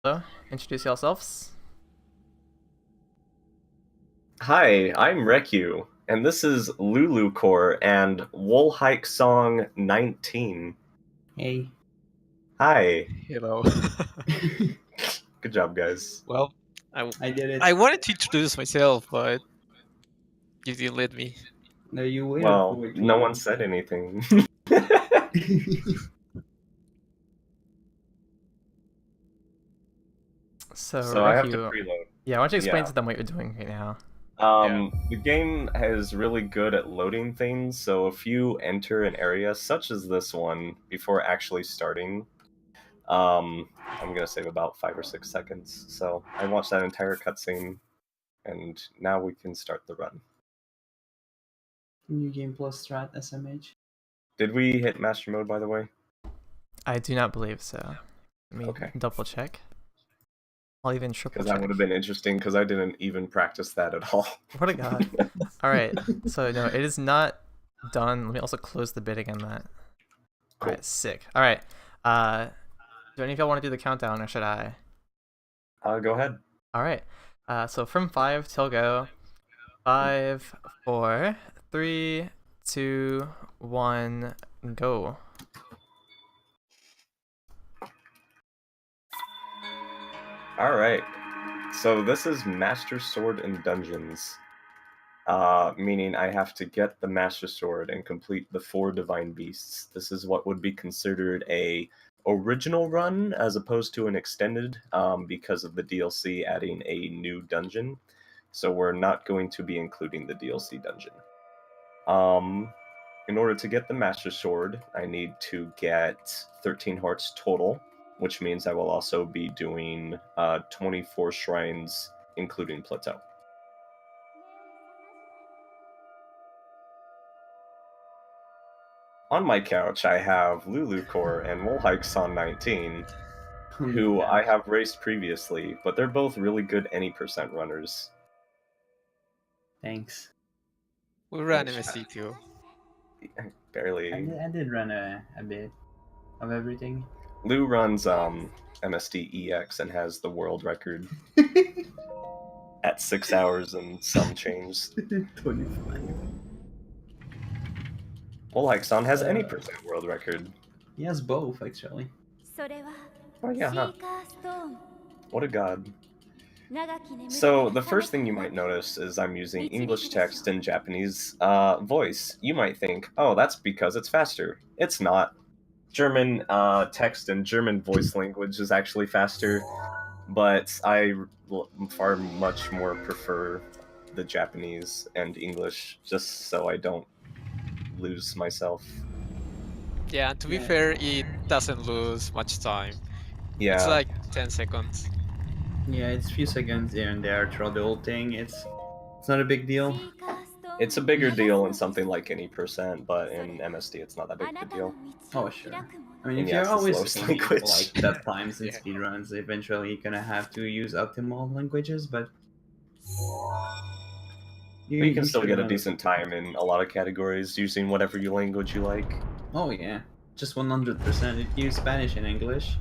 Hello, introduce yourselves. Hi, I'm rekyuu, and this is Lulu Core and Wool Hike Song 19. Hey. Hi. Hello. Good job, guys. Well, I did it. I wanted to introduce myself, but you didn't let me. No, you waited Well, for it. no one said anything. So, I have to rekyuu, preload. yeah, why don't you explain Yeah. to them what you're doing right now? The game is really good at loading things, so if you enter an area such as this one before actually starting, I'm gonna save about 5 or 6 seconds. So I watched that entire cutscene, and now we can start the run. New game plus strat SMH. Did we hit master mode, by the way? I do not believe so. Let me Okay. double check. I'll even triple Because check. that would have been interesting, because I didn't even practice that at all. What a god. Alright, so no, it is not done. Let me also close the bidding on that. Cool. Alright, sick. Alright, do any of y'all want to do the countdown, or should I? Go ahead. Alright, so from 5 till go. 5, 4, 3, 2, 1, go. Alright. So this is Master Sword and Dungeons. Meaning I have to get the Master Sword and complete the 4 Divine Beasts. This is what would be considered a original run as opposed to an extended, because of the DLC adding a new dungeon. So we're not going to be including the DLC dungeon. In order to get the Master Sword, I need to get 13 hearts total, which means I will also be doing 24 shrines, including Plateau. On my couch, I have Lulu Core and Wool Hike Song 19, who I have raced previously, but they're both really good any percent runners. Thanks. We ran MSC too. Barely. I did run a bit of everything. Lou runs MSD EX and has the world record at 6 hours and some change. 25. Wool Hike Song has any percent world record. He has both, actually. Oh yeah, huh? What a god. So the first thing you might notice is I'm using English text and Japanese voice. You might think, oh, that's because it's faster. It's not. German text and German voice language is actually faster, but I far much more prefer the Japanese and English, just so I don't lose myself. Yeah, and to be fair, it doesn't lose much time. Yeah. It's like 10 seconds. Yeah, it's a few seconds here and there throughout the whole thing. It's not a big deal. It's a bigger deal in something like any percent, but in MSD it's not that big of a deal. Oh, sure. I mean, And if yeah, you're it's the always slowest aiming for language. like that times in speedruns, eventually you're gonna have to use optimal languages, but you can still should get a run decent time in a lot of categories using whatever language you like. Oh yeah, just 100%. It use Spanish and English.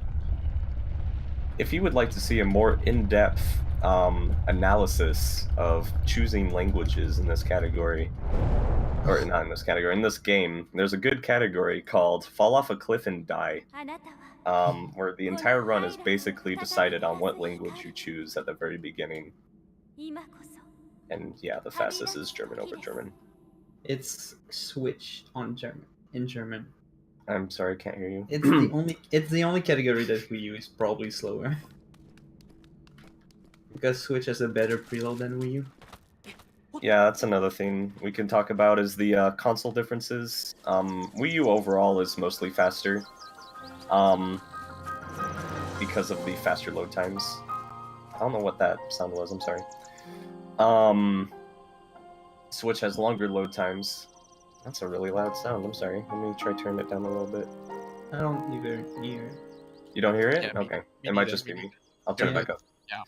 If you would like to see a more in-depth analysis of choosing languages in this category, or not in this category, in this game, there's a good category called Fall Off a Cliff and Die, where the entire run is basically decided on what language you choose at the very beginning. And yeah, the fastest is German over German. It's switched on German. In German. I'm sorry, I can't hear you. It's the only category that we use probably slower. Because Switch has a better preload than Wii U. Yeah, that's another thing we can talk about is the console differences. Wii U overall is mostly faster, because of the faster load times. I don't know what that sound was, I'm sorry. Switch has longer load times. That's a really loud sound, I'm sorry. Let me try turning it down a little bit. I don't even hear it. You don't hear it? Yeah, okay. me It might neither, just me be me. I'll turn it back up. Yeah.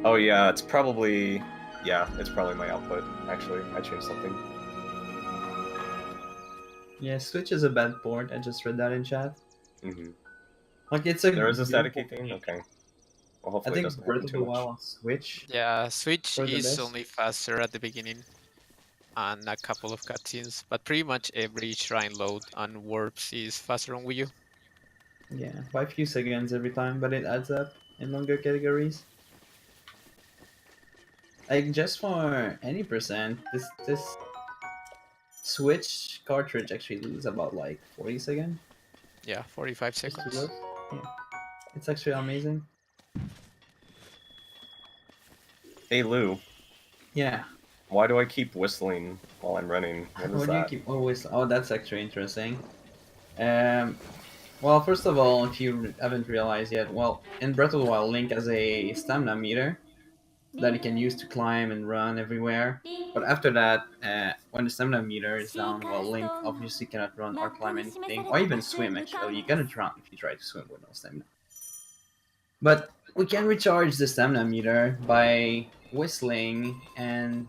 Oh yeah, it's probably my output, actually. I changed something. Yeah, Switch is a bad port. I just read that in chat. Mm-hmm. Like it's a. There is a static beautiful thing? game. Okay. Well, I hopefully it think doesn't Breath happen of too the much. Wild on Switch. Yeah, Switch For the is best. only faster at the beginning and a couple of cutscenes, but pretty much every shrine load and warps is faster on Wii U. Yeah, by a few seconds every time, but it adds up in longer categories. Like just for any percent, this Switch cartridge actually loses about like 40 seconds. Yeah, 45 Just to seconds. load. Yeah, it's actually amazing. Hey Lou, Yeah. why do I keep whistling while I'm running? What is Why do you that? keep always? Oh, that's actually interesting. Um, well, first of all, if you haven't realized yet, well, in Breath of the Wild, Link has a stamina meter that he can use to climb and run everywhere. But after that, when the stamina meter is down, well, Link obviously cannot run or climb anything, or even swim. Actually, you're gonna drown if you try to swim with no stamina. But we can recharge the stamina meter by whistling and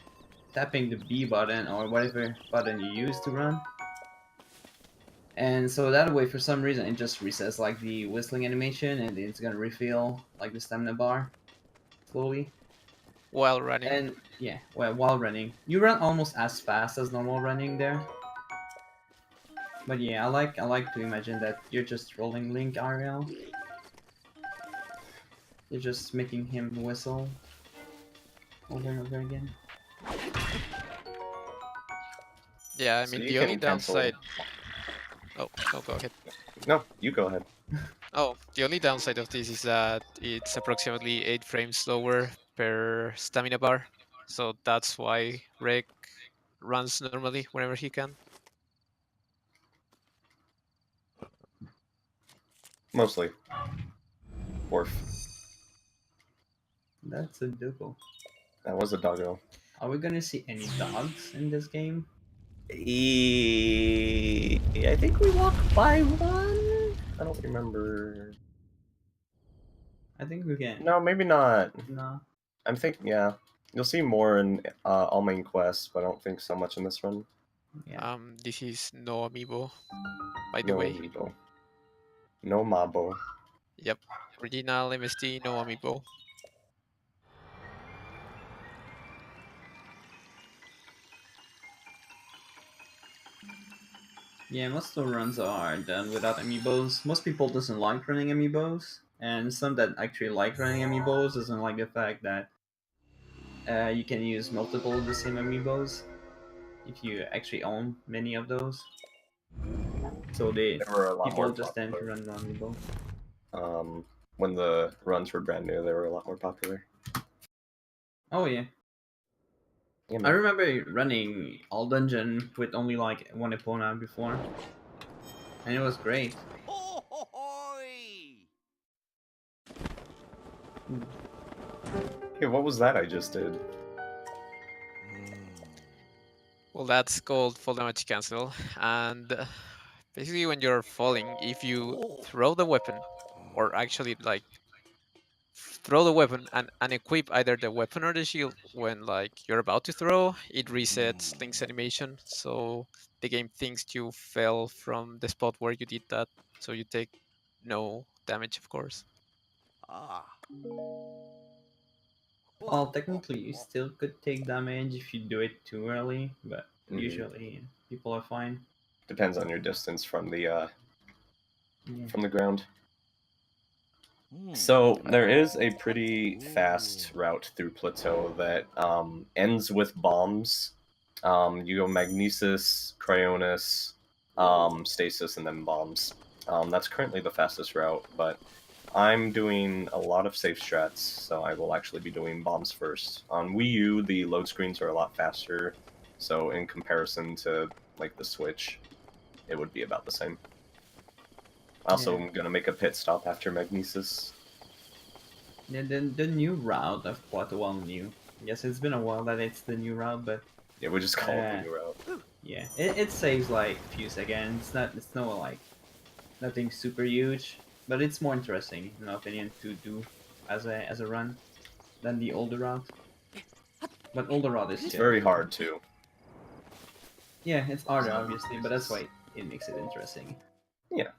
tapping the B button or whatever button you use to run. And so that way, for some reason, it just resets like the whistling animation, and it's gonna refill like the stamina bar slowly. While running. And yeah, well, while running, you run almost as fast as normal running there. But yeah, I like to imagine that you're just rolling Link RL. You're just making him whistle over and over again. Yeah, I So mean, you the only can cancel. downside. Oh, no, go ahead. No, you go ahead. Oh, the only downside of this is that it's approximately 8 frames slower per stamina bar. So that's why Rek runs normally whenever he can. Mostly. Orf. That's a doggo. That was a doggo. Are we gonna see any dogs in this game? I think we walked by one. I don't remember. I think we can. No, maybe not. No. I'm thinking, yeah. You'll see more in all main quests, but I don't think so much in this run. Yeah. This is no amiibo, by the No way. amiibo. No mabo. Yep, original MST, no amiibo. Yeah, most of the runs are done without amiibos. Most people doesn't like running amiibos, and some that actually like running amiibos doesn't like the fact that you can use multiple of the same amiibos if you actually own many of those. So They were a lot people more just tend to popular. run an amiibo. When the runs were brand new, they were a lot more popular. Oh yeah, Yeah, I man. remember running all dungeon with only like one opponent before, and it was great. Hey, what was that I just did? Well, that's called fall damage cancel. And basically, when you're falling, if you throw the weapon, or actually like throw the weapon and equip either the weapon or the shield when like you're about to throw, it resets Link's animation. So the game thinks you fell from the spot where you did that. So you take no damage, of course. Well, technically, you still could take damage if you do it too early, but usually people are fine. Depends on your distance from the Yeah. ground. So there is a pretty fast route through Plateau that ends with bombs. You go Magnesis, Cryonis, Stasis, and then bombs. That's currently the fastest route, but I'm doing a lot of safe strats, so I will actually be doing bombs first. On Wii U, the load screens are a lot faster, so in comparison to like the Switch, it would be about the same. Also, Yeah. I'm gonna make a pit stop after Magnesis. Yeah, the new route of Plateau, well, new. Yes, it's been a while that it's the new route, but Yeah, we just call it the new route. yeah, it saves like a few seconds. It's no like nothing super huge, but it's more interesting in my opinion to do as a run than the older route. But older route is It's chill. very hard too. Yeah, it's harder obviously, but that's why it makes it interesting. Yeah.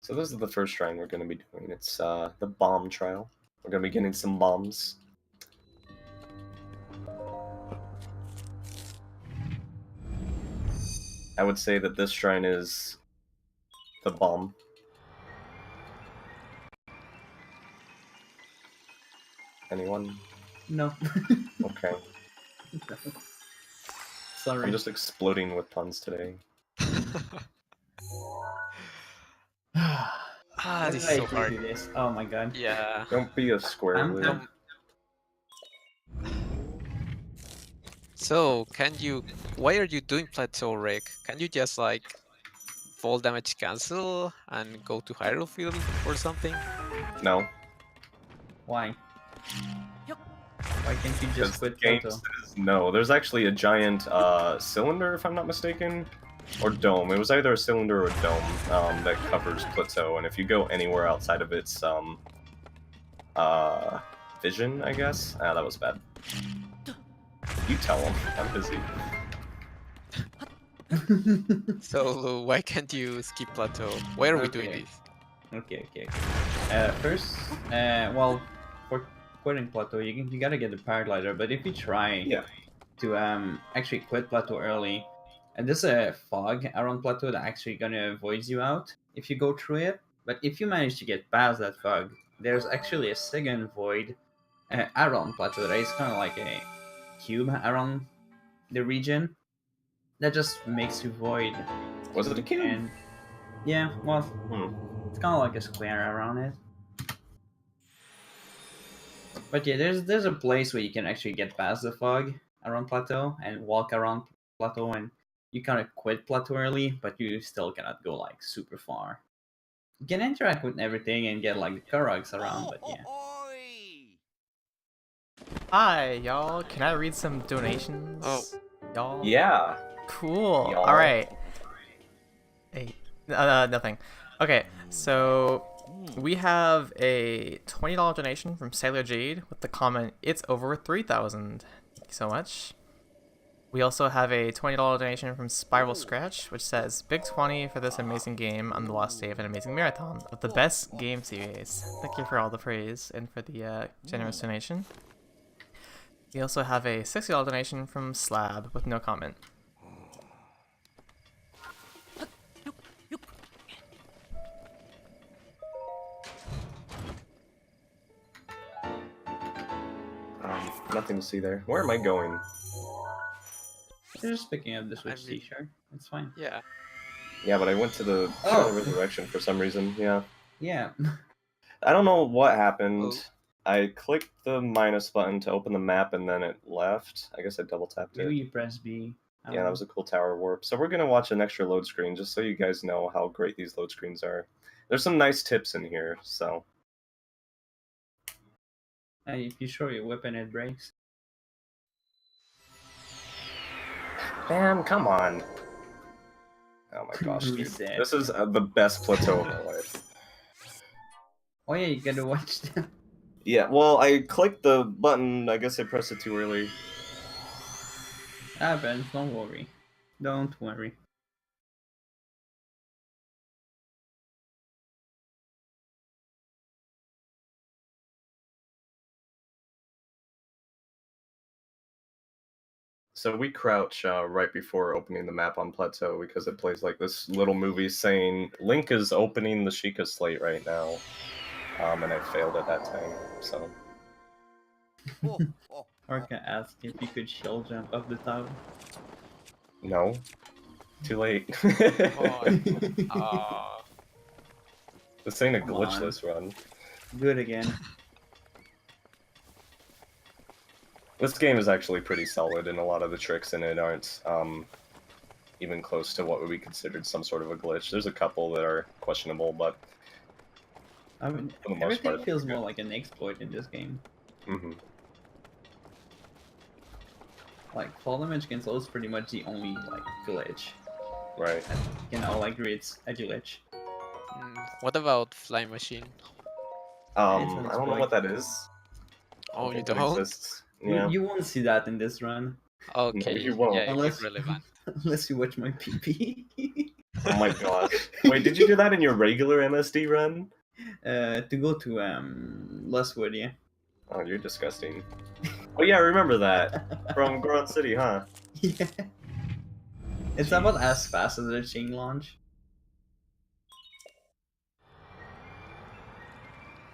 So this is the first shrine we're going to be doing. It's the bomb trial. We're going to be getting some bombs. I would say that this shrine is the bomb. Anyone? No. Okay. Sorry. I'm just exploding with puns today. Ah, Why this did is I so agree hard. to this? Oh my god. Yeah. Don't be a square, I'm- Lou. I'm- So, why are you doing Plateau, Rick? Can you just like fall damage cancel and go to Hyrule Field or something? No. Why? Why can't you Because just the quit game Plateau? says no. There's actually a giant cylinder, if I'm not mistaken, or dome. It was either a cylinder or a dome that covers Plateau, and if you go anywhere outside of its vision, I guess. Ah, that was bad. You tell him. I'm busy. So, why can't you skip Plateau? Why are we doing Okay. this? Okay. First, well, for quitting Plateau, you gotta get the paraglider. But if you try Yeah. to actually quit Plateau early, and there's a fog around Plateau that actually gonna voids you out if you go through it. But if you manage to get past that fog, there's actually a second void around Plateau that is kind of like a cube around the region that just makes you void. Was it a cube? And yeah, well, Hmm. it's kind of like a square around it. But yeah, there's a place where you can actually get past the fog around Plateau and walk around Plateau, and you kind of quit Plateau early, but you still cannot go like super far. You can interact with everything and get like the Koroks around, but yeah. Hi, y'all. Can I read some donations? Oh. Y'all? Yeah. Cool. Y'all. Alright. Hey. Nothing. Okay, so we have a $20 donation from Sailor Jade with the comment, "It's over 3,000. Thank you so much. We also have a $20 donation from Spiral Scratch, which says, "Big 20 for this amazing game on the last day of an amazing marathon of the best game series." Thank you for all the praise and for the generous donation. We also have a $60 donation from Slab with no comment. Nothing to see there. Where am I going? They're just picking up the Switch I mean- T-shirt. It's fine. Yeah. Yeah, but I went to the Oh. Resurrection for some reason. Yeah. Yeah. I don't know what happened. Oh. I clicked the minus button to open the map and then it left. I guess I double tapped Maybe it. you press B. I don't Yeah, that know. was a cool tower warp. So we're gonna watch an extra load screen just so you guys know how great these load screens are. There's some nice tips in here, so And if you show your weapon, it breaks. man, come on. Oh my gosh, dude. Reset. This is the best plateau of my life. Oh yeah, you gotta watch them. Yeah, well, I clicked the button. I guess I pressed it too early. Happens. Don't worry. Don't worry. So we crouch right before opening the map on Plateau because it plays like this little movie saying Link is opening the Sheikah slate right now, and I failed at that time. So Orca asked if you could shield jump off the tower. no, too late. Oh. This ain't a Come on. glitchless run. Good again. This game is actually pretty solid, and a lot of the tricks in it aren't even close to what would be considered some sort of a glitch. There's a couple that are questionable, but I mean, For the most everything part, feels it's more good. like an exploit in this game. hmm Like, fall damage cancel is pretty much the only, like, glitch. right. You can all agree it's a glitch. What about Fly Machine? I It's an don't know exploit. what that is. I Oh, you think that don't? exists. Yeah. You won't see that in this run. Okay. you won't. Yeah, Unless- irrelevant. Unless you watch my PP. Oh my gosh. Wait, did you do that in your regular MSD run? To go to Lustwood, yeah. Oh, you're disgusting. Oh yeah, I remember that. From Goron City, huh? Yeah. It's Jeez. about as fast as a chain launch.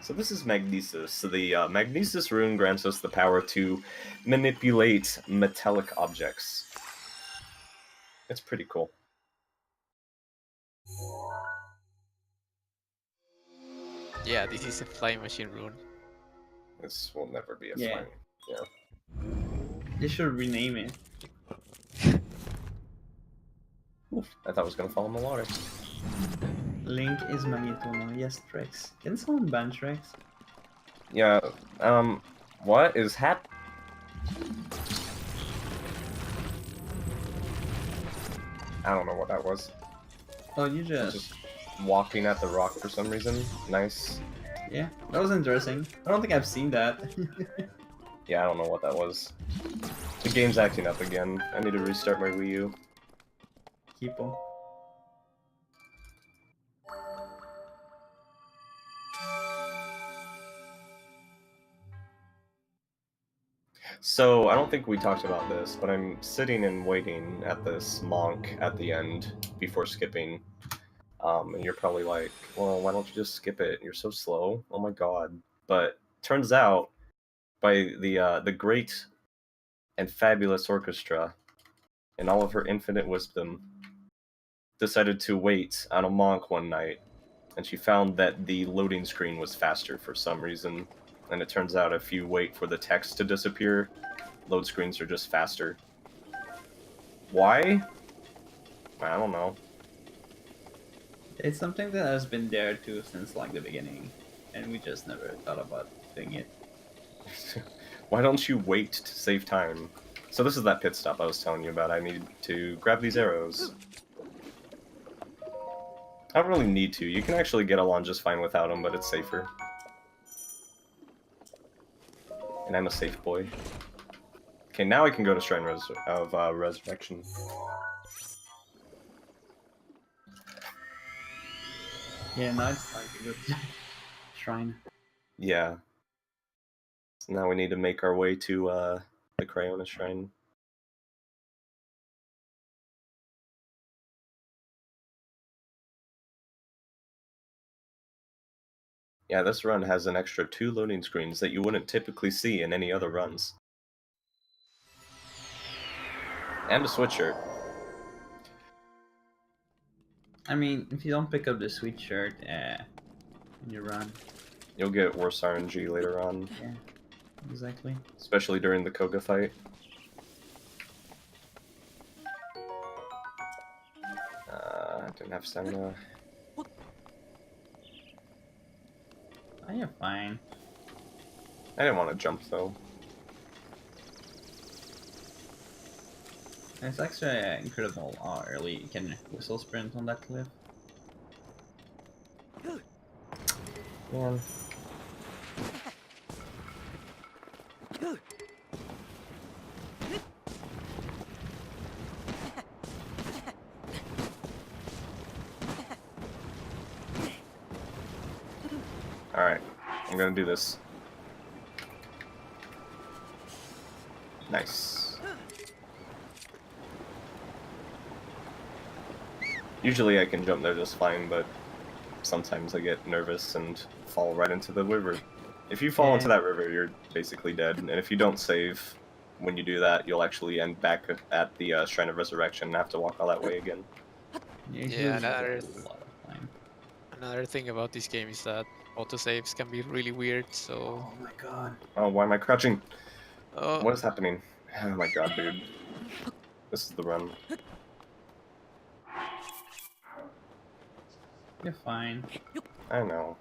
So this is Magnesis. So the Magnesis rune grants us the power to manipulate metallic objects. It's pretty cool. Yeah, this is a flying machine rune. This will never be a Yeah. flying. Yeah. They should rename it. Oof, I thought it was gonna fall in the water. Link is Magnetono. Yes, Trex. Can someone ban Trex? Yeah. What is I don't know what that was. Oh, you just... Walking at the rock for some reason. Nice. Yeah, that was interesting. I don't think I've seen that. Yeah, I don't know what that was. The game's acting up again. I need to restart my Wii U. Keep on. So, I don't think we talked about this, but I'm sitting and waiting at this monk at the end before skipping. And you're probably like, well, why don't you just skip it? You're so slow. Oh my god. But turns out, by the great and fabulous orchestra, in all of her infinite wisdom, decided to wait on a monk one night, and she found that the loading screen was faster for some reason. And it turns out if you wait for the text to disappear, load screens are just faster. Why? I don't know. It's something that has been there too since like the beginning, and we just never thought about doing it. Why don't you wait to save time? So this is that pit stop I was telling you about. I need to grab these arrows. I don't really need to. You can actually get along just fine without them, but it's safer. And I'm a safe boy. Okay, now I can go to Shrine of Resurrection. Yeah, now it's like a good shrine. Yeah. So now we need to make our way to the Crayona Shrine. Yeah, this run has an extra 2 loading screens that you wouldn't typically see in any other runs. And a sweatshirt. I mean, if you don't pick up the sweet shirt when you run. You'll get worse RNG later on. Yeah, exactly. Especially during the Koga fight. I didn't have stamina. Oh, you're fine. I didn't want to jump though. It's actually incredible how early you can whistle sprint on that cliff. Yeah. Alright, I'm gonna do this. Nice. Usually I can jump there just fine, but sometimes I get nervous and fall right into the river. If you fall into that river, you're basically dead, and if you don't save when you do that, you'll actually end back at the Shrine of Resurrection and have to walk all that way again. Yeah, another thing about this game is that autosaves can be really weird, so... Oh my god. Oh, why am I crouching? Oh. What is happening? Oh my god, dude. This is the run. You're fine. I know.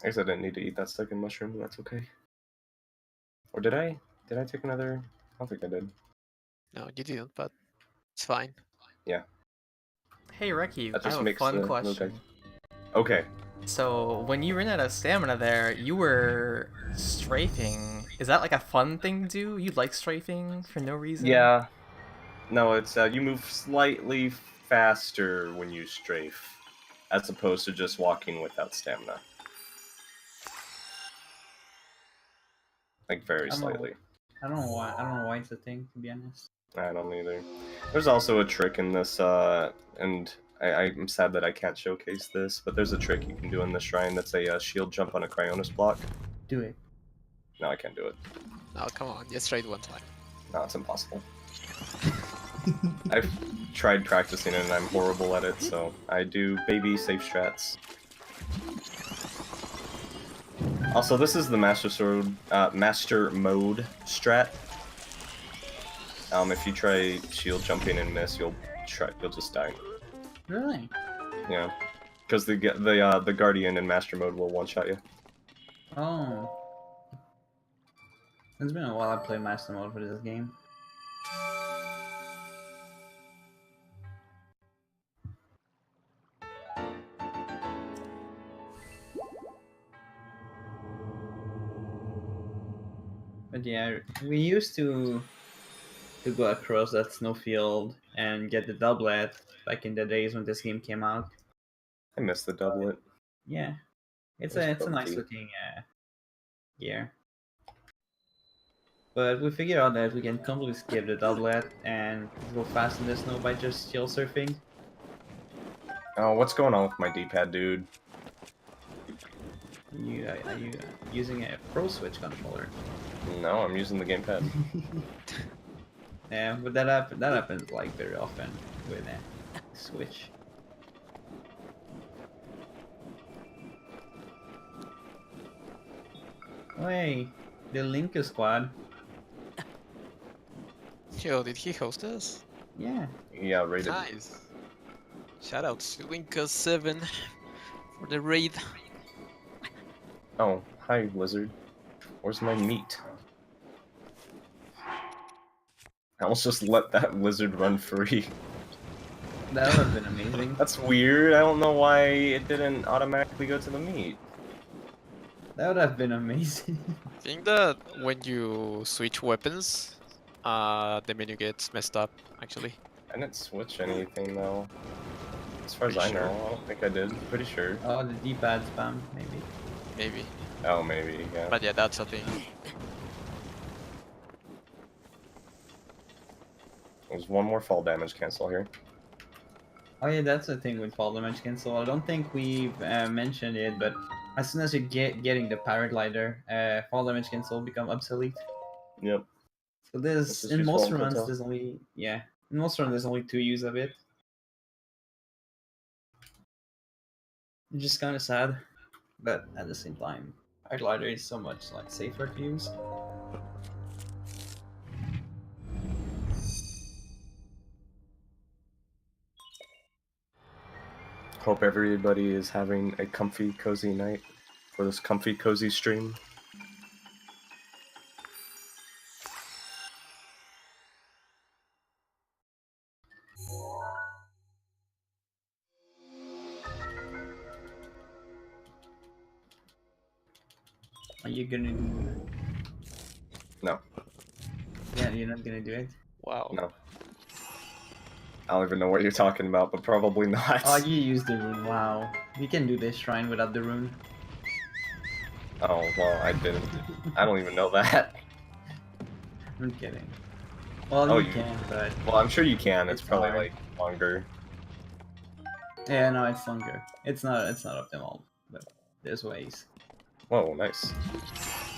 I guess I didn't need to eat that second mushroom, but that's okay. Or did I? Did I take another? I don't think I did. No, you didn't, but it's fine. Yeah. Hey Reki, That I just have a makes fun the little question. guy. Okay. So when you ran out of stamina there, you were strafing. Is that like a fun thing to do? You like strafing for no reason? Yeah. No, it's you move slightly faster when you strafe, as opposed to just walking without stamina. Like very slightly. I don't know why. I don't know why it's a thing, to be honest. I don't either. There's also a trick in this, and I'm sad that I can't showcase this, but there's a trick you can do in this shrine that's a shield jump on a Cryonis block. Do it. No, I can't do it. No, come on, just try it one time. No, it's impossible. I've tried practicing it and I'm horrible at it, so I do baby safe strats. Also, this is the master mode strat. If you try shield jumping and miss, you'll just die. Really? Yeah, because the guardian in master mode will one shot you. Oh. It's been a while I played master mode for this game. But yeah, we used to go across that snowfield and get the doublet back in the days when this game came out. I miss the doublet. Yeah, it's It's a nice comfy. looking gear. But we figured out that we can completely skip the doublet and go fast in the snow by just shield surfing. Oh, what's going on with my D-pad, dude? Are you using a Pro Switch controller? No, I'm using the gamepad. Yeah, but that happens like very often with a Switch. Oh, hey, the Linka squad. Yo, did he host us? Yeah. Yeah, rated. Nice. Shoutouts to Linka7 for the raid. Oh, hi, lizard. Where's my meat? I almost just let that lizard run free. That would have been amazing. That's weird. I don't know why it didn't automatically go to the meat. That would have been amazing. I think that when you switch weapons, the menu gets messed up, actually. I didn't switch anything though. As far as Pretty I know, sure. I don't think I did. Pretty sure. Oh, the D-pad spam, maybe. Maybe. Oh, maybe, yeah. But yeah, that's a thing. There's one more fall damage cancel here. Oh yeah, that's the thing with fall damage cancel. I don't think we've mentioned it, but as soon as you getting the paraglider, fall damage cancel become obsolete. Yep. So This is in useful most on runs Plateau. there's only in most runs there's only 2 use of it. It's just kind of sad, but at the same time, paraglider is so much like safer to use. Hope everybody is having a comfy, cozy night for this comfy, cozy stream. Are you gonna do? No. Yeah, you're not gonna do it. Wow. No. I don't even know what you're talking about, but probably not. Oh, you used the rune. Wow, you can do this shrine without the rune. Oh, well, I didn't. I don't even know that. I'm kidding. Well, Oh, you you- can, but Well, I'm sure you can. It's It's probably, hard. like, longer. yeah, no, it's longer. It's not optimal, but there's ways. Whoa, nice.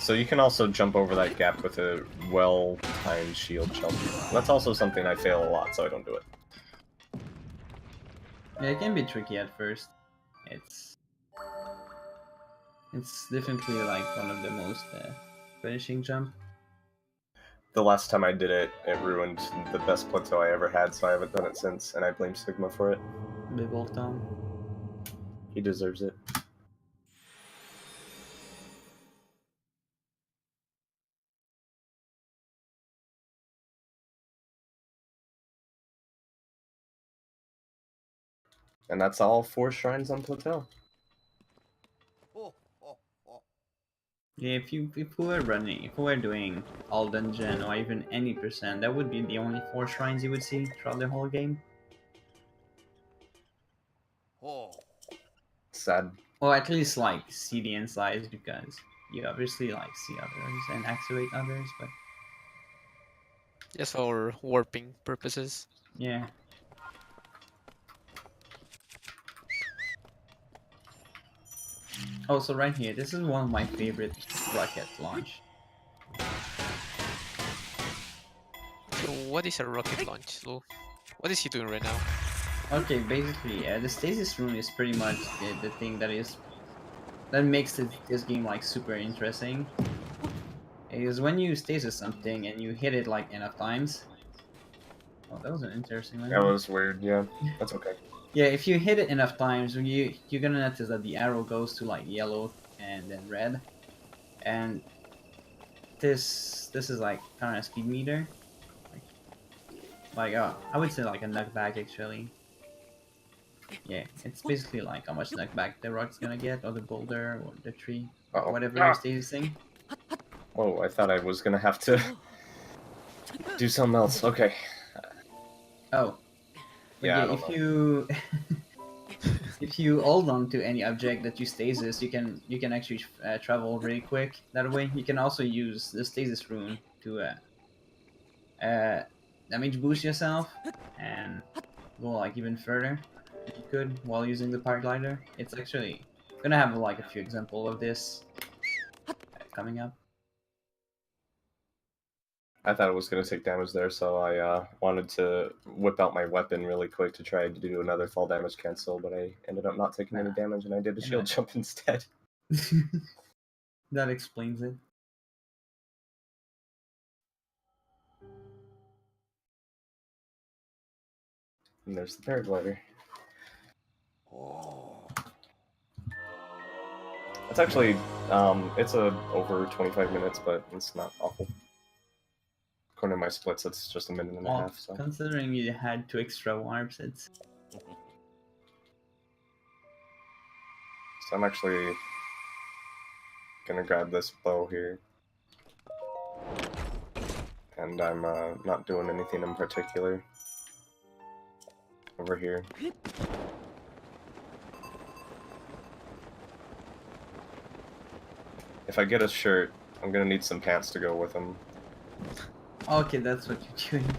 So you can also jump over that gap with a well-timed shield jump. That's also something I fail a lot, so I don't do it. Yeah, it can be tricky at first. It's definitely like one of the most finishing jump. The last time I did it, it ruined the best plateau I ever had, so I haven't done it since, and I blame Sigma for it. Bibble Tom. He deserves it. And that's all 4 shrines on Plateau. Yeah, if we were doing all dungeon or even any percent, that would be the only 4 shrines you would see throughout the whole game. Sad. Well, at least like see the insides, because you obviously like see others and activate others, but Just for warping purposes. yeah. Also, right here, this is one of my favorite rocket launch. So what is a rocket launch? So what is he doing right now? Okay, basically, the stasis rune is pretty much the thing that makes this game like super interesting. Is when you stasis something and you hit it like enough times. Oh, that was an interesting one. That was weird, yeah. That's okay. Yeah, if you hit it enough times, you're gonna notice that the arrow goes to like yellow and then red, and this is like kind of a speed meter, like I would say like a knockback actually. Yeah, it's basically like how much knockback the rock's gonna get, or the boulder, or the tree, Uh-oh. whatever you're stasising. Whoa, I thought I was gonna have to do something else. Okay. Oh, Yeah, I yeah, don't if know. you if you hold on to any object that you stasis, you can actually travel really quick that way. You can also use the stasis rune to damage boost yourself and go like even further if you could while using the paraglider. It's actually gonna have like a few examples of this coming up. I thought it was gonna take damage there, so I wanted to whip out my weapon really quick to try to do another fall damage cancel, but I ended up not taking any damage, and I did a shield jump instead. That explains it. And there's the paraglider. It's actually, it's over 25 minutes, but it's not awful. According to my splits, it's just a minute and a Well, half, so. considering you had 2 extra warps, it's So I'm actually gonna grab this bow here. And I'm not doing anything in particular over here. If I get a shirt, I'm gonna need some pants to go with them. okay. That's what you're doing.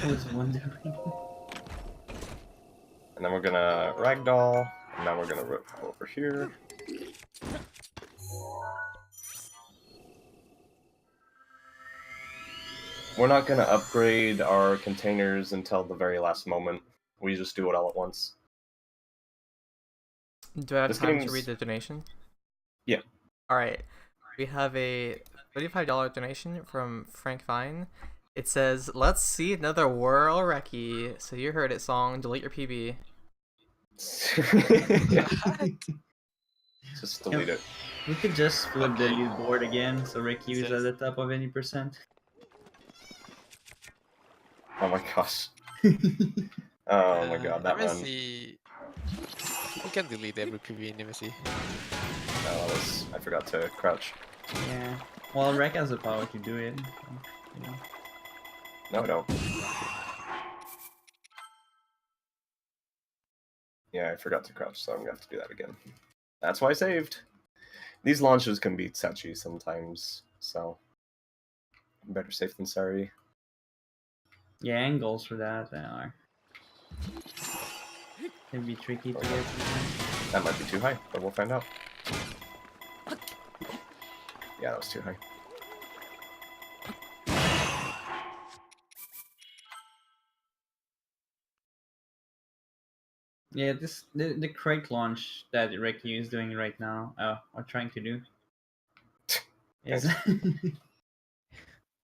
I was wondering. And then we're gonna ragdoll, and now we're gonna rip over here. We're not gonna upgrade our containers until the very last moment. We just do it all at once. Do I have This time to game's- read the donation? Yeah. Alright. We have a $35 donation from Frank Vine. It says, "Let's see another Whirl Recce." So you heard it, song. Delete your PB. Just delete it. We could just flip the leaderboard again, so Ricky is at the top of any percent. Oh my gosh. Oh my god, that one. MSC. We can delete every PV in MSC. No, I forgot to crouch. Yeah. Well, Rek has the power to do it. So, you know. No, I don't. Yeah, I forgot to crouch, so I'm gonna have to do that again. That's why I saved. These launches can be touchy sometimes, so better safe than sorry. Yeah, angles for that are can be tricky to get. That might be too high, but we'll find out. Yeah, that was too high. Yeah, the crate launch that Ricky is doing right now, or trying to do, is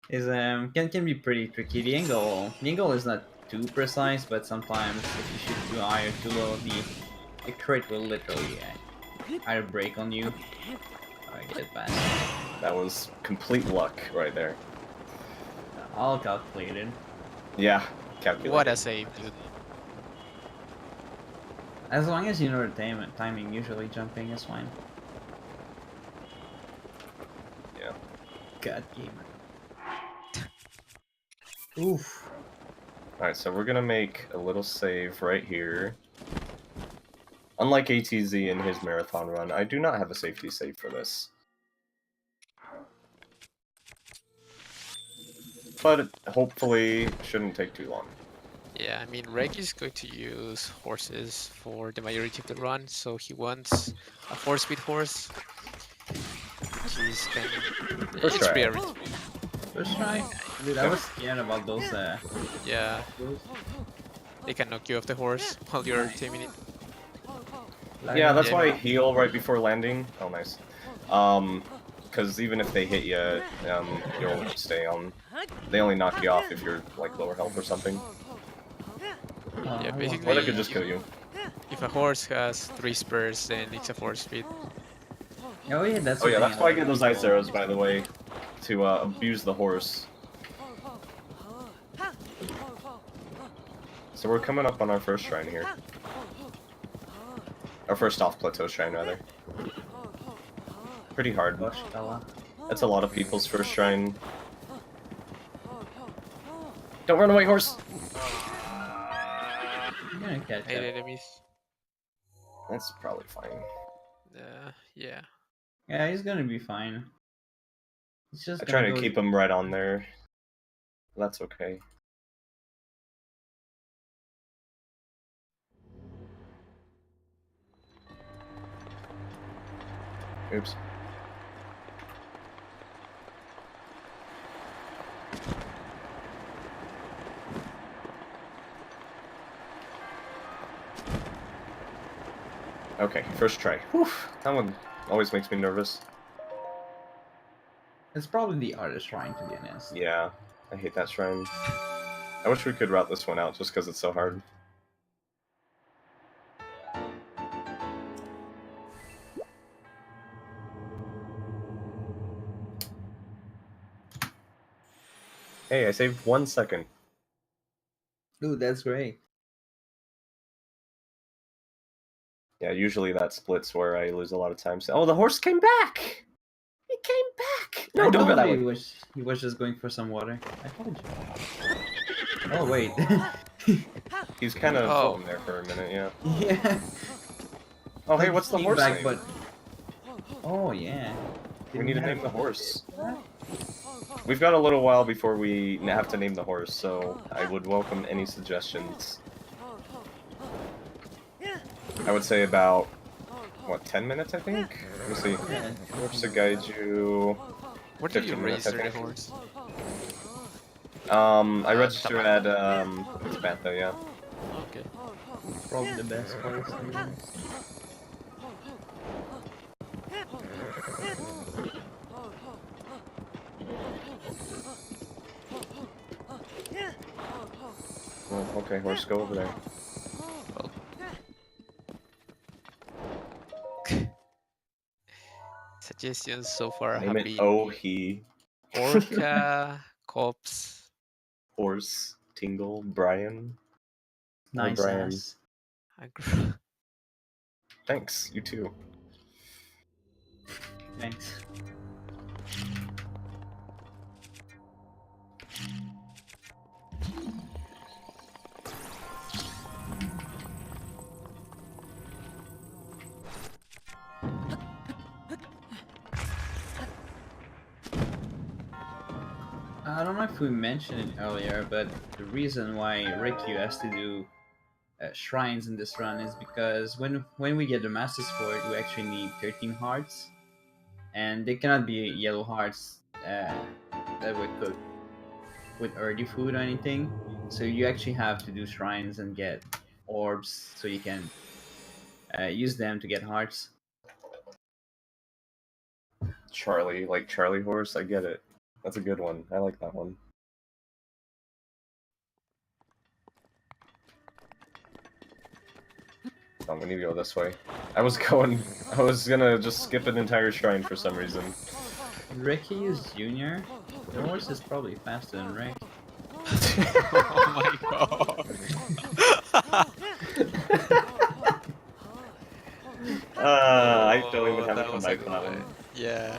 can be pretty tricky. The angle is not too precise, but sometimes if you shoot too high or too low, the crate will literally either break on you or get it past. That was complete luck right there. All calculated. Yeah, calculated. What a save, dude. As long as you know the timing, usually jumping is fine. Yeah. God gamer. Oof. Alright, so we're gonna make a little save right here. Unlike ATZ in his marathon run, I do not have a safety save for this. But it hopefully shouldn't take too long. Yeah, I mean, Reg is going to use horses for the majority of the run, so he wants a 4-speed horse. Which is kind of... First it's try. pretty average. First try? Dude, I was scared about those, Yeah, they can knock you off the horse while you're taming it. Yeah, that's Yeah. why I heal right before landing. Oh, nice. Because even if they hit you, you'll stay on. They only knock you off if you're like lower health or something. Yeah, Or basically, they could just kill you. if a horse has 3 spurs, then it's a 4-speed. Oh yeah, that's. Oh yeah, the that's thing why I about get those people. ice arrows, by the way, to abuse the horse. So we're coming up on our first shrine here. Our first off-plateau shrine, rather. Pretty hard. Gosh, fella. That's a lot of people's first shrine. Don't run away, horse! I'm gonna catch 8 up. enemies. That's probably fine. Yeah. Yeah, he's gonna be fine. He's just I try gonna to go- keep him right on there. That's okay. Oops. Okay, first try. Whew, that one always makes me nervous. It's probably the hardest shrine, to be honest. Yeah, I hate that shrine. I wish we could route this one out just because it's so hard. Hey, I saved 1 second. Dude, that's great. Yeah, usually that splits where I lose a lot of time. So, oh, the horse came back! He came back! No, I don't go told that you way. he was just going for some water. I told you. Oh wait. He's kind of Oh. floating there for a minute, yeah. Yeah. Oh, hey, what's the horse Feedback, name? but... Oh yeah. We need to name the horse. We've got a little while before we have to name the horse, so I would welcome any suggestions. I would say about, what, 10 minutes, I think? Let me see. Yeah. Horse to guide you. Where do you 15 minutes, I register the think. horse? I registered at, Samantha, yeah. Okay. Probably the best horse. to be honest. Oh, okay, horse, go over there. Suggestions so far Name have it been Oh He. Orca, Cops, Horse, Tingle, Brian. Nice Brian. ass. and Thanks, you too. Thanks. I don't know if we mentioned it earlier, but the reason why rekyuu has to do shrines in this run is because when we get the Master Sword, we actually need 13 hearts, and they cannot be yellow hearts that were cooked with earthy food or anything. So you actually have to do shrines and get orbs so you can use them to get hearts. Charlie, like Charlie Horse, I get it. That's a good one. I like that one. Oh, we need to go this way. I was gonna just skip an entire shrine for some reason. Rekyuu is junior. The horse is probably faster than Rek. oh my god. I don't even have a That was a comeback good button. one. Yeah.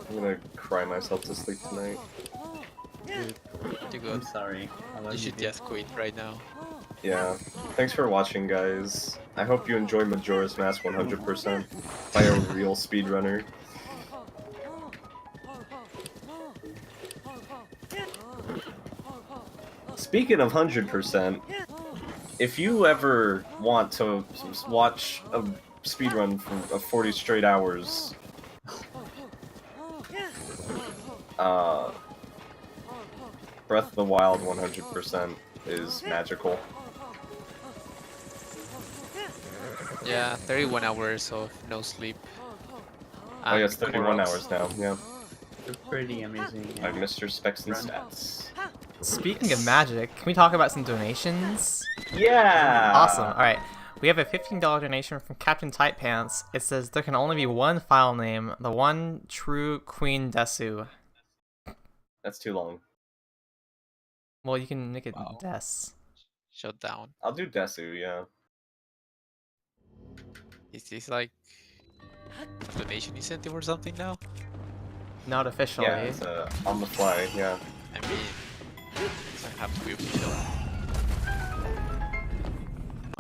I'm gonna cry myself to sleep tonight. Dude, you I'm good. sorry. I love You should too. just quit right now. Yeah. Thanks for watching, guys. I hope you enjoy Majora's Mask 100% by a real speedrunner. Speaking of 100%, if you ever want to watch a speedrun for 40 straight hours, Breath of the Wild 100% is magical. Yeah, 31 hours of no sleep. Oh yeah, it's And 31 Koroks. hours now, yeah. They're pretty amazing. By Mr. Specs and Run. Stats. Speaking of magic, can we talk about some donations? Yeah! Awesome. Alright. We have a $15 donation from Captain Tight Pants. It says there can only be one file name, the one true Queen Desu. That's too long. Well, you can make it Wow. Des. Shut down. I'll do Desu, yeah. Is this like a donation incentive or something now? Not officially. Yeah, it's on the fly, yeah. I mean, it doesn't have to be official.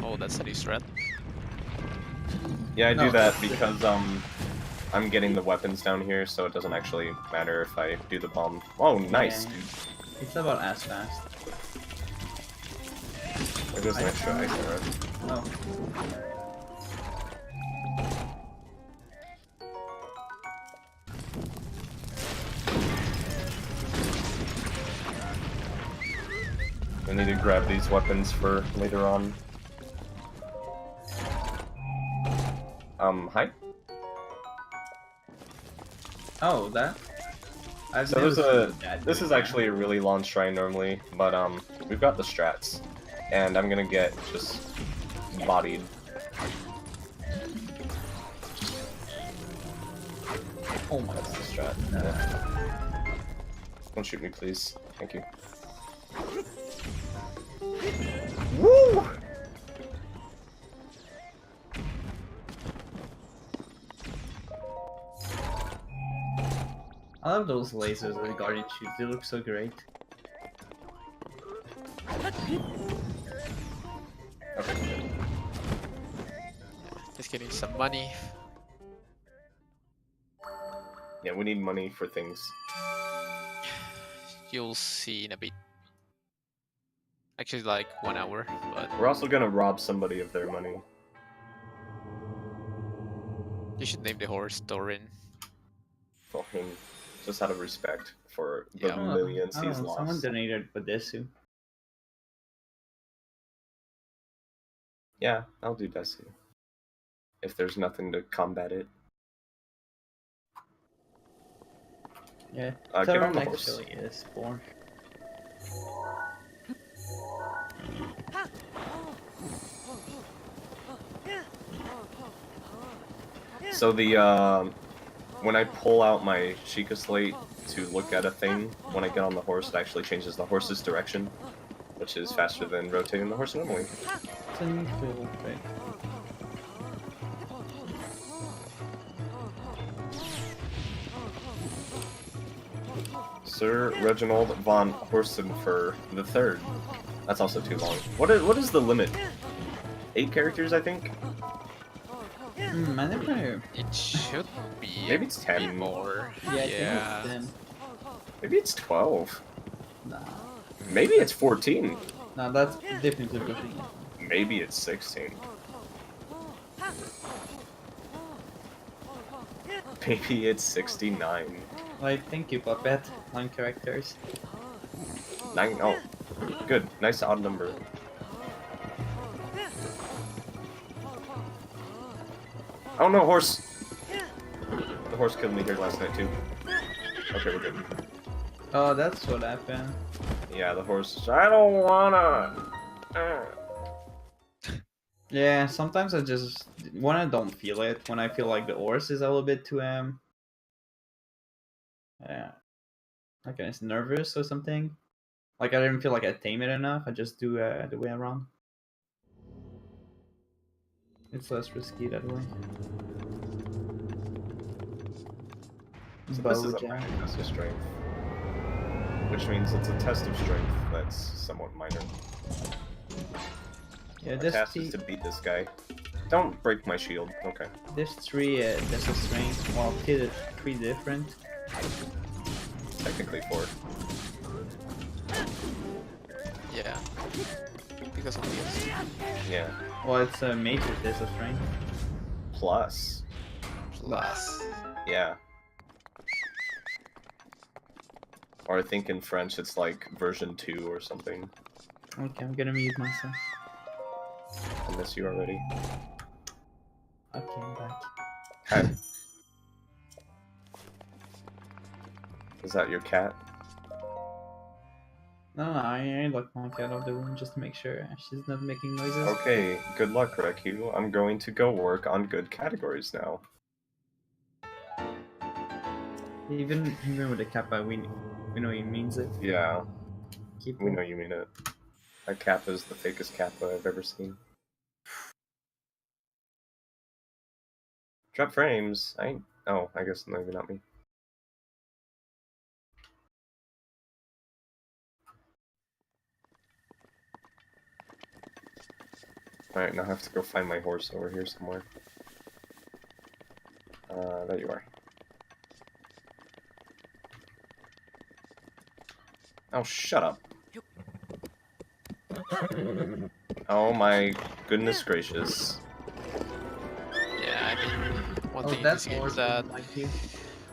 Oh, that's a new threat. Yeah, I do No. that because, I'm getting the weapons down here, so it doesn't actually matter if I do the bomb. Oh, nice, Yeah. dude. It's about as fast. There goes an extra ice arrow. Oh. I need to grab these weapons for later on. Hi? Oh, that? I've So never there's seen that this do is that. actually a really long shrine normally, but we've got the strats, and I'm gonna get just bodied. Oh my That's god. the strat. Yeah. Don't shoot me, please. Thank you. Woo! I love those lasers with guardian shoots. They look so great. Okay. Just getting some money. Yeah, we need money for things. You'll see in a bit. Actually, like 1 hour, but We're also gonna rob somebody of their money. you should name the horse Dorin. For him, just out of respect for the Yeah. millions Oh, he's someone lost. donated for Desu. Yeah, I'll do Desu. If there's nothing to combat it. Yeah. Get on Turn the horse. actually is 4. So the when I pull out my Sheikah slate to look at a thing, when I get on the horse, it actually changes the horse's direction, which is faster than rotating the horse normally. It's a neat little trick. Sir Reginald von Horsenfer the Third. That's also too long. What is the limit? 8 characters, I think. I never. It should be Maybe it's a 10. bit more. Yeah, I think Yeah. it's them. Maybe it's 12. Nah. Maybe it's 14. No, that's definitely pushing it. Maybe it's 16. Maybe it's 69. Like, thank you, Puppet. 9 characters. 9. Oh, good. Nice odd number. Oh no, horse! The horse killed me here last night too. Okay, we're good. Oh, that's what happened. Yeah, the horse. I don't wanna. Yeah, sometimes I just when I don't feel it, when I feel like the horse is a little bit too I guess nervous or something. Like I didn't feel like I tame it enough. I just do the way around. It's less risky that way. So this is a minor test of strength, which means it's a test of strength that's somewhat minor. Yeah, Our task is to beat this guy. Don't break my shield. Okay. There's 3 tests of strength. Well, 3 different. Technically 4. Yeah. Because of this. Yeah. Well, it's a major test of strength. Plus. Plus. Yeah. Or I think in French it's like version 2 or something. Okay, I'm gonna mute myself. I miss you already. Okay, I'm back. Hi. Is that your cat? No, I locked my cat out of the room just to make sure she's not making noises. Okay, good luck, rekyuu. I'm going to go work on good categories now. Even with the kappa, we know he means it. Yeah, Keep we know you mean it. That kappa is the fakest kappa I've ever seen. Drop frames. Oh, I guess maybe not me. Alright, now I have to go find my horse over here somewhere. There you are. Oh, shut up. Oh my goodness gracious. Yeah, I mean, one thing in that's this game is that like you.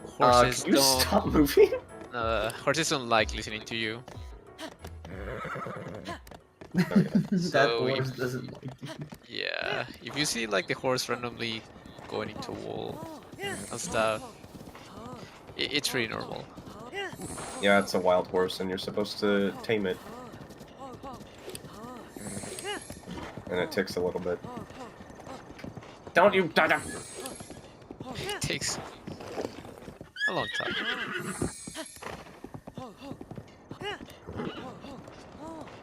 horses Can you don't stop moving? horses don't like listening to you. That So horse doesn't like you. Yeah, if you see like the horse randomly going into a wall and stuff, it's pretty normal. Yeah, it's a wild horse and you're supposed to tame it. And it takes a little bit. Don't you... It takes a long time.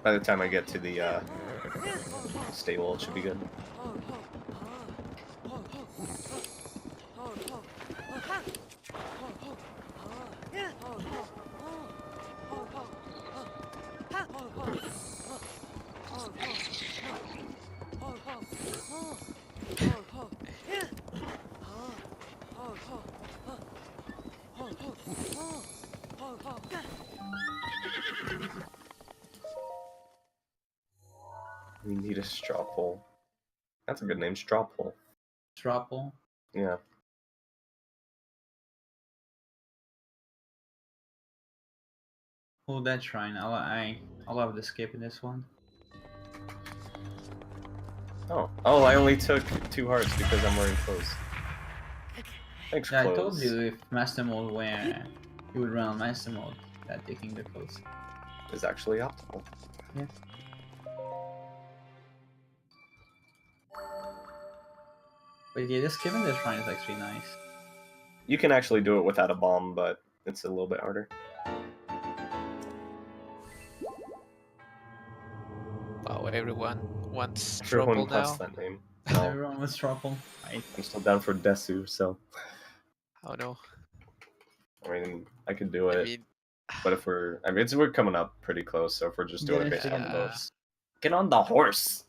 By the time I get to the stable, it should be good. We need a straw poll. That's a good name, straw poll. Tropple. Yeah. Oh, that shrine. I'll have to skip in this one. Oh. Oh, I only took 2 hearts because I'm wearing clothes. Thanks, Yeah, clothes. I told you if master mode where you would run on master mode, that taking the clothes. Is actually optimal. Yeah. But yeah, just skipping this shrine is actually nice. You can actually do it without a bomb, but it's a little bit harder. Wow, everyone wants Everyone trouble wants now. that name. Everyone was Tropple. Right. I'm still down for Desu, so... Oh no. I mean, I could do I it. mean, But if we're... I mean, we're coming up pretty close, so if we're just doing it based on Yeah. votes... Get on the horse!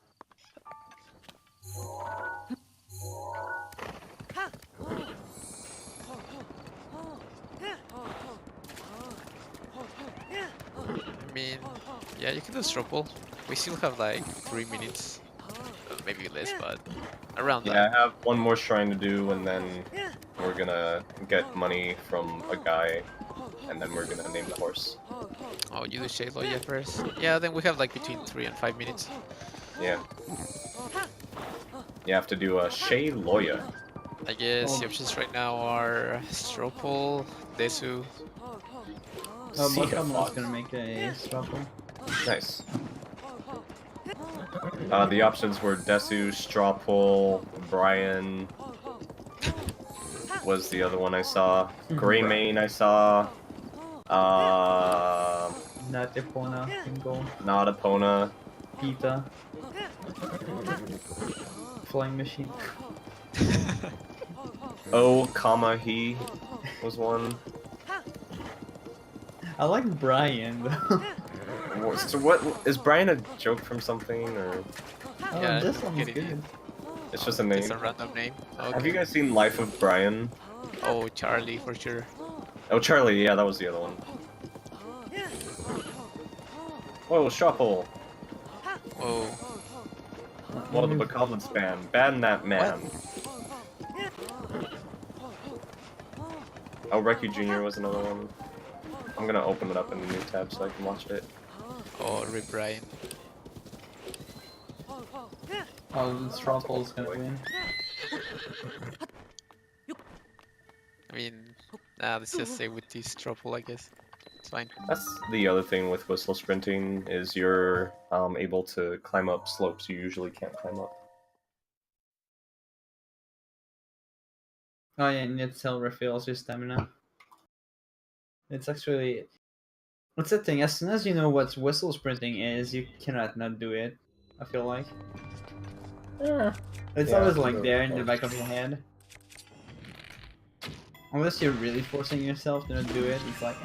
I mean, yeah, you can do trouble. We still have like 3 minutes, maybe less, but around Yeah, that. I have one more shrine to do, and then we're gonna get money from a guy, and then we're gonna name the horse. Oh, you do Shayloya first. Yeah, then we have like between 3 and 5 minutes. Yeah. You have to do a Shayloya. I guess the options right now are Stropple, Desu. See But ya, I'm Fox. not gonna make a Tropple. Nice. The options were Desu, Strawpull, Brian was the other one I saw. Greymane I saw. Not Epona, Tingle, Not Epona. Pita, Flying Machine. Oh, comma, he was one. I like Brian though. So what, is Brian a joke from something, or Oh, Yeah, this one's get it. good. it's just a name? It's a random name. Okay. Have you guys seen Life of Brian? Oh, Charlie for sure. Oh, Charlie, yeah, that was the other one. Whoa, Shuffle! Oh, One of the Bokoblin span. Ban that man. Oh, Rekyuu Jr. was another one. I'm gonna open it up in a new tab so I can watch it. oh, Rip Brian. Oh, Strawpoll's gonna win. I mean, let's just say with this trouble, I guess. It's fine. That's the other thing with whistle sprinting, is you're able to climb up slopes you usually can't climb up. Oh yeah, and it still refills your stamina. It's actually... What's the thing? As soon as you know what whistle sprinting is, you cannot not do it. I feel like. It's Yeah, always like sure, there of in the course. back of your head. Unless you're really forcing yourself to not do it, it's like,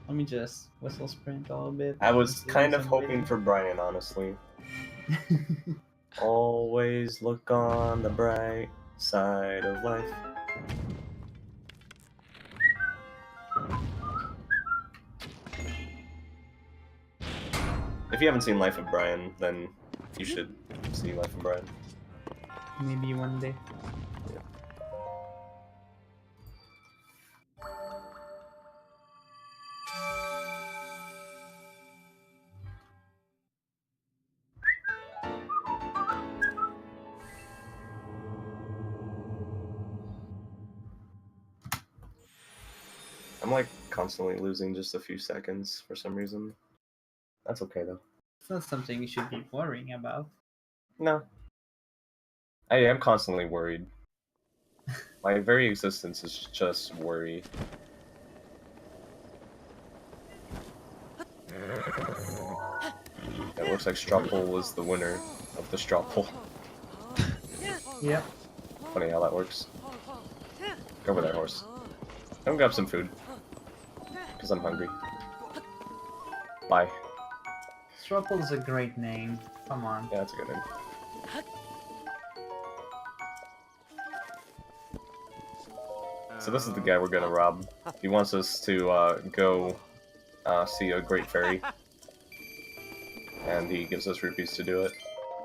let me just whistle sprint a little bit. I was Let's do kind of some hoping waiting. for Brian, honestly. Always look on the bright side of life. If you haven't seen Life of Brian, then you should see Life of Brian. Maybe one day. I'm like constantly losing just a few seconds for some reason. That's okay though. It's not something you should be worrying about. No. I am constantly worried. My very existence is just worry. It looks like Strawpoll was the winner of the Strawpoll. Yep. Funny how that works. Go over there, horse. Come grab some food. Because I'm hungry. Bye. Strawpoll is a great name. Come on. Yeah, that's a good name. So this is the guy we're gonna rob. He wants us to go see a great fairy. And he gives us rupees to do it.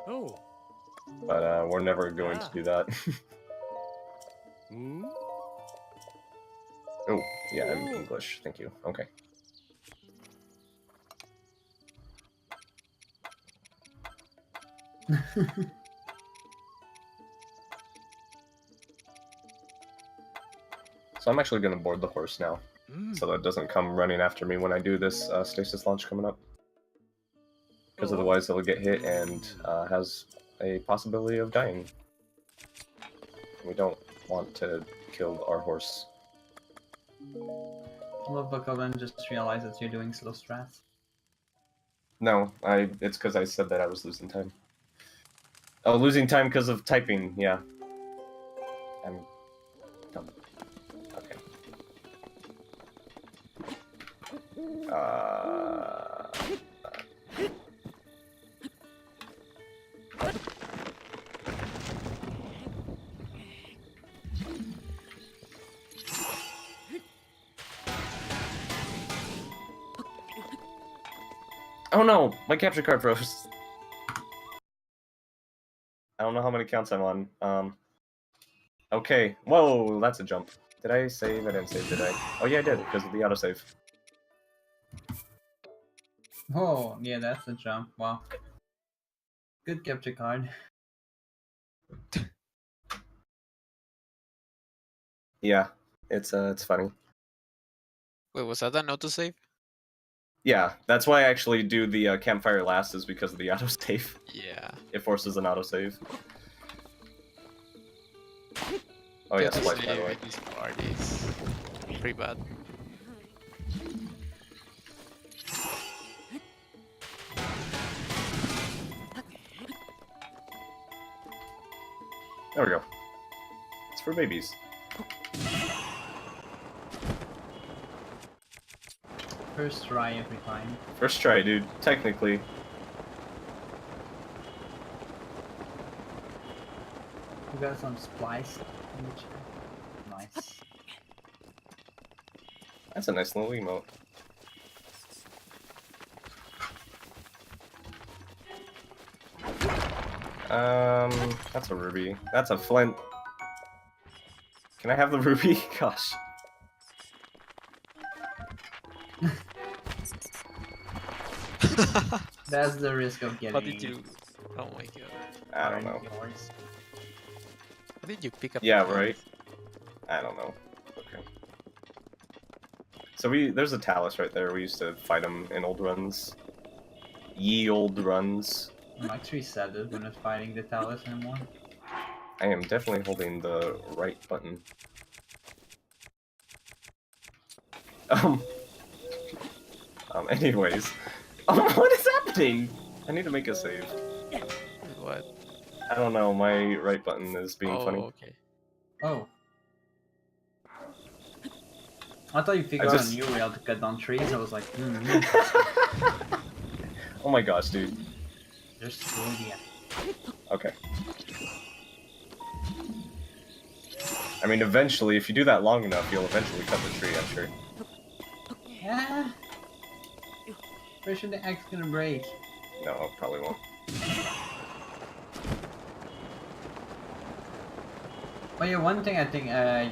Oh. But we're never going to do that. Oh, yeah, I'm English. Thank you. Okay. So I'm actually going to board the horse now, so that it doesn't come running after me when I do this Stasis launch coming up. Because otherwise it'll get hit and has a possibility of dying. We don't want to kill our horse. Love Bokoblin just realized that you're doing slow strats. No, it's because I said that I was losing time. Oh, losing time because of typing, yeah. I'm dumb. Okay. Oh no! My capture card froze. I don't know how many counts I'm on. Okay. Whoa, that's a jump. Did I save? I didn't save, did I? Oh yeah, I did, because of the autosave. Oh, yeah, that's a jump. Wow. Good capture card. Yeah, it's funny. Wait, was that an autosave? Yeah, that's why I actually do the campfire last, is because of the autosave. Yeah. It forces an autosave. Oh The yeah, splice, by the autosave way. in this part is pretty bad. There we go. It's for babies. First try every time. First try, dude. Technically. We got some splice in the chat. Nice. That's a nice little emote. That's a ruby. That's a flint. Can I have the ruby? Gosh. That's the risk of getting. How did you? Oh my god! I don't know. yours. How did you pick up? Yeah, the right. I don't know. Okay. So there's a Talus right there. We used to fight him in old runs. Ye old runs. I'm actually sad that we're not fighting the Talus anymore. I am definitely holding the right button. Anyways. What is happening? I need to make a save. What? I don't know, my right button is being Oh, funny. okay. Oh. I thought you figured just- out a new way to cut down trees. I was like, Oh my gosh, dude. There's India. Okay. I mean, eventually, if you do that long enough, you'll eventually cut the tree, I'm sure. Yeah. Pretty sure the axe gonna break. No, probably won't. Oh yeah, one thing I think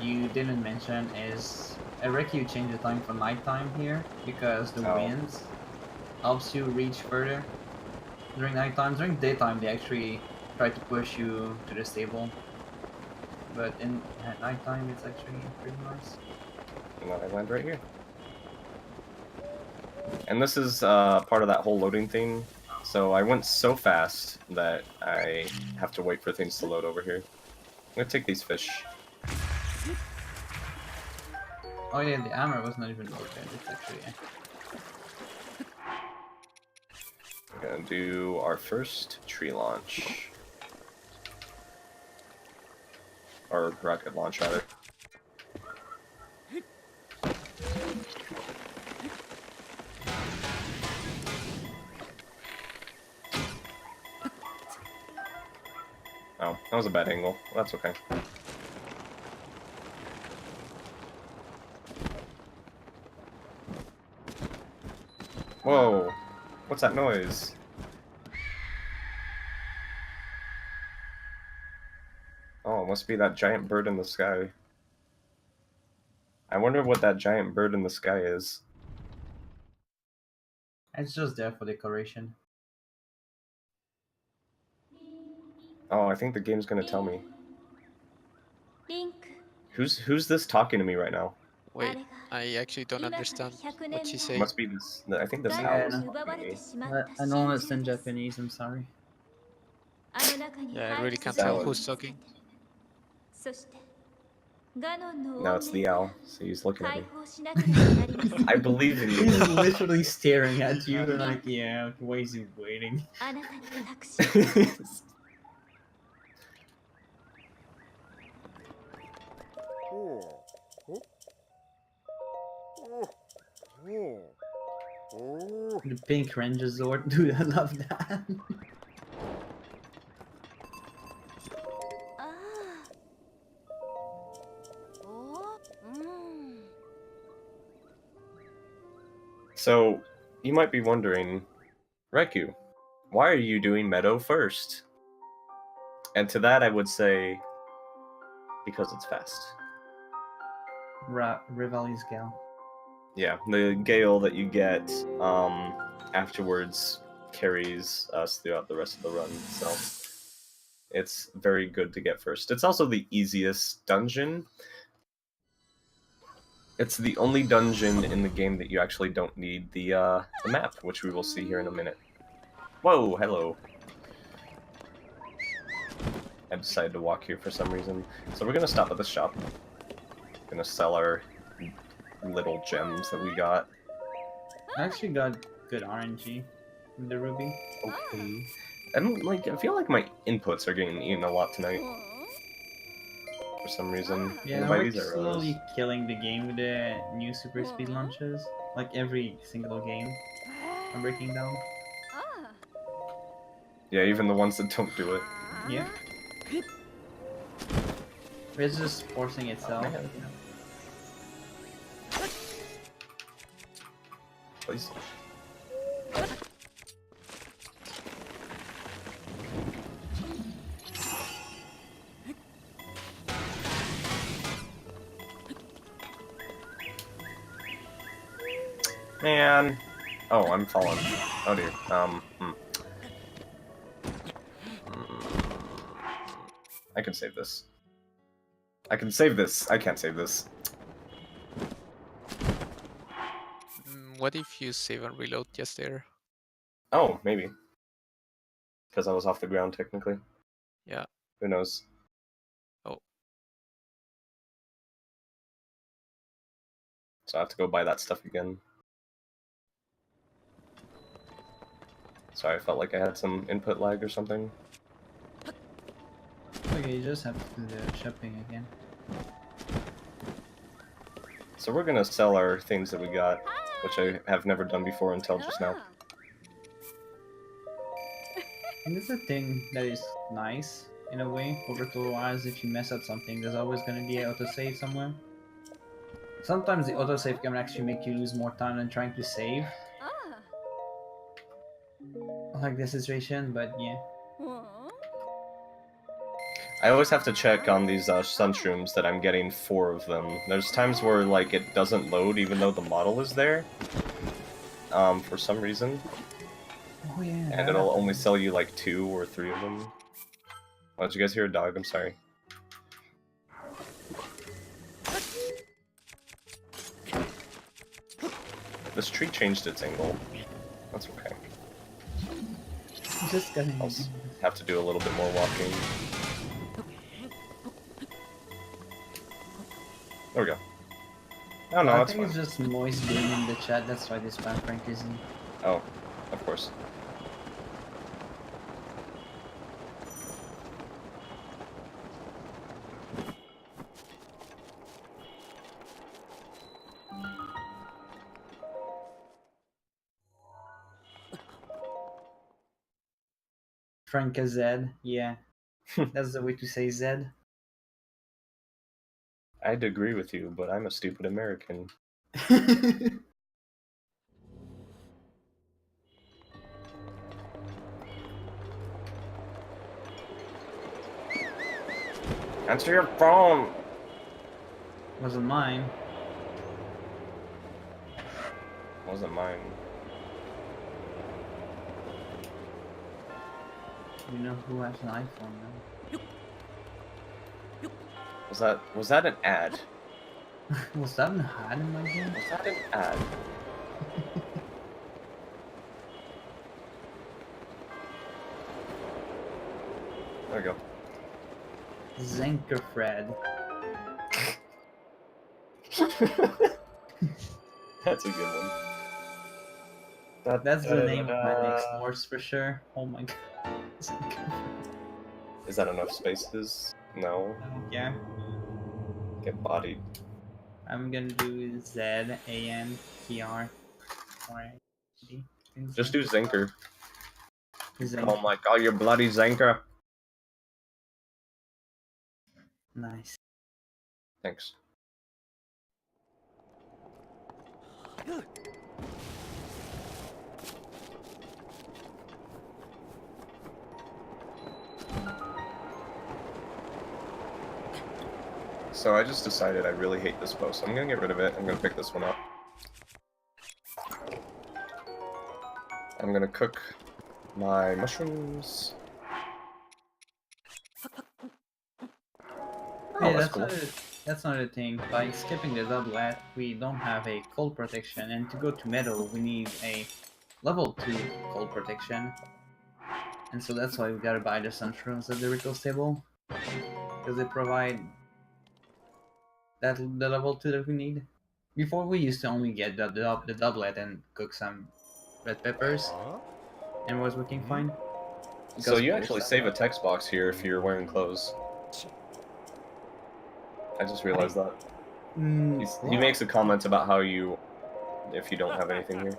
you didn't mention is rekyuu changed the time for nighttime here because the Oh. winds helps you reach further during nighttime. During daytime, they actually try to push you to the stable, but at nighttime, it's actually pretty nice. And then I land right here. And this is part of that whole loading thing. So I went so fast that I have to wait for things to load over here. I'm gonna take these fish. Oh yeah, the armor was not even loaded. It's actually We're gonna do our first tree launch. Or rocket launch, rather. Oh, that was a bad angle. That's okay. Whoa! What's that noise? Oh, it must be that giant bird in the sky. I wonder what that giant bird in the sky is. it's just there for decoration. Oh, I think the game's gonna tell me. Who's this talking to me right now? Wait, I actually don't understand what she It said. must be this. I think this Yeah, owl is no. talking to me. I don't understand Japanese. I'm sorry. Yeah, I really can't That tell was- who's talking. No, it's the owl. So he's looking at me. I I believe in He's you. literally staring at you, and like, yeah, why is he waiting? The pink ranger sword, dude, I love that. So, you might be wondering, Rekyuu, why are you doing Meadow first? And to that I would say, because it's fast. Rivali's gal. Yeah, the gale that you get afterwards carries us throughout the rest of the run, so it's very good to get first. It's also the easiest dungeon. It's the only dungeon in the game that you actually don't need the map, which we will see here in a minute. Whoa, hello. I decided to walk here for some reason. So we're gonna stop at the shop. Gonna sell our little gems that we got. I actually got good RNG from the ruby. Okay. I feel like my inputs are getting eaten a lot tonight. For some reason. Yeah, By we're these arrows. slowly killing the game with the new super speed launches. Like every single game, I'm breaking down. Yeah, even the ones that don't do it. Yeah. It's just forcing itself. Please. Man. Oh, I'm falling. Oh dear. I can save this. I can save this. I can't save this. What if you save and reload just there? Oh, maybe. Because I was off the ground, technically. Yeah. Who knows? Oh. So I have to go buy that stuff again. Sorry, I felt like I had some input lag or something. Okay, you just have to do the shopping again. So we're gonna sell our things that we got, which I have never done before until just now. And this is a thing that is nice, in a way, for virtual wise. If you mess up something, there's always going to be an autosave somewhere. Sometimes the autosave can actually make you lose more time than trying to save. Like this situation, but yeah. I always have to check on these sunshrooms that I'm getting 4 of them. There's times where like it doesn't load even though the model is there. For some reason. Oh yeah. And it'll only sell you like 2 or 3 of them. Oh, did you guys hear a dog? I'm sorry. This tree changed its angle. That's okay. Just gonna I'll have to do a little bit more walking. There we go. Oh no, I that's think fine. it's just Moist being in the chat, that's why this spam prank isn't. Oh, of course. Franca Zed, yeah. That's the way to say Zed. I'd agree with you, but I'm a stupid American. Answer your phone! Wasn't mine. Wasn't mine. You know who has an iPhone now? Was that an ad? Was that an ad in my game? Was that an ad? There we go. Zenkerfred. That's a good one. That's the name of my next horse for sure. Oh my god. Is that enough spaces? No. I don't care. Get bodied. I'm gonna do ZANTR. Just do Zenker. Zenker. Oh my god, you bloody Zenker. Nice. Thanks. So I just decided I really hate this bow, so I'm gonna get rid of it. I'm gonna pick this one up. I'm gonna cook my mushrooms. Hey, Oh, that's that's cool. that's another thing. By skipping the doublet, we don't have a cold protection, and to go to metal, we need a level 2 cold protection. And so that's why we gotta buy the Sunstrums at the Rito stable, because they provide the level 2 that we need. Before we used to only get the doublet and cook some red peppers, and it was working fine. So you actually save a text box here if you're wearing clothes. I just realized that. He makes a comment about how you, if you don't have anything here.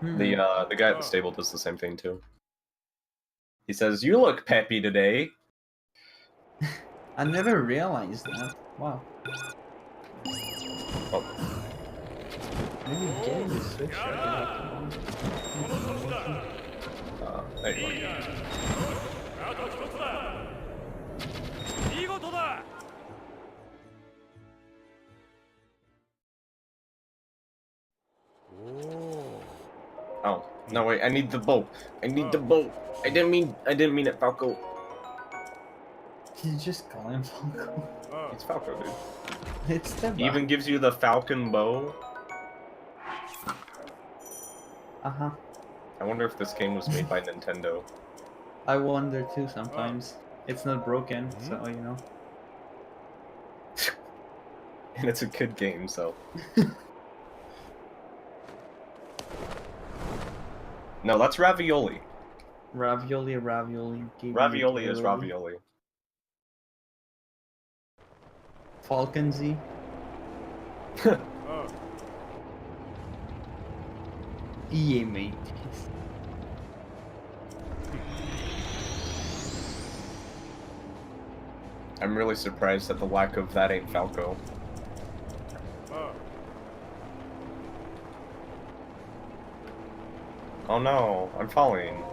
The guy at the stable does the same thing too. He says, "You look peppy today." I never realized that. Wow. Oh. Maybe getting the switch There you go. Oh no! Wait! I need the bow. I need the bow. I didn't mean it, Falco. Did you just call him Falco? It's Falco, dude. It's the He even gives you the falcon bow. Uh-huh. I wonder if this game was made by Nintendo. I wonder too sometimes. It's not broken, so you know. And it's a good game, so. No, that's ravioli. Ravioli. Ravioli is ravioli. Falcon Z. Yeah, mate. I'm really surprised at the lack of that ain't Falco. Oh no, I'm falling.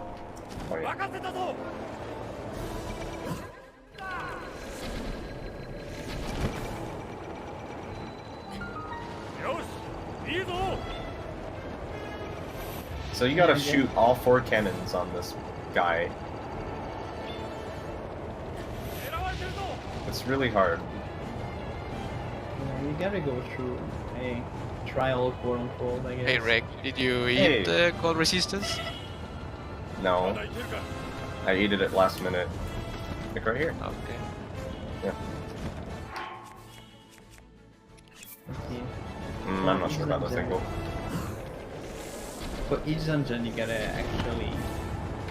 Wait. So you gotta shoot all 4 cannons on this guy. It's really hard. Yeah, you gotta go through a trial, quote unquote, I guess. Hey Rick, did you eat the cold resistance? No. I ate it at last minute. Like right here. Okay. Yeah. Okay. I'm not sure about this angle. For each dungeon, you gotta actually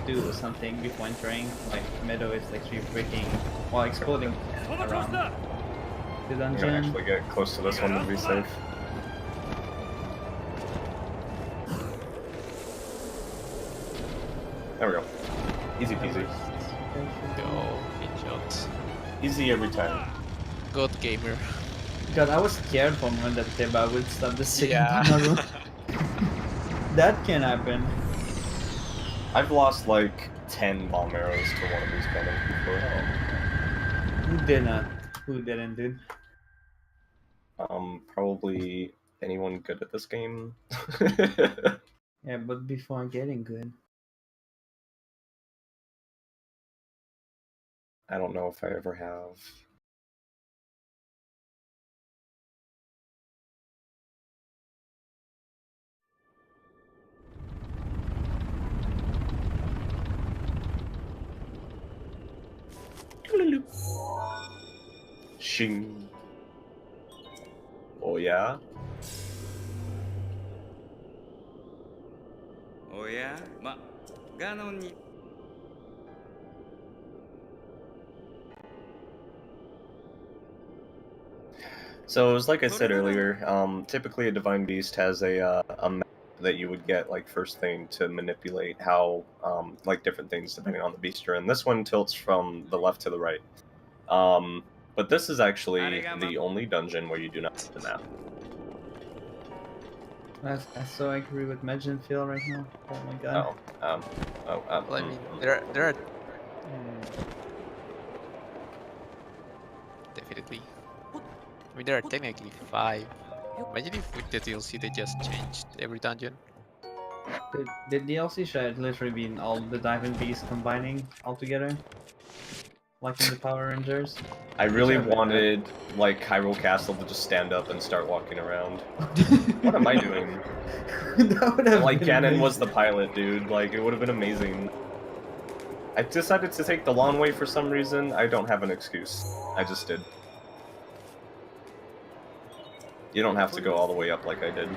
do something before entering. Like Meadow is actually breaking while exploding around the I'm dungeon. gonna actually get close to this one to be safe. There we go. Easy peasy. Go, headshots. Easy every time. Good gamer. God, I was scared for a moment that Teba would stop the second Yeah. time around. That can happen. I've lost like 10 bomb arrows to one of these cannons before. Who did not? Who didn't, dude? Probably anyone good at this game. Yeah, but before getting good. I don't know if I ever have. Shing. Oh yeah? Oh yeah? ま、ガノンに So, it was like I said earlier, typically a Divine Beast has a map that you would get like first thing to manipulate how, like different things depending on the beast you're in. This one tilts from the left to the right. But this is actually the only dungeon where you do not see the map. I so agree with Medj and Phil right now. Oh my god. Well, I mean, there are definitely. I mean, there are technically 5. Imagine if with the DLC they just changed every dungeon. The DLC should literally be in all the Diamond Beasts combining all together. Like in the Power Rangers. I really wanted, like, Hyrule Castle to just stand up and start walking around. What am I doing? That would have Like, been Ganon amazing. was the pilot, dude. Like, it would have been amazing. I decided to take the long way for some reason. I don't have an excuse. I just did. You don't have to go all the way up like I did.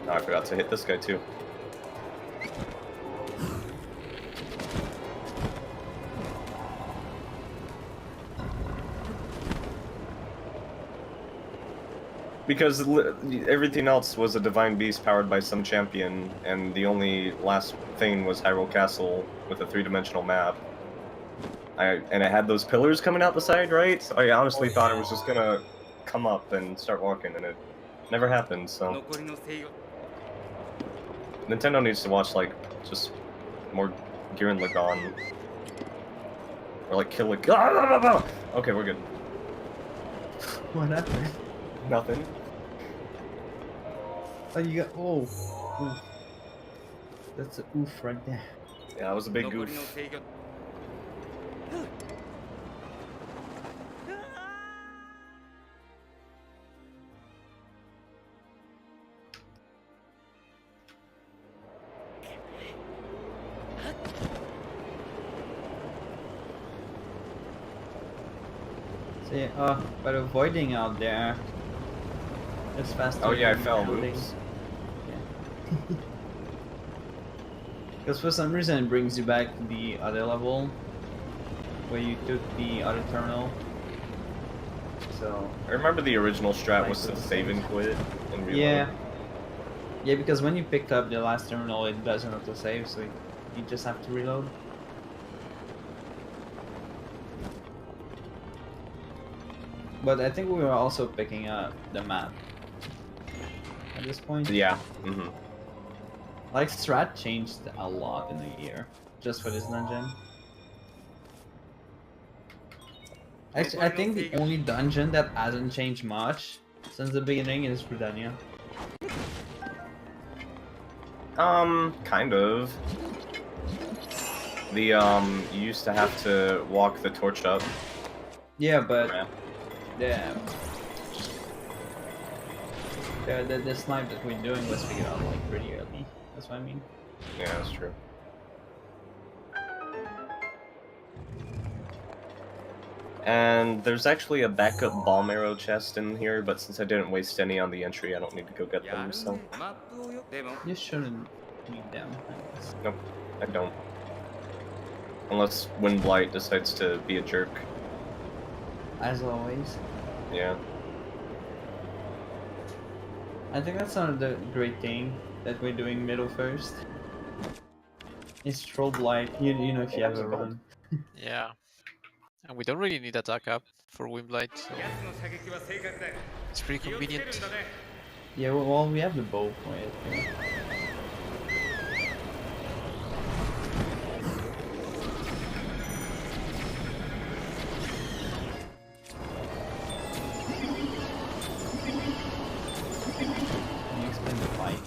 Oh, I forgot to hit this guy, too. Because everything else was a divine beast powered by some champion, and the only last thing was Hyrule Castle with a 3-dimensional map. And it had those pillars coming out the side, right? I honestly thought it was just gonna come up and start walking, and it never happened, so... Nintendo needs to watch, like, just more Gurren Lagann. Or, like, Kill Lagann. Okay, we're good. What happened? Nothing. Oh, you got. Oh. Oof. That's a oof right there. Yeah, that was a big goof. So yeah, but avoiding out there. It's faster. Oh yeah, I than fell. building. Oops. Yeah. Because for some reason it brings you back to the other level where you took the other terminal. So I remember the original strat like was to those save and things. quit and reload. Yeah. Yeah, because when you picked up the last terminal, it doesn't auto-save, so you just have to reload. But I think we were also picking up the map at this point. Yeah. Mm-hmm. Like, strat changed a lot in a year, just for this dungeon. Actually, I think the only dungeon that hasn't changed much since the beginning is Rudania. Kind of. The, you used to have to walk the torch up. Yeah, but ramp. yeah, the snipe that we're doing was figured out like pretty early. That's what I mean. Yeah, that's true. And there's actually a backup bomb arrow chest in here, but since I didn't waste any on the entry, I don't need to go get them, so... You shouldn't need them. I guess. Nope, I don't. Unless when Blight decides to be a jerk. As always. Yeah. I think that's another great thing that we're doing middle first. It's troll blight. You know if you have a run. Yeah. And we don't really need attack up for Windblight, so it's pretty convenient. Yeah, well, we have the bow for it. Yeah. Can you explain the fight?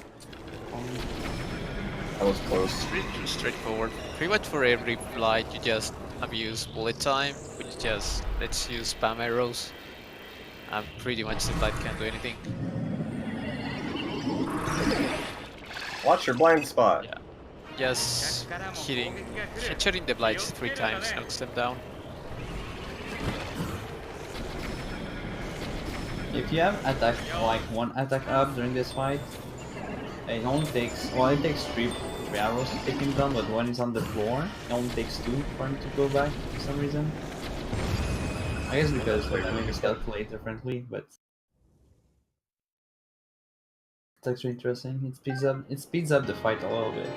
That was close. Pretty straightforward. Pretty much for every blight you just abuse bullet time, which just lets you spam arrows. And pretty much the blight can't do anything. Watch your blind spot! Yeah. Just headshotting the blights 3 times knocks them down. If you have attack, like one attack up during this fight, it only takes, well, it takes three arrows to take him down, but when he's on the floor, it only takes 2 for him to go back for some reason. I guess because the enemies calculate differently, but it's actually interesting. It speeds up the fight a little bit.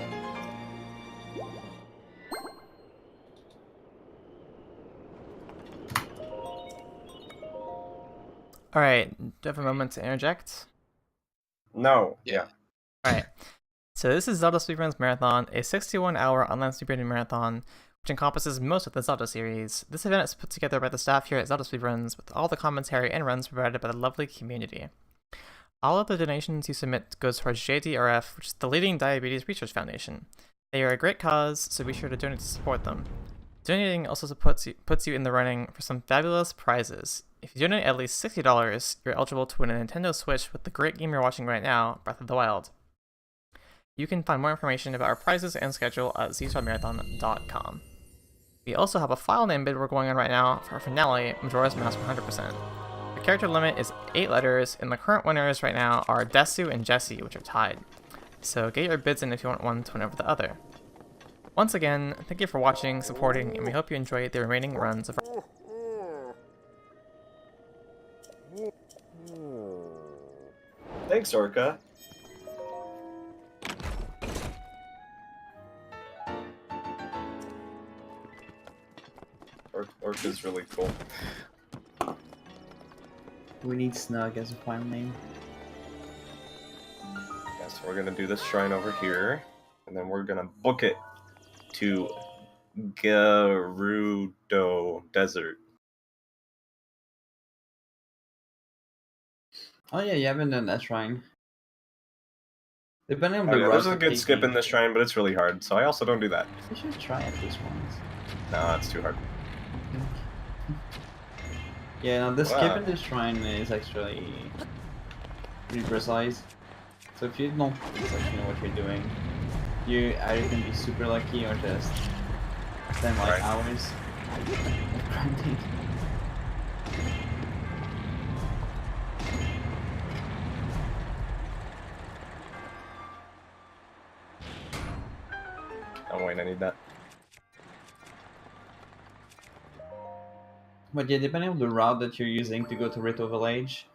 Alright, do you have a moment to interject? No. Yeah. Alright, so this is Zelda Speedruns Marathon, a 61-hour online speedrunning marathon which encompasses most of the Zelda series. This event is put together by the staff here at Zelda Speedruns with all the commentary and runs provided by the lovely community. All of the donations you submit goes towards JDRF, which is the leading diabetes research foundation. They are a great cause, so be sure to donate to support them. Donating also puts you in the running for some fabulous prizes. If you donate at least $60, you're eligible to win a Nintendo Switch with the great game you're watching right now, Breath of the Wild. You can find more information about our prizes and schedule at ZSpeedRunsMarathon.com. We also have a file name bid we're going on right now for our finale, Majora's Mask 100%. The character limit is 8 letters, and the current winners right now are Desu and Jesse, which are tied. So get your bids in if you want one to win over the other. Once again, thank you for watching, supporting, and we hope you enjoy the remaining runs of our... Thanks, Orca. Orca's really cool. We need Snug as a final name. Yeah, so we're gonna do this shrine over here, and then we're gonna book it to Gerudo Desert. Oh yeah, you haven't done that shrine. Depending on Oh, the yeah, route there's a you're good skip taking, in this shrine, but it's really hard, so I also don't do that. you should try it this once. No, it's too hard. Yeah, no, the skip Wow. in this shrine is actually pretty precise. So if you don't actually know what you're doing, you either can be super lucky or just spend like Right. hours of grinding. Oh wait, I need that. But yeah, depending on the route that you're using to go to Rito Village,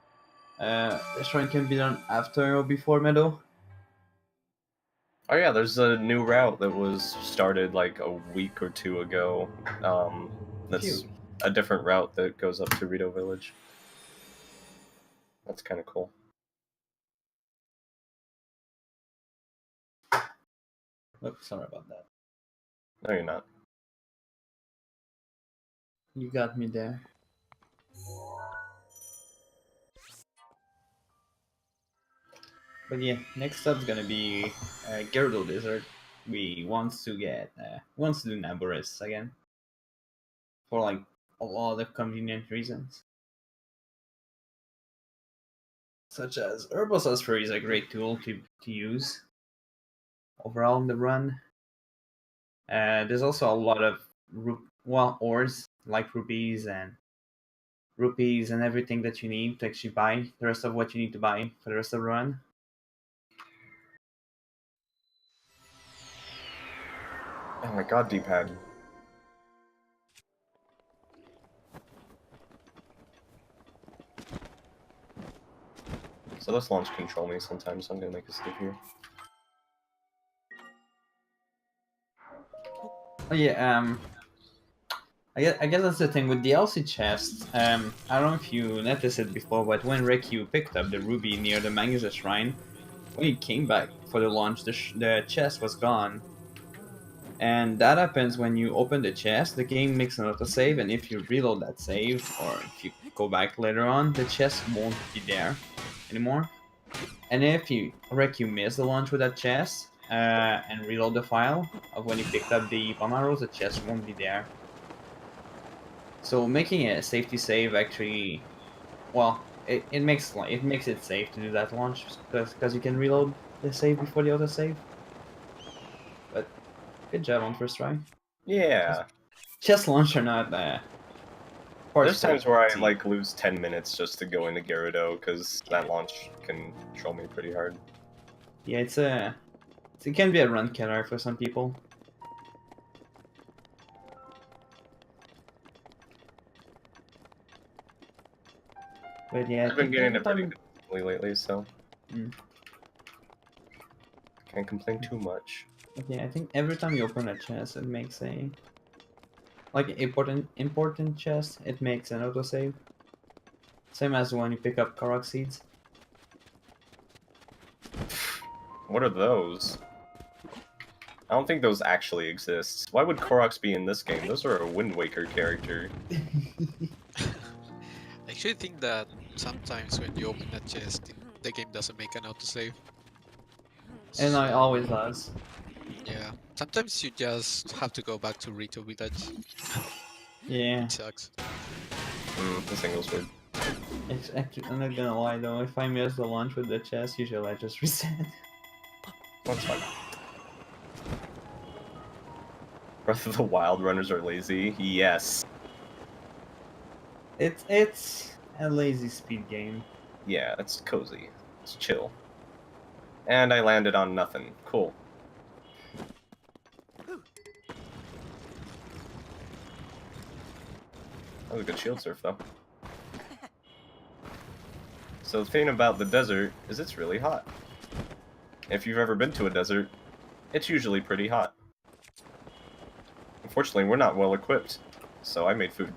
the shrine can be done after or before Meadow. Oh yeah, there's a new route that was started like a week or two ago. That's Phew. a different route that goes up to Rito Village. That's kind of cool. Oops, sorry about that. No, you're not. You got me there. But yeah, next up's gonna be Gerudo Desert. We wants to do Naboris again. For like a lot of convenient reasons. Such as Herbal Sorcery is a great tool to use overall in the run. There's also a lot of ores like rupees and everything that you need to actually buy the rest of what you need to buy for the rest of the run. Oh my god, D-pad. So this launch control me sometimes, so I'm gonna make a save here. Oh yeah, I guess that's the thing with the DLC chests. I don't know if you noticed it before, but when rekyuu picked up the ruby near the Mangusa shrine, when he came back for the launch, the chest was gone. And that happens when you open the chest, the game makes an autosave, and if you reload that save, or if you go back later on, the chest won't be there anymore. And if you miss the launch with that chest, and reload the file of when you picked up the bomb arrows, the chest won't be there. So making a safety save actually, well, it makes it safe to do that launch because you can reload the save before the autosave. But good job on first try. Yeah. Chest launch are not There's times where I like lose 10 minutes just to go into Gerudo because that launch can troll me pretty hard. Yeah, it can be a run killer for some people. But yeah, I've been getting it pretty quickly lately, so can't complain too much. Yeah, I think every time you open a chest, it makes a important chest. It makes an autosave. Same as when you pick up Korok seeds. What are those? I don't think those actually exist. Why would Koroks be in this game? Those are a Wind Waker character. I actually think that sometimes when you open a chest, the game doesn't make an autosave. And I always does. Yeah. Sometimes you just have to go back to Rito Village. Yeah. It sucks. This angle's weird. It's actually, I'm not gonna lie though, if I miss the launch with the chest, usually I just reset. That's fine. Breath of the Wild runners are lazy. Yes. It's a lazy speed game. Yeah, it's cozy. It's chill. And I landed on nothing. Cool. That was a good shield surf, though. So the thing about the desert is it's really hot. If you've ever been to a desert, it's usually pretty hot. Unfortunately, we're not well equipped, so I made food.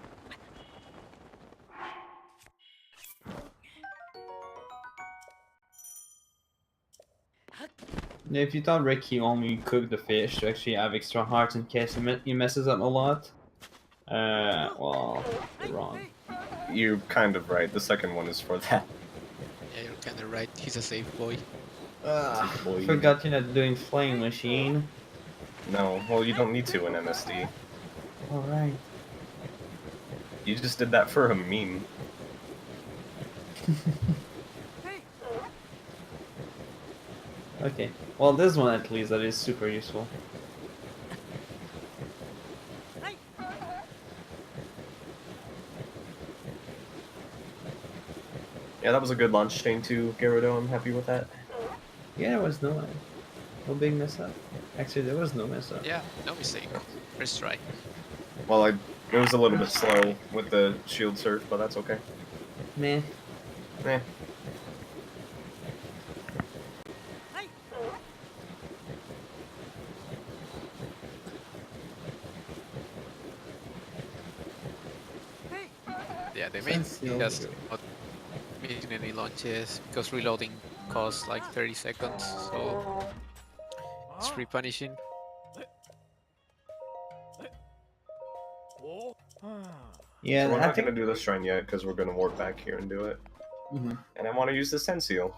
If you thought Ricky only cooked the fish to actually have extra hearts in case he messes up a lot, well, you're wrong. You're kind of right. The second one is for that. Yeah, you're kind of right. He's a safe boy. Boy. Forgot you're not doing flame machine. No, well, you don't need to in MSD. Alright. You just did that for a meme. Okay. Well, this one at least that is super useful. Yeah, that was a good launch chain too, Gyarados. I'm happy with that. Yeah, there was no big mess up. Actually, there was no mess up. Yeah, no mistake. First try. Well, it was a little bit slow with the shield surf, but that's okay. Meh. Eh. Yeah, they made Sensible. just not making any launches because reloading costs like 30 seconds, so it's free punishing. Yeah, So we're I not think. gonna do this shrine yet because we're gonna warp back here and do it. Mhm. And I want to use the Senseal.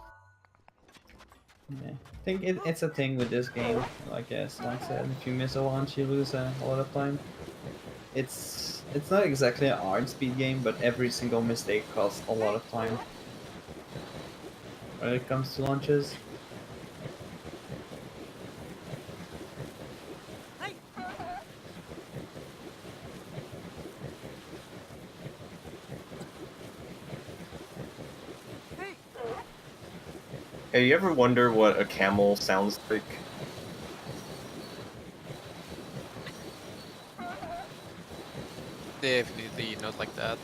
Yeah. I think it's a thing with this game. Like I said, if you miss a launch, you lose a lot of time. It's not exactly a hard speed game, but every single mistake costs a lot of time. When it comes to launches. Hey, you ever wonder what a camel sounds like? Definitely not like that.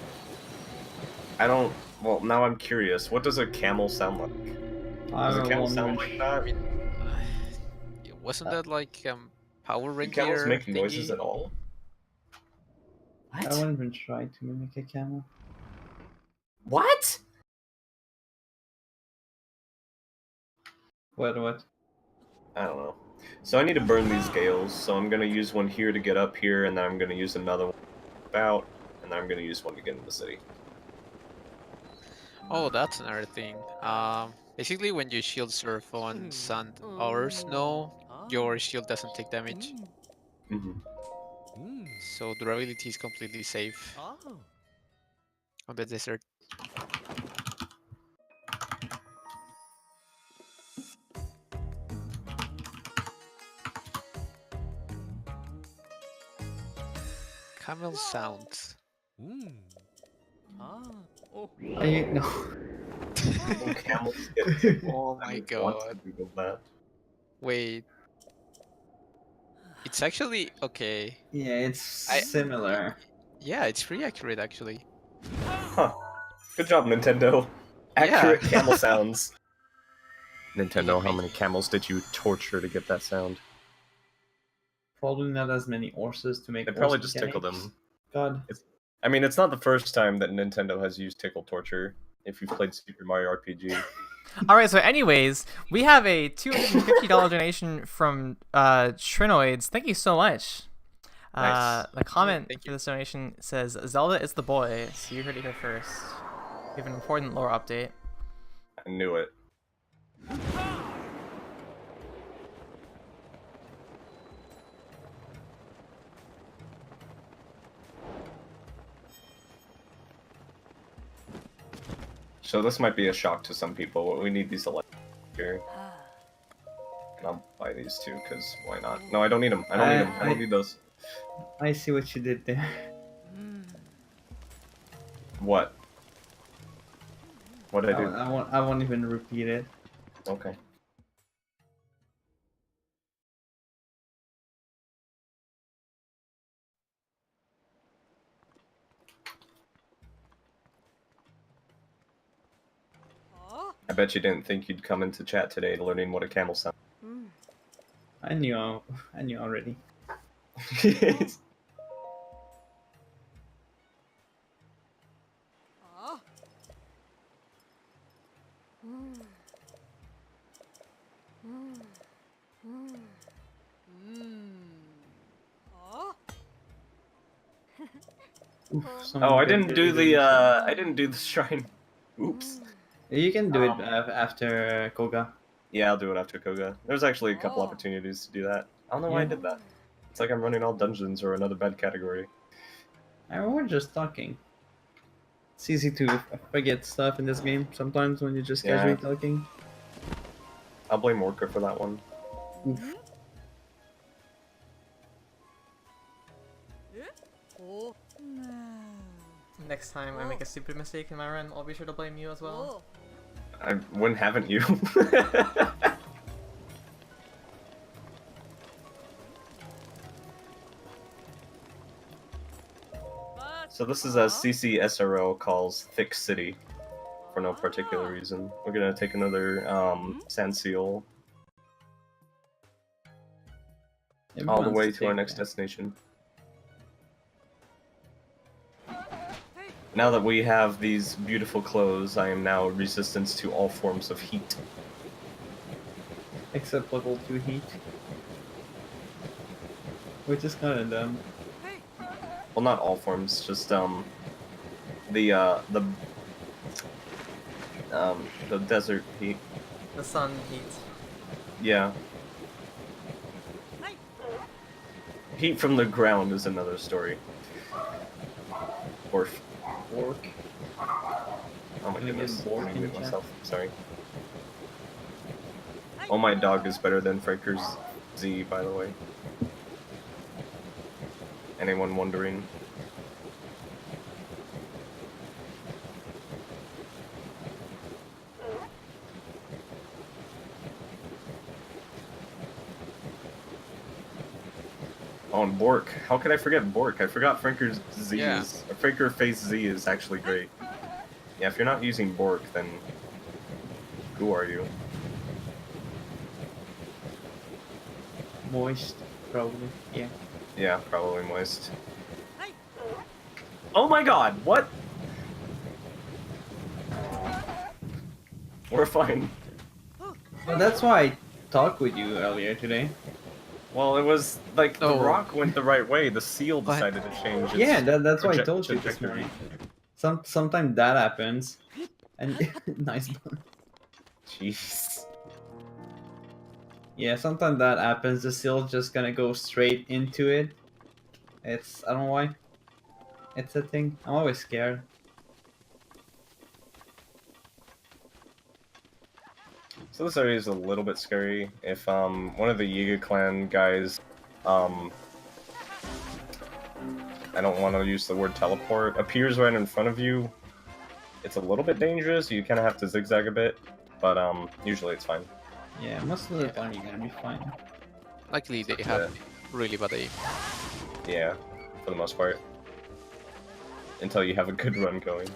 I don't. Well, now I'm curious. What does a camel sound like? Does a I camel won't sound even like that? Wasn't that like Power Do camels Ranger make noises thingy? at all? I won't even try to mimic a camel. What? What? I don't know. So I need to burn these gales, so I'm gonna use one here to get up here, and then I'm gonna use another one out, and then I'm gonna use one to get in the city. Oh, that's another thing. Basically, when you shield surf on sand or snow, your shield doesn't take damage, so durability is completely safe on the desert. Camel sounds. No. Camels get tickled. Oh I my would want to god. Google that. Wait. It's actually okay. Yeah, it's similar. Yeah, it's pretty accurate actually. Huh. Good job, Nintendo. Accurate camel sounds. Nintendo, how many camels did you torture to get that sound? Probably not as many horses to make. They probably horse just tickled mechanics. them. God. I mean, it's not the first time that Nintendo has used tickle torture. If you've played Super Mario RPG. All right. So, anyways, we have a $250 donation from Trinoids. Thank you so much. Nice. The comment Thank for you. this donation says, "Zelda is the boy." So you heard it here first. We have an important lore update. I knew it. So this might be a shock to some people, but we need these electric here. And I'll buy these too, because why not? No, I don't need them. I don't need them. I don't need those. I see what you did there. What? What did I do? I won't even repeat it. Okay. I bet you didn't think you'd come into chat today learning what a camel sounds. I knew already. Oof, Oh, I didn't do the shrine. Oops. You can do it after Koga. Yeah, I'll do it after Koga. There's actually a couple opportunities to do that. I don't know why I Yeah. did that. It's like I'm running all dungeons or another bad category. We're just talking. It's easy to forget stuff in this game sometimes when you're just Yeah. casually talking. I'll blame Orca for that one. Oof. Next time I make a stupid mistake in my run, I'll be sure to blame you as well. When haven't you? So this is a CCSRO calls Thick City, for no particular reason. We're gonna take another sand seal all the way to our next destination. Now that we have these beautiful clothes, I am now resistant to all forms of heat. Except level 2 heat. Which is kind of dumb. Well, not all forms, just the desert heat. The sun heat. Yeah. Heat from the ground is another story. Orf. Orc. Oh my Can I get goodness. bork I'm in gonna chat? myself. Sorry. Oh, my dog is better than Franker's Z, by the way. Anyone wondering? Oh, and Bork. How could I forget Bork? I forgot Franker's Z Yeah. Franker Face Z is actually great. Yeah, if you're not using Bork, then who are you? Moist, probably. Yeah. Yeah, probably moist. Oh my god, what? We're fine. Well, that's why I talked with you earlier today. Well, it was like the Oh. rock went the right way, the seal What? decided to change its Yeah, that's why I told you this trajectory. morning. Sometimes that happens. And nice one. Jeez. Yeah, sometimes that happens. The seal's just gonna go straight into it. I don't know why. It's a thing. I'm always scared. So this area is a little bit scary. If one of the Yiga clan guys, I don't want to use the word teleport, appears right in front of you, it's a little bit dangerous. You kind of have to zigzag a bit, but usually it's fine. Yeah, most of the time you're gonna be fine. Luckily, they have really bad aim. Yeah, for the most part. Until you have a good run going.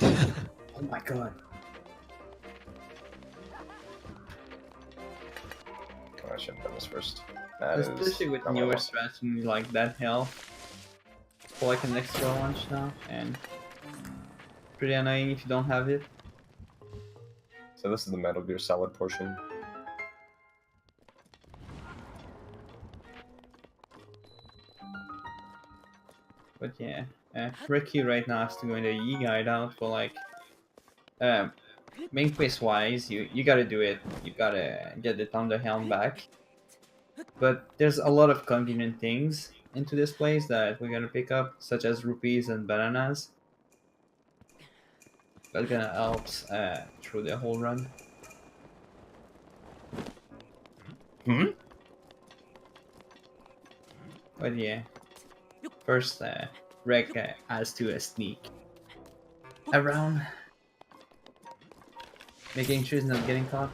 Oh my god. Oh, I should have done this first. That Especially is with not what I newer want. strats and like that health. For like an extra launch now, and pretty annoying if you don't have it. So this is the Metal Gear Solid portion. But yeah, Ricky right now has to go into Yiga hideout for like, main quest wise, you gotta do it. You gotta get the Thunder Helm back. But there's a lot of convenient things into this place that we're gonna pick up, such as rupees and bananas. That kind of helps through the whole run. But yeah, first Rek has to sneak around, making sure he's not getting caught.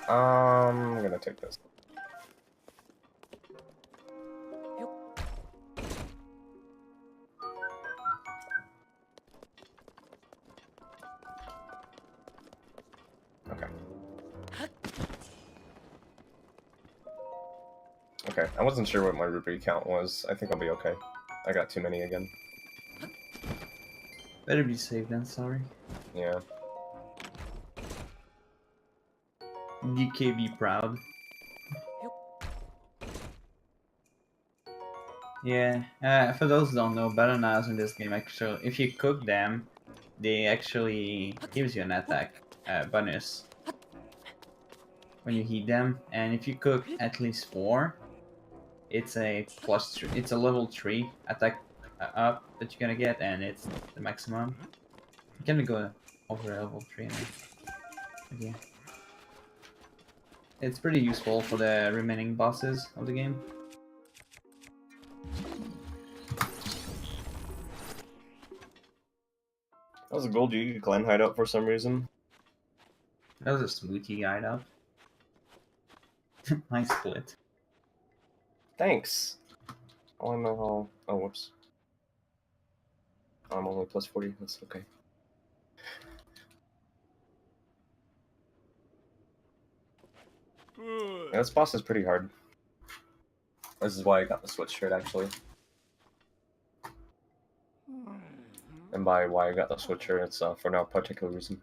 I'm gonna take this. Okay. Okay, I wasn't sure what my rupee count was. I think I'll be okay. I got too many again. Better be safe than sorry. Yeah. DK be proud. Yeah, for those who don't know, bananas in this game actually, if you cook them, they actually gives you an attack bonus when you heat them, and if you cook at least 4, it's a +3. It's a level 3 attack up that you're gonna get, and it's the maximum. You can go over level 3 now. But yeah, it's pretty useful for the remaining bosses of the game. That was a gold Yiga clan hideout for some reason. That was a smoothie guide up. Nice split. Thanks. I wanna know how. Oh, whoops. I'm only +40. That's okay. Yeah, this boss is pretty hard. This is why I got the sweatshirt, actually. And by why I got the sweatshirt, it's for no particular reason.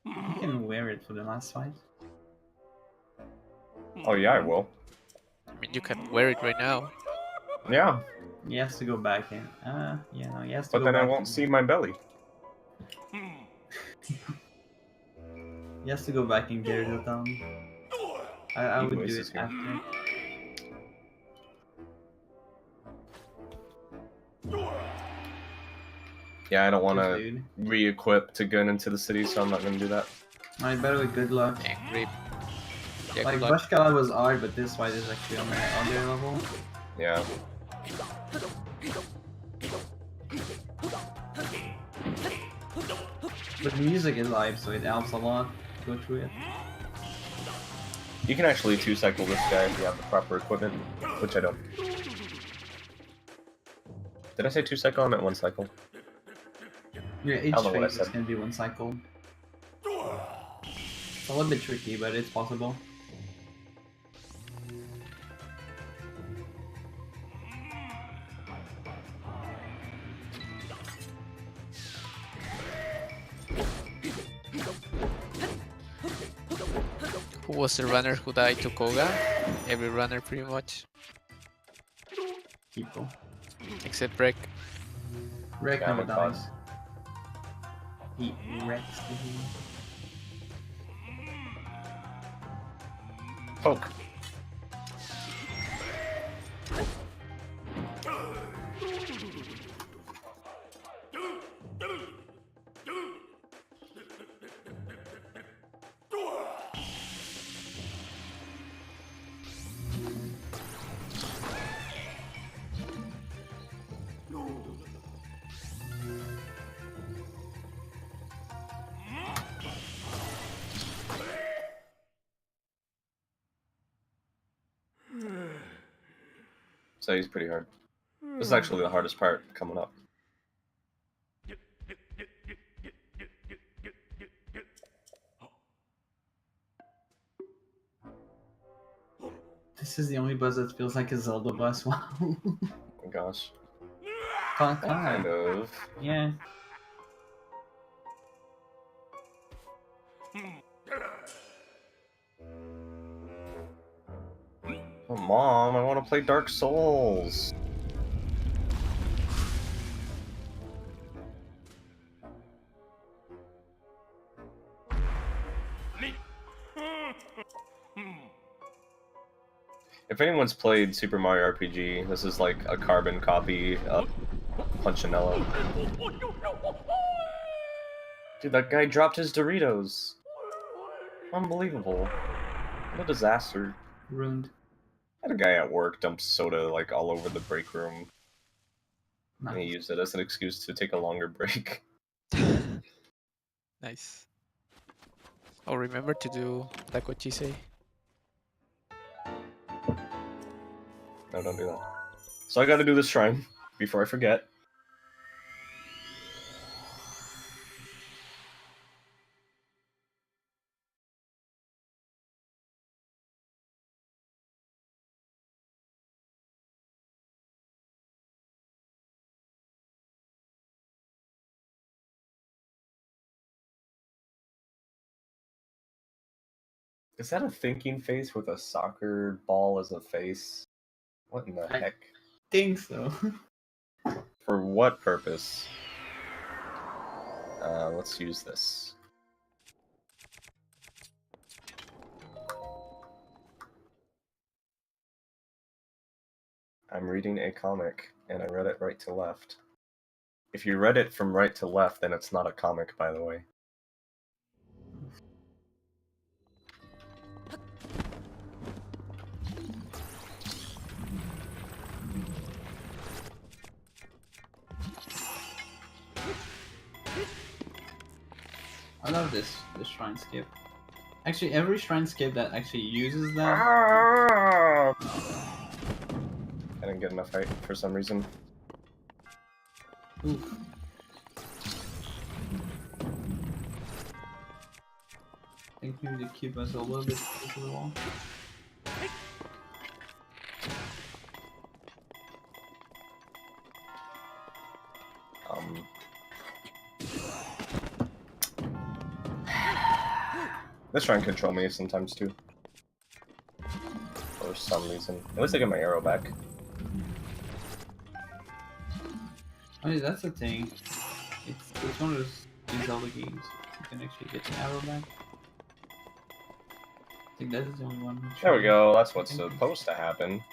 You can wear it for the last fight. Oh yeah, I will. I mean, you can wear it right now. Yeah, He has to go back in. Yeah, no, he has to but go then back I won't in. see my belly. He has to go back and get it done. I would do Voice it is here. after. Yeah, I don't want Cheers, to dude. re-equip to get into the city, so I'm not going to do that. Alright, by the way, good luck. Angry. Yeah, Like, good luck. Bashkala was hard, but this fight is actually on their level. Yeah. But the music is live, so it helps a lot to go through it. You can actually 2-cycle this guy if you have the proper equipment, which I don't. Did I say 2-cycle? I meant 1-cycle. Yeah, each I don't know what I phase is said. gonna be 1 cycle. It's a little bit tricky, but it's possible. Who was the runner who died to Koga? Every runner, pretty much. People. Except Breck. Wreck Yeah, never I'm a dies. boss. He wrecks the game. Poke. So he's pretty hard. This is actually the hardest part coming up. This is the only boss that feels like a Zelda boss. Wow. Oh my gosh. Kind Kind of. of. Yeah. Oh, Mom, I want to play Dark Souls. If anyone's played Super Mario RPG, this is like a carbon copy of Punchinello. Dude, that guy dropped his Doritos. Unbelievable. What a disaster. Ruined. I had a guy at work dump soda like all over the break room. Nice. And he used it as an excuse to take a longer break. Nice. Oh, remember to do like what you say. No, don't do that. So I gotta do this shrine before I forget. Is that a thinking face with a soccer ball as a face? What in the heck? Think so. For what purpose? Let's use this. I'm reading a comic, and I read it right to left. If you read it from right to left, then it's not a comic, by the way. I love this shrine skip. Actually, every shrine skip that actually uses that. I didn't get enough height for some reason. Oof. I think we need to keep us a little bit closer to the wall. This shrine control me sometimes too. For some reason. At least I get my arrow back. Oh yeah, that's the thing. It's one of those Zelda games. You can actually get the arrow back. I think that is the only one. There we go, that's what's supposed to happen.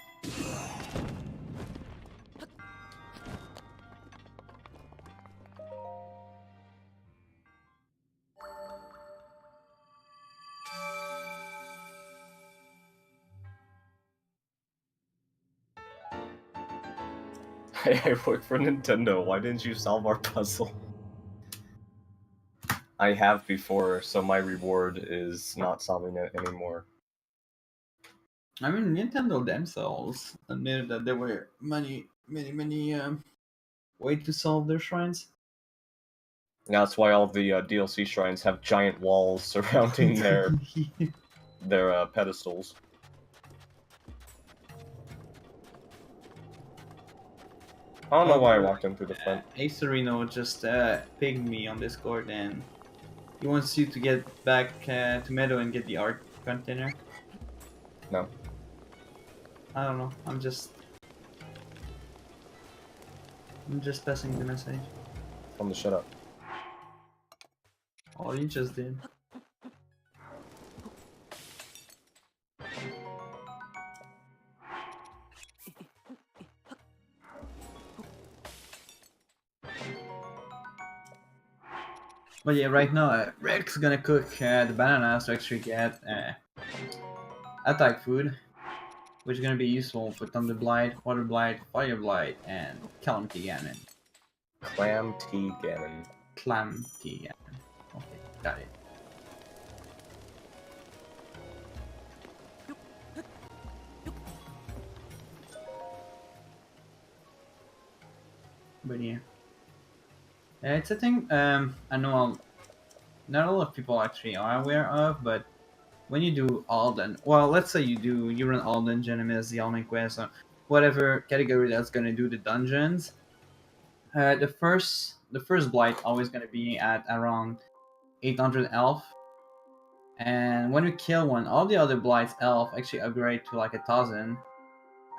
Hey, I work for Nintendo, why didn't you solve our puzzle? I have before, so my reward is not solving it anymore. I mean, Nintendo themselves admitted that there were many ways to solve their shrines. Now that's why all the DLC shrines have giant walls surrounding their pedestals. I don't know why I walked in through the front. Ace Reno just pinged me on Discord and he wants you to get back to Meadow and get the art container. No. I don't know. I'm just passing the message. Tell him to shut up. Oh, you just did. But yeah, right now Rick's gonna cook the bananas to actually get attack food, which is gonna be useful for Thunder Blight, Water Blight, Fire Blight, and Clam Tea Ganon. Clam Tea Ganon. Clam Tea Ganon. Okay, got it. But yeah. It's a thing I know not a lot of people actually are aware of, but when you do Alden, well, let's say you run Alden, Genimus, the Almond Quest, or whatever category that's gonna do the dungeons, the first blight always gonna be at around 800 elf, and when you kill one, all the other blights elf actually upgrade to like 1000,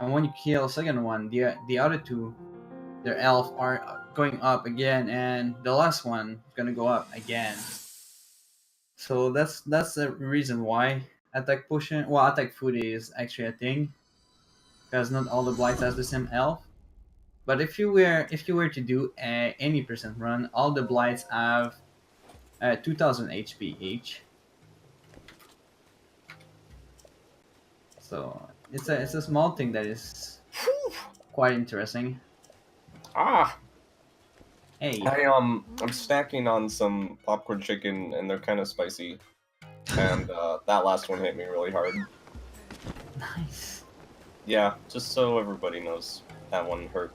and when you kill a second one, the other two, their elf are going up again, and the last one is gonna go up again. So that's the reason why attack food is actually a thing. because not all the blights has the same health. But if you were to do any percent run, all the blights have 2000 HP each. So it's a small thing that is quite interesting. Ah! Hey, I'm snacking on some popcorn chicken, and they're kind of spicy. And that last one hit me really hard. nice. Yeah, just so everybody knows, that one hurt.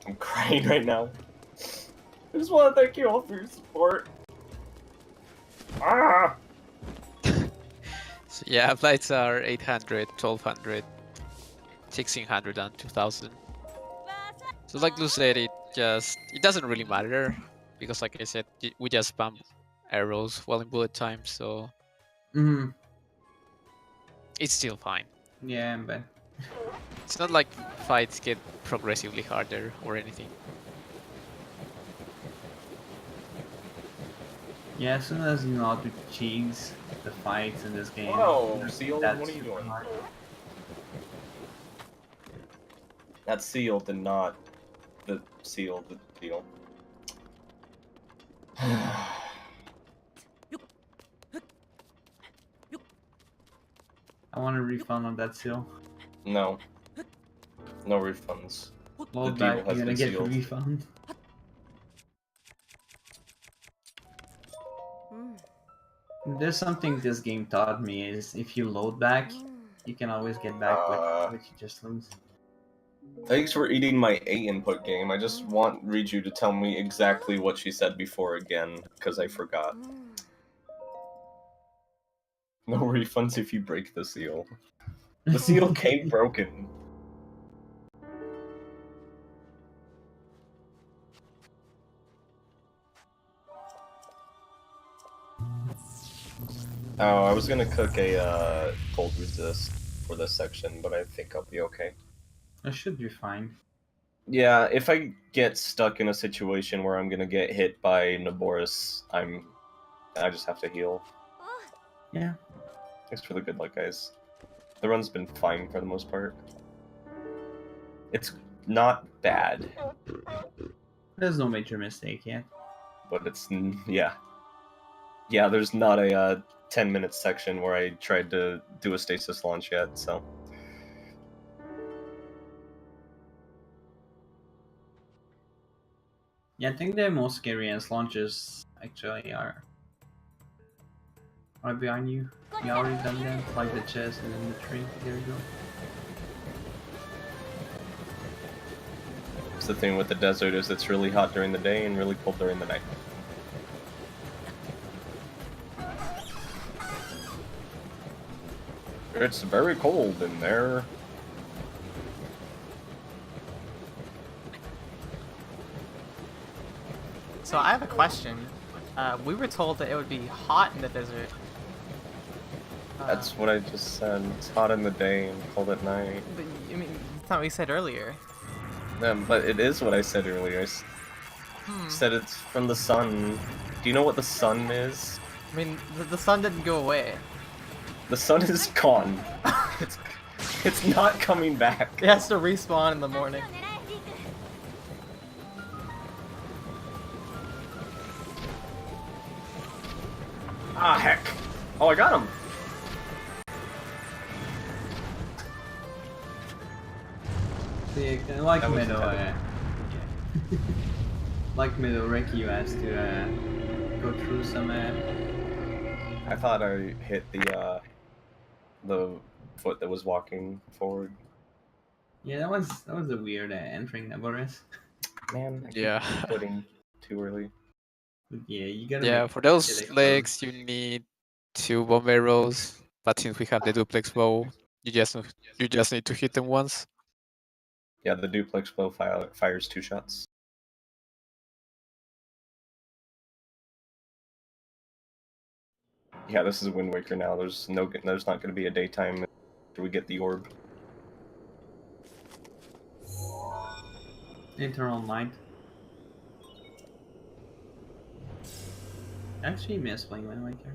I'm crying right now. I just want to thank you all for your support. Ah! So yeah, flights are 800, 1200, 1600, and 2000. So like Lou said, it doesn't really matter because like I said, we just spam arrows while in bullet time, so Mm-hmm. it's still fine. Yeah, but It's not like fights get progressively harder or anything. yeah, as soon as you know how to cheese the fights in this game, Whoa, Seal, that's what are you super doing? hard. That seal did not seal the deal. I want a refund on that seal. No. No refunds. Load deal back, has you're gonna been get a sealed. refund. There's something this game taught me is if you load back, you can always get back what you just lose. Thanks for eating my 8-input game. I just want Riju to tell me exactly what she said before again, because I forgot. No refunds if you break the seal. The seal came broken. Oh, I was gonna cook a cold resist for this section, but I think I'll be okay. That should be fine. Yeah, if I get stuck in a situation where I'm gonna get hit by Naboris, I just have to heal. Yeah. Thanks for the good luck, guys. The run's been fine for the most part. It's not bad, There's no major mistake yet. but it's yeah. Yeah, there's not a 10-minute section where I tried to do a stasis launch yet, so. Yeah, I think the most scariest launches actually are right behind you. You already done that, like the chest and then the tree. There you go. It's the thing with the desert is it's really hot during the day and really cold during the night. It's very cold in there. So I have a question. We were told that it would be hot in the desert. That's what I just said. It's hot in the day and cold at night. But, I mean, that's not what you said earlier. But it is what I said earlier. I said it's from the sun. Do you know what the sun is? I mean, the sun didn't go away. The sun is gone. It's not coming back. It has to respawn in the morning. Ah, heck. Oh, I got him. See, like That was Middle, heavy. like Middle, rekyuu has to go through some. I thought I hit the foot that was walking forward. Yeah, that was a weird entering Naboris. Man, I keep Yeah. quitting too early. But yeah, you gotta. Yeah, make for sure those it explodes. legs you need 2 bomb arrows, but since we have the duplex bow, you just need to hit them once. Yeah, the duplex bow fires 2 shots. Yeah, this is Wind Waker now. There's not going to be a daytime after we get the orb. Internal night. Actually, miss playing Wind Waker.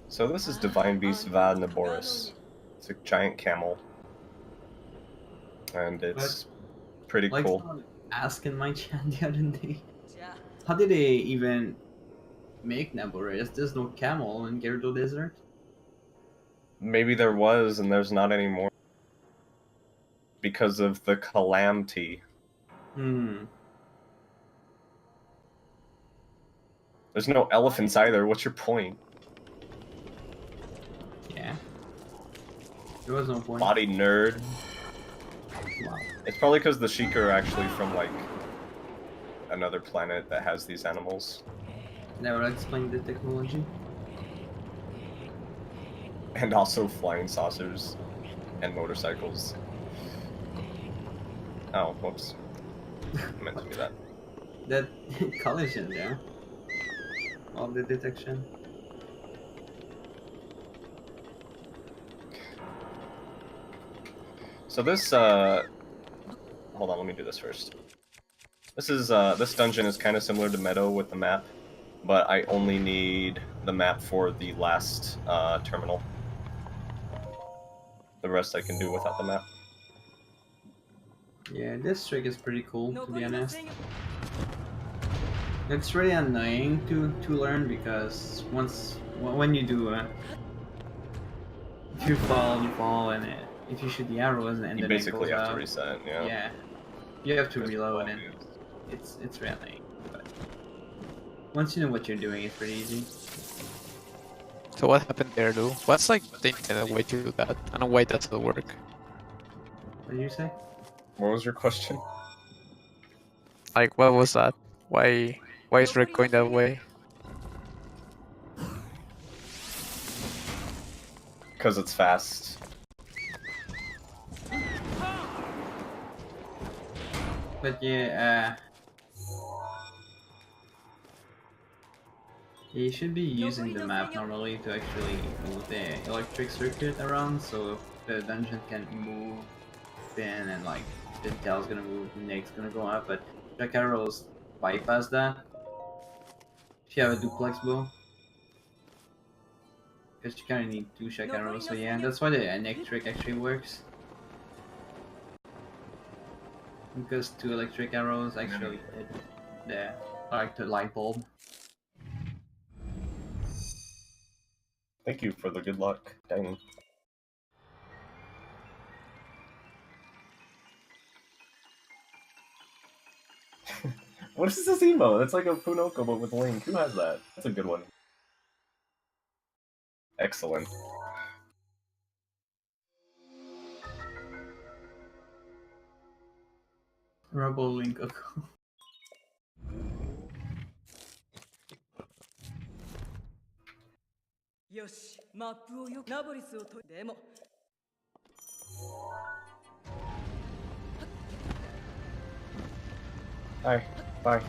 So this is Divine Beast Vad Naboris. It's a giant camel. and it's pretty Like cool. someone asked in my chat the other day, how did they even make Naboris? There's no camel in Gerudo Desert. Maybe there was, and there's not anymore. Because of the calamity. There's no elephants either. What's your point? Yeah. There was no point. Body nerd. Wow. It's probably because the Sheikah are actually from, like, another planet that has these animals. Never explained the technology. And also flying saucers and motorcycles. Oh, whoops. I meant to do that. That collision there. Of the detection. So this, hold on, let me do this first. This is, this dungeon is kind of similar to Meadow with the map, but I only need the map for the last, terminal. The rest I can do without the map. Yeah, this trick is pretty cool, to be honest. It's really annoying to learn because when you do if you fall, and if you shoot the arrows and You then basically it goes have up, to reset, yeah. Yeah, you have to That's reload, and cool. it's really annoying. But once you know what you're doing, it's pretty easy. So what happened there, though? What's like the intended way to do that? I don't know why that doesn't work. What did you say? What was your question? Like, what was that? Why is Rick going that way? Because it's fast. But yeah, you should be using the map normally to actually move the electric circuit around, so the dungeon can move in, and like the tail's gonna move, the neck's gonna go up, but Jack arrows bypass that if you have a duplex bow. Because you kinda need 2 Shack arrows, so yeah, that's why the neck trick actually works. Because 2 electric arrows actually hit the light bulb. Thank you for the good luck. Dang. What is this emo? That's like a Punoko but with Link. Who has that? That's a good one. Excellent. Rebel Link. よし、マップをよくナボリスをとでも Hi. Bye.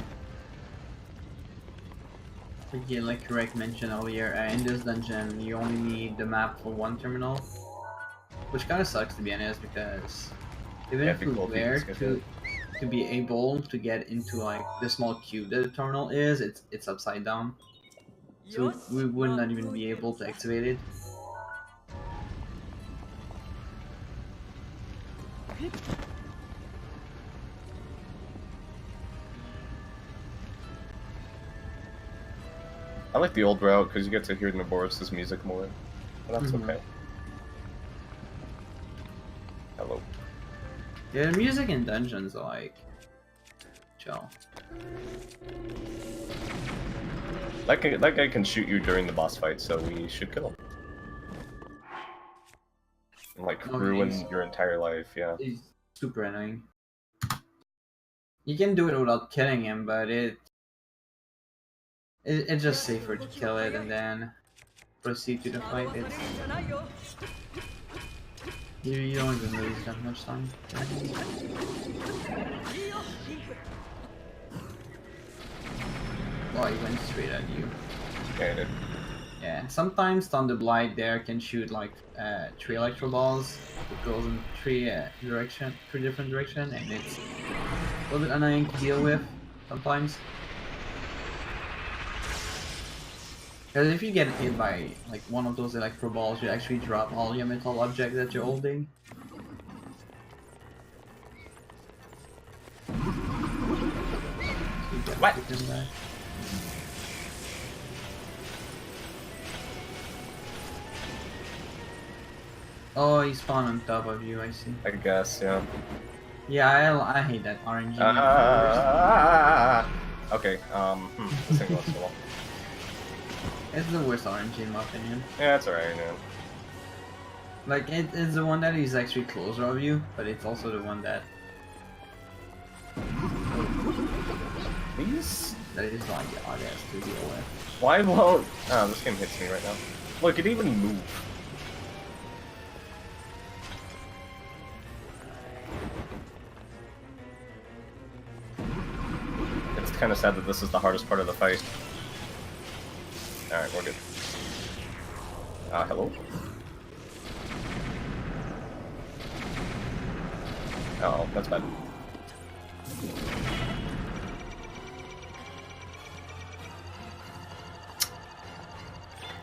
Yeah, like Correct mentioned earlier, in this dungeon you only need the map for 1 terminal, which kind of sucks to be honest, because even if you were to be able to get into like the small cube that the terminal is, it's upside down, so we would not even be able to activate it. I like the old route because you get to hear Naboris' music more. But that's okay. Hello. Yeah, the music in dungeons are like chill. That guy can shoot you during the boss fight, so we should kill him. And, like, ruin your entire life, yeah. He's super annoying. You can do it without killing him, but it's just safer to kill it and then proceed to the fight. You don't even lose that much time. Oh, he went straight at you. Yeah, I did. Yeah, sometimes Thunder Blight there can shoot like 3 electro balls. It goes in 3 different directions, and it's a little bit annoying to deal with sometimes. Because if you get hit by like one of those electro balls, you actually drop all your metal objects that you're holding. What? Oh, he spawned on top of you, I see. I guess, yeah. Yeah, I hate that RNG. Okay, this thing goes so well. It's the worst RNG in my opinion. Yeah, that's alright, man. Like, it's the one that is actually closer of you, but it's also the one that These? that is like the hardest to deal with. Why won't... Oh, this game hits me right now. Look, it even moved. It's kind of sad that this is the hardest part of the fight. Alright, we're good. Hello? Oh, that's bad.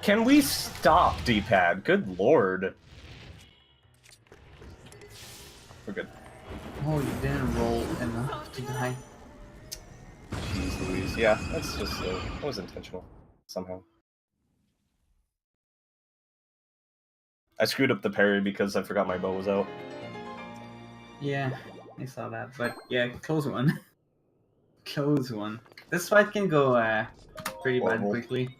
Can we stop, D-pad? Good lord. We're good. Oh, you didn't roll enough to die. Jeez Louise. Yeah, that's just that was intentional. Somehow. I screwed up the parry because I forgot my bow was out. Yeah, I saw that, but yeah, close one. Close one. This fight can go pretty bad Horrible. quickly.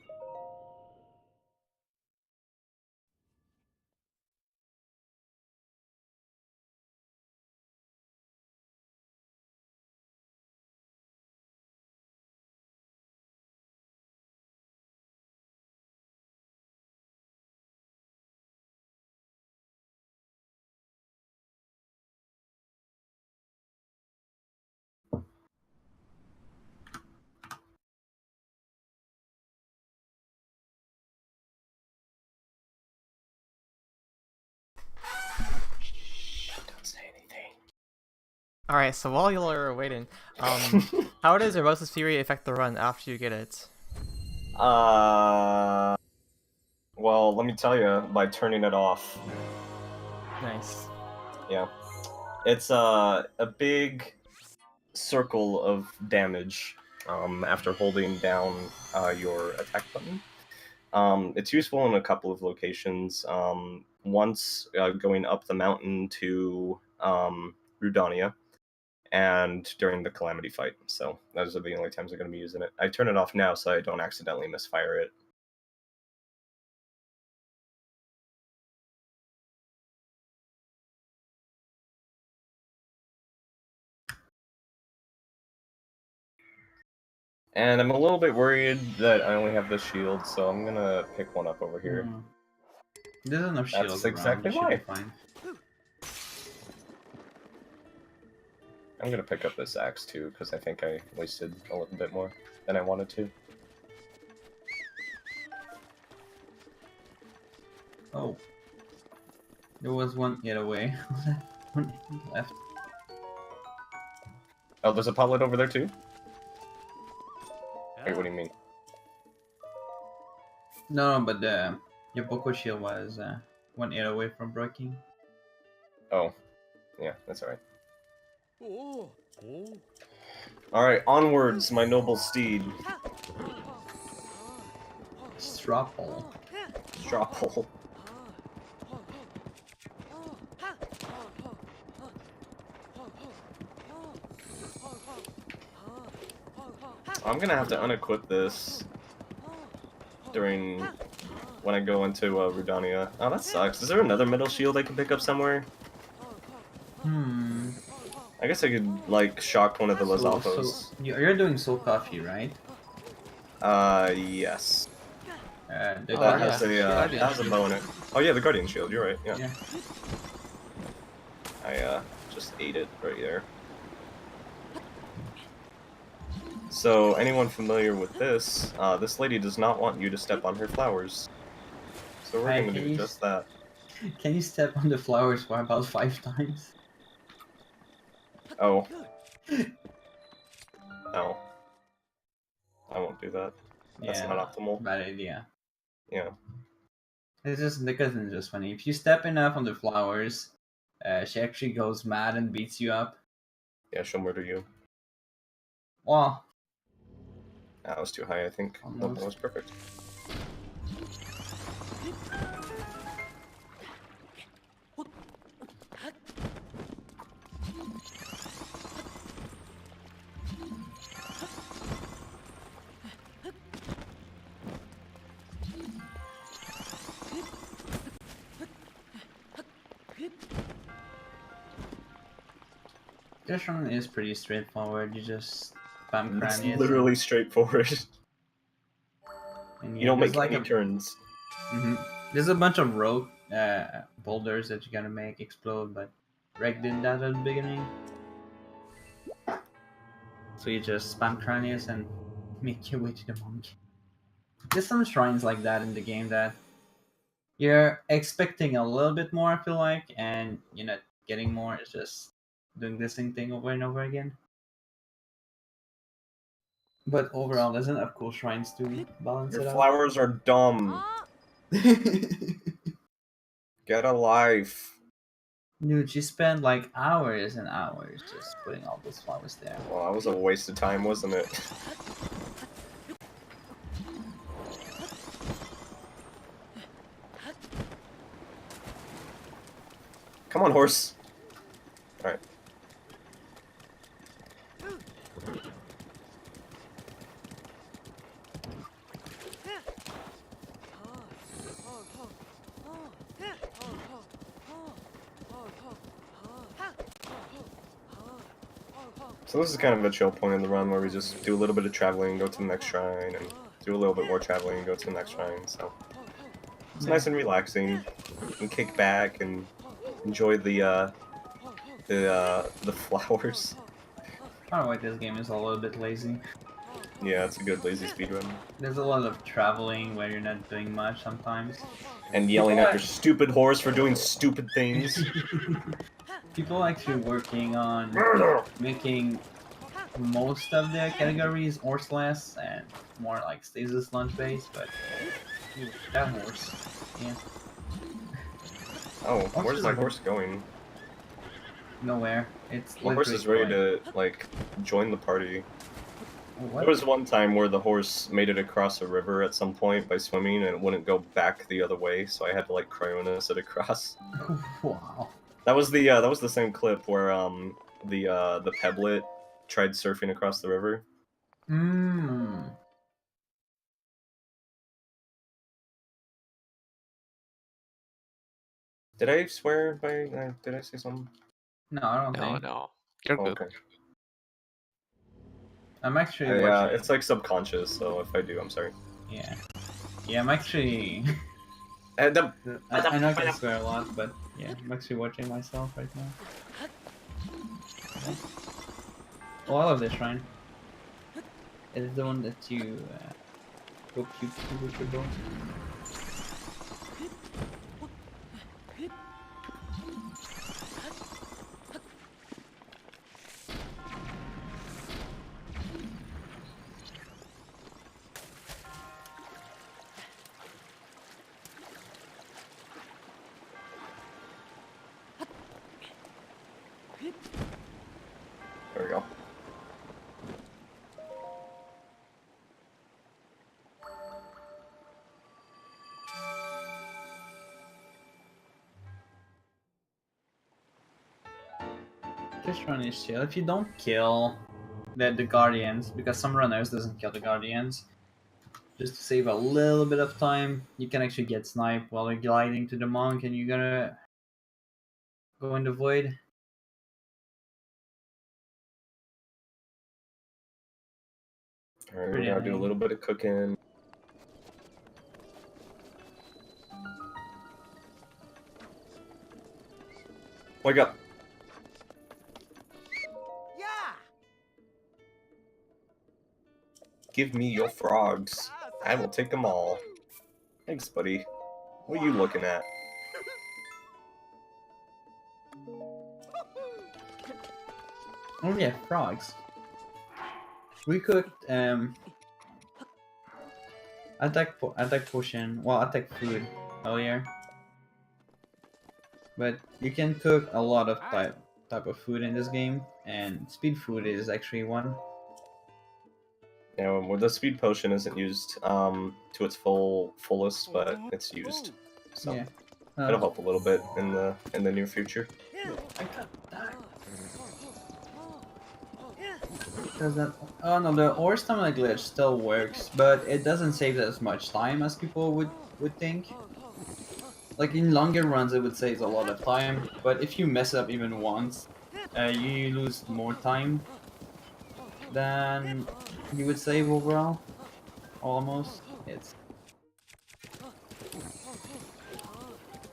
Don't say anything. Alright, so while y'all are waiting, how does Urbosa's Fury affect the run after you get it? Well, let me tell you, by turning it off. Nice. Yeah. It's a big circle of damage after holding down your attack button. It's useful in a couple of locations. Once going up the mountain to Rudania, and during the Calamity fight. So those are the only times I'm going to be using it. I turn it off now so I don't accidentally misfire it. And I'm a little bit worried that I only have this shield, so I'm gonna pick one up over here. There's enough shields That's around, exactly you should why. be fine. I'm gonna pick up this axe too, because I think I wasted a little bit more than I wanted to. Oh. There was one hit away. One left. Oh, there's a potlet over there too? Wait, what do you mean? No, but your Boko shield was one hit away from breaking. Oh. Yeah, that's alright. Alright, onwards, my noble steed. Stropple. Stropple. I'm gonna have to unequip this during when I go into Rudania. Oh, that sucks. Is there another metal shield I can pick up somewhere? I guess I could like shock one of the Lazalfos. So you're doing Soul Coffee, right? Yes. The That has Guardian a shield. bow in it. Oh yeah, the Guardian Shield. You're right. Yeah. Yeah. I just ate it right there. So anyone familiar with this? This lady does not want you to step on her flowers. So we're gonna do just that. Can you step on the flowers for about 5 times? Oh. No. I won't do that. That's Yeah, not optimal. bad idea. Yeah. It's just because it's just funny. If you step enough on the flowers, she actually goes mad and beats you up. Yeah, she'll murder you. Well, That was too high, I think. Nope, that was perfect. This one is pretty straightforward. You just spam It's crannies. literally straightforward. And You don't there's make any turns. There's a bunch of rogue boulders that you gotta make explode, but Reg did that at the beginning. So you just spam crannies and make your way to the monk. There's some shrines like that in the game that you're expecting a little bit more, I feel like, and you're not getting more. It's just doing the same thing over and over again. But overall, there's enough cool shrines to balance Your it out. flowers are dumb. Get a life. Dude, she spent like hours and hours just putting all those flowers there. Well, that was a waste of time, wasn't it? Come on, horse. Alright. So this is kind of a chill point in the run where we just do a little bit of traveling, go to the next shrine, and do a little bit more traveling and go to the next shrine, so it's nice and relaxing. And kick back and enjoy the flowers. I don't know why this game is a little bit lazy. Yeah, it's a good lazy speedrun. There's a lot of traveling where you're not doing much sometimes. And yelling at your stupid horse for doing stupid things. People actually working on making most of their categories horseless and more like Stasis lunch based, but ooh, that horse, yeah. Oh, where's my horse going? Nowhere. It's My horse is ready to, like, join the party. What? There was one time where the horse made it across a river at some point by swimming and it wouldn't go back the other way, so I had to, like, Cryonis it across. Wow. That was the same clip where, the Pebblet tried surfing across the river. Mmm. Did I swear by, did I say something? No, I don't No, think. no. You're good. Okay. I'm actually Yeah, watching. it's like subconscious, so if I do, I'm sorry. Yeah. Yeah, I'm actually... I I know I can swear a lot, but yeah, I'm actually watching myself right now. Oh, I love this shrine. It's the one that you go cute with your bow. There we go. This run is chill. If you don't kill the guardians, because some runners doesn't kill the guardians, just to save a little bit of time, you can actually get sniped while you're gliding to the monk and you gotta go in the void. Alright, we're Pretty gonna do a annoying. little bit of cooking. Wake up! Give me your frogs. I will take them all. Thanks, buddy. What are you looking at? Oh yeah, frogs. We cooked attack potion, well attack food earlier. But you can cook a lot of type of food in this game, and speed food is actually one. Yeah, well, the speed potion isn't used to its fullest, but it's used. So Yeah. it'll help a little bit in the near future. I got that. Does that? Oh no, the ore stamina glitch still works, but it doesn't save as much time as people would think. Like in longer runs, it would save a lot of time, but if you mess up even once, you lose more time than you would save overall. Almost. It's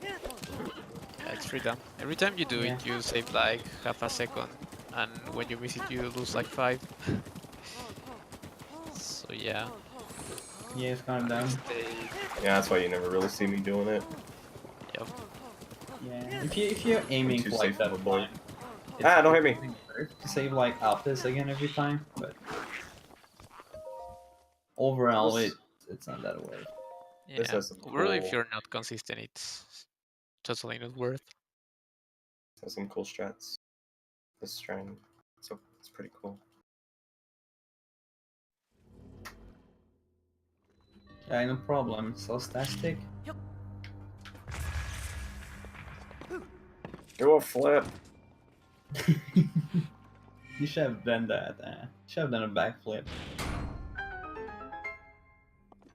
Yeah, it's free dumb. Every time you do Yeah. it, you save like half a second, and when you miss it, you lose like 5. So yeah. it's kind of dumb. Stay. Yeah, that's why you never really see me doing it. Yep. Yeah, if you're aiming too for safe like of a that boy. time, Ah, don't hit me. to save like half a second every time, but overall it's not that way. This Yeah. has some Really, if cool- you're not consistent, it's totally not worth. Has some cool strats. This strain, so it's pretty cool. Yeah, no problem. It's so static. Do a flip. You should have done that. You should have done a backflip.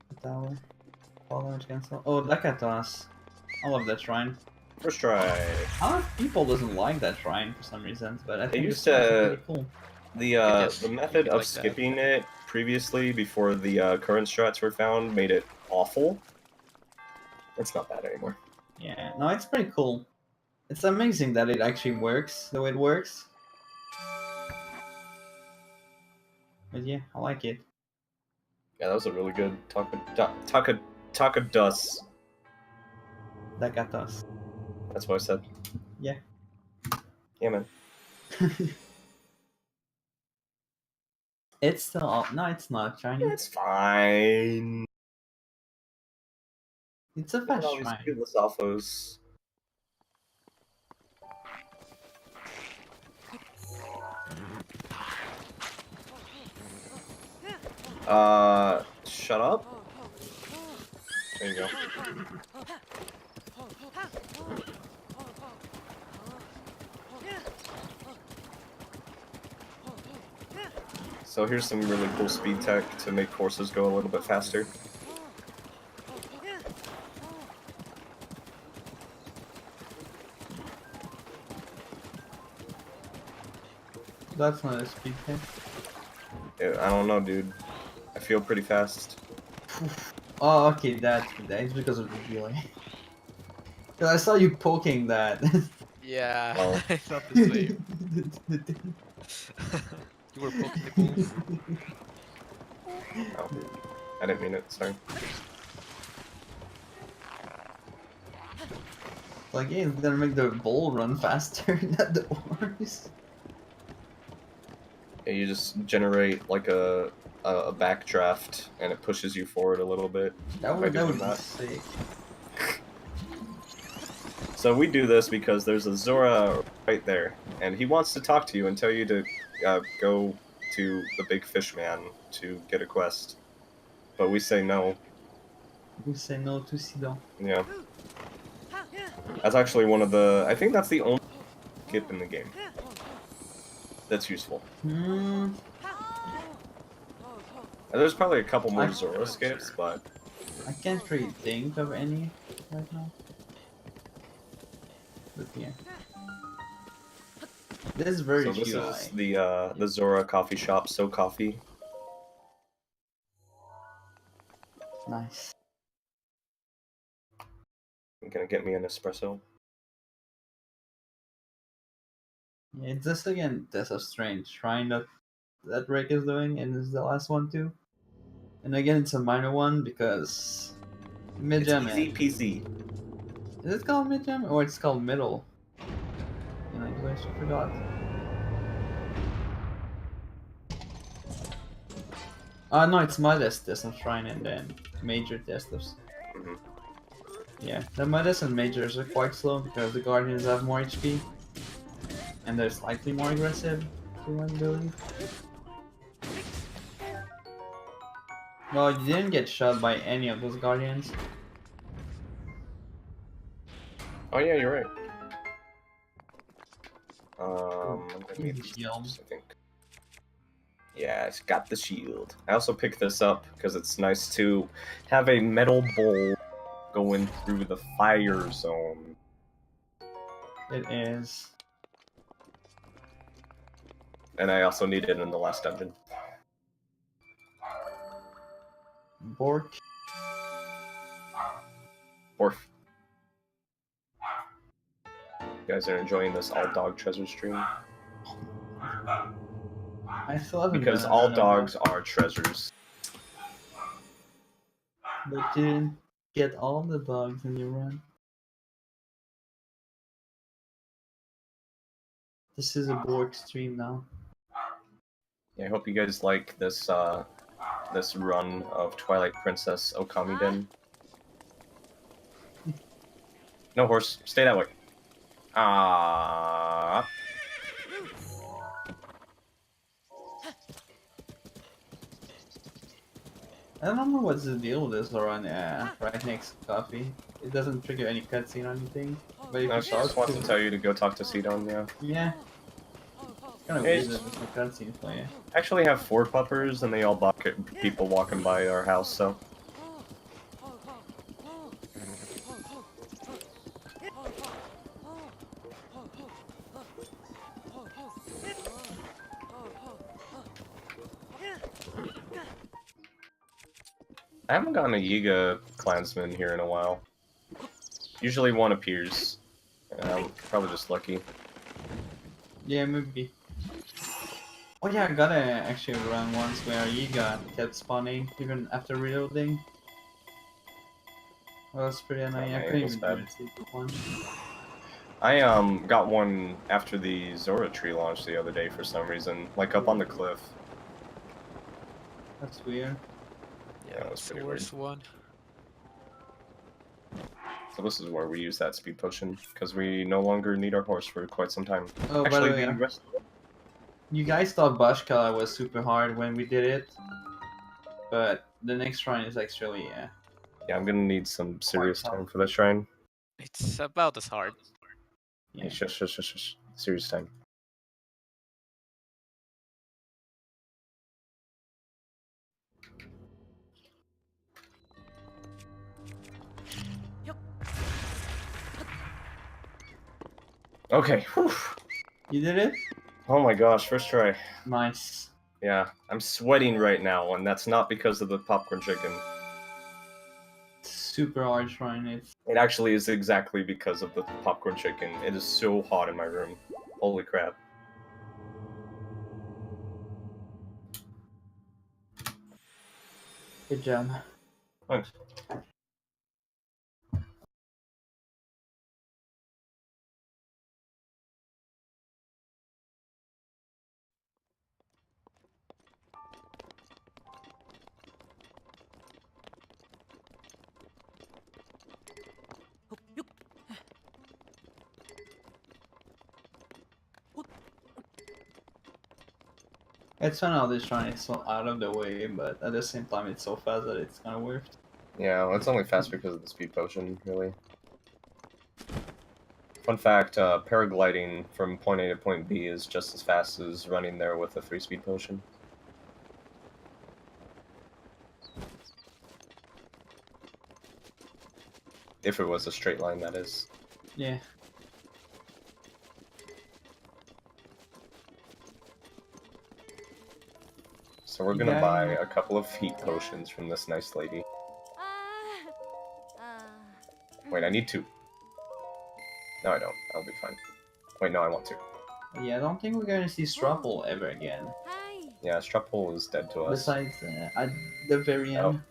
The tower. Fall damage cancel. Oh, Dakatos. I love that shrine. First try. A lot of people doesn't like that shrine for some reason, but I think used it's actually to- pretty cool. The method like of that. skipping it previously, before the current strats were found, made it awful. It's not bad anymore. Yeah, no, it's pretty cool. It's amazing that it actually works the way it works. But yeah, I like it. Yeah, that was a really good Takadus. Dakatos. That's what I said. Yeah. Yeah, man. It's still up. No, it's not shiny. It's fine. It's a Look at fast all these shrine. cute Lysalfos. Shut up. There you go. So here's some really cool speed tech to make courses go a little bit faster. That's not a speed thing. I don't know, dude. I feel pretty fast. Oh, okay, that's because of the delay. Cause I saw you poking that. Yeah, Well. it's not the same. You were poking the balls. Oh, I didn't mean it, sorry. Like, yeah, it's gonna make the bowl run faster, not the oars. Yeah, you just generate like a backdraft, and it pushes you forward a little bit. That by would doing be that. sick. So we do this because there's a Zora right there, and he wants to talk to you and tell you to go to the big fish man to get a quest. But we say no. We say no to Sidon. Yeah. That's actually one of the... I think that's the only skip in the game that's useful. Hmm. There's probably a couple more I- Zora skips, but... I can't really think of any right now. But yeah. This is very So this few. is the Zora coffee shop, So Coffee. Nice. I'm gonna get me an espresso. Yeah, it's just again that's a strange shrine that Rick is doing, and this is the last one too. And again, it's a minor one because mid It's gem. easy peasy. Is it called mid gem or it's called middle? In English, I forgot. No, it's modest test of shrine and then major test of. Mhm. Yeah, the modest and majors are quite slow because the guardians have more HP, and they're slightly more aggressive to one ability. Well, you didn't get shot by any of those guardians. Oh yeah, you're right. I'm gonna need The these shield. boots, I think. Yeah, it's got the shield. I also picked this up because it's nice to have a metal bowl going through the fire zone. It is. And I also need it in the last dungeon. Bork. Orf. You guys are enjoying this all dog treasure stream? I still haven't Because done all another dogs one, are treasures. but you didn't get all the dogs in your run. This is a Bork stream now. Yeah, I hope you guys like this this run of Twilight Princess Okami Den. No horse, stay that way. Ah. I don't know what's the deal with this run right next to coffee. It doesn't trigger any cutscene or anything. But if No, you she talk just wants to to... tell you to go talk to Sidon, yeah. Yeah. It's kind of Hey. weird that there's no cutscene for you. I actually have 4 puppers, and they all bark at people walking by our house, so... I haven't gotten a Yiga clansman here in a while. Usually one appears. And I'm probably just lucky. Yeah, maybe. Oh yeah, I got a actually run once where Yiga kept spawning even after reloading. Well, that's pretty annoying. I man, couldn't that's even do bad. it. Sleep one. I got one after the Zora tree launch the other day for some reason, like up on the cliff. That's weird. Yeah, that was That's the pretty weird. worst one. So this is where we use that speed potion, because we no longer need our horse for quite some time. Oh, Actually, by the way, the rest... you guys thought Bashkala was super hard when we did it, but the next shrine is actually Yeah, I'm gonna need some serious time for that shrine. It's about as hard. yeah. Hey, shush. Serious time. Okay, whew. You did it? Oh my gosh, first try. Nice. Yeah, I'm sweating right now, and that's not because of the popcorn chicken. Super hard shrine. It's It actually is exactly because of the popcorn chicken. It is so hot in my room. Holy crap. good job. Thanks. It's fun how this shrine is so out of the way, but at the same time it's so fast that it's kind of weird. Yeah, well, it's only fast because of the speed potion, really. Fun fact, paragliding from point A to point B is just as fast as running there with a 3-speed potion. If it was a straight line, that is. Yeah. So we're gonna buy a couple of heat potions from this nice lady. Wait, I need 2. No, I don't. I'll be fine. Wait, no, I want 2. Yeah, I don't think we're gonna see Strupple ever again. Yeah, Strupple is dead to us. Besides, at the very end. Oh.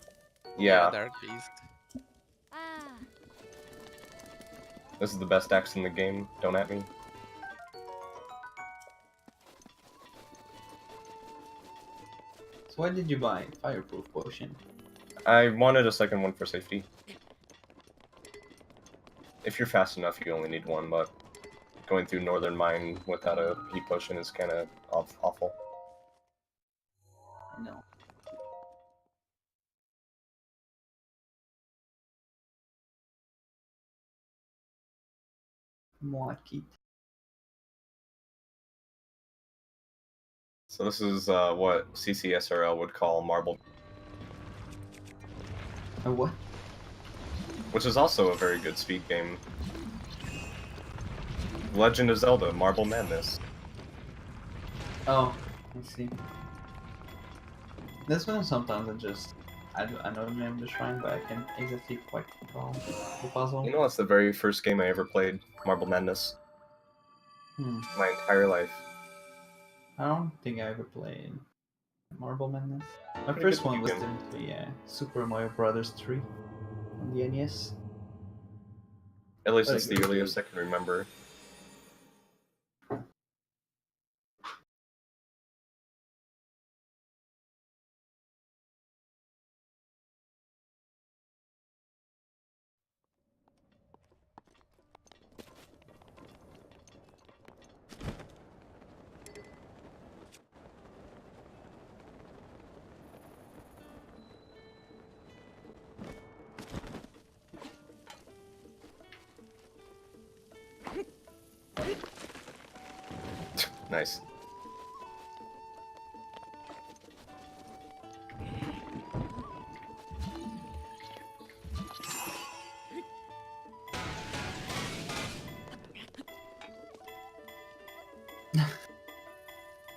Yeah, Dark Beast. this is the best axe in the game. Don't at me. So why did you buy Fireproof Potion? I wanted a second one for safety. If you're fast enough, you only need 1, but going through Northern Mine without a heat potion is kind of awful. No. Moakit. So this is what CCSRL would call Marble, What? which is also a very good speed game. Legend of Zelda: Marble Madness. Oh, I see. This one sometimes I know the name of the shrine, but I can't exactly quite recall the puzzle. You know, that's the very first game I ever played, Marble Madness. Hmm. My entire life. I don't think I ever played Marble Madness. My Pretty first good one was game. definitely Super Mario Brothers 3 on the NES. At least But it's a the good earliest game. I can remember. Nice.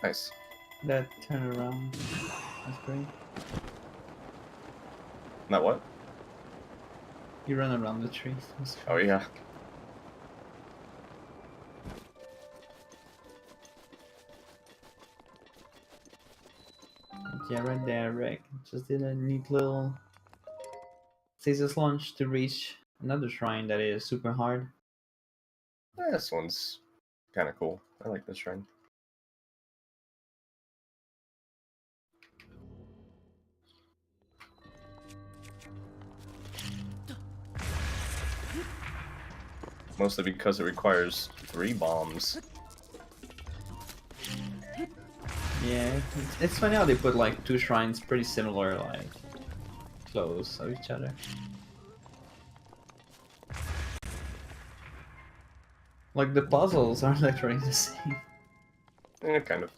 Nice. That turnaround was great. Not what? You run around the tree. It was Oh great. yeah. Yeah, right there, Rick. Just did a neat little Stasis launch to reach another shrine that is super hard. This one's kind of cool. I like this shrine. Mostly because it requires 3 bombs. Yeah, it's funny how they put like two shrines pretty similar, like close of each other. Like the puzzles are literally the same. Yeah, kind of.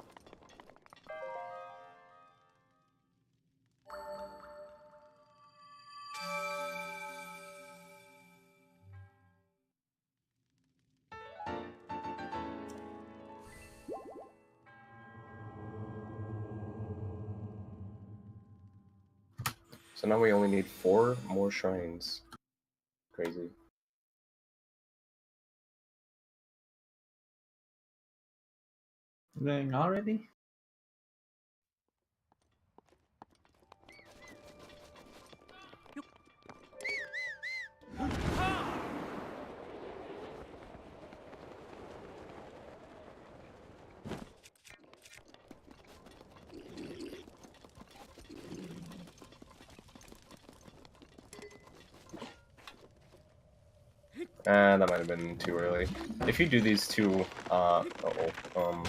So now we only need 4 more shrines. Crazy. Going already? That might have been too early. If you do these two, hold on.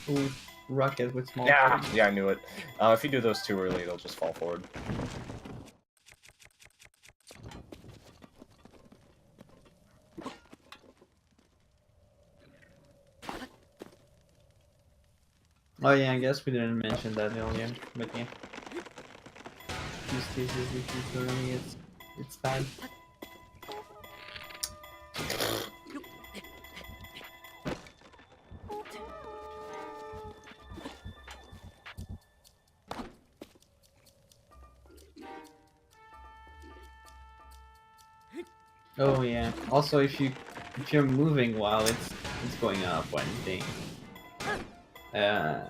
Ooh, rocket with small Yeah, trees. yeah, I knew it. If you do those too early, they'll just fall forward. Oh yeah, I guess we didn't mention that earlier, but yeah. These cases if you keep early, it's bad. Oh yeah. Also, if you're moving while it's going up or anything, uh,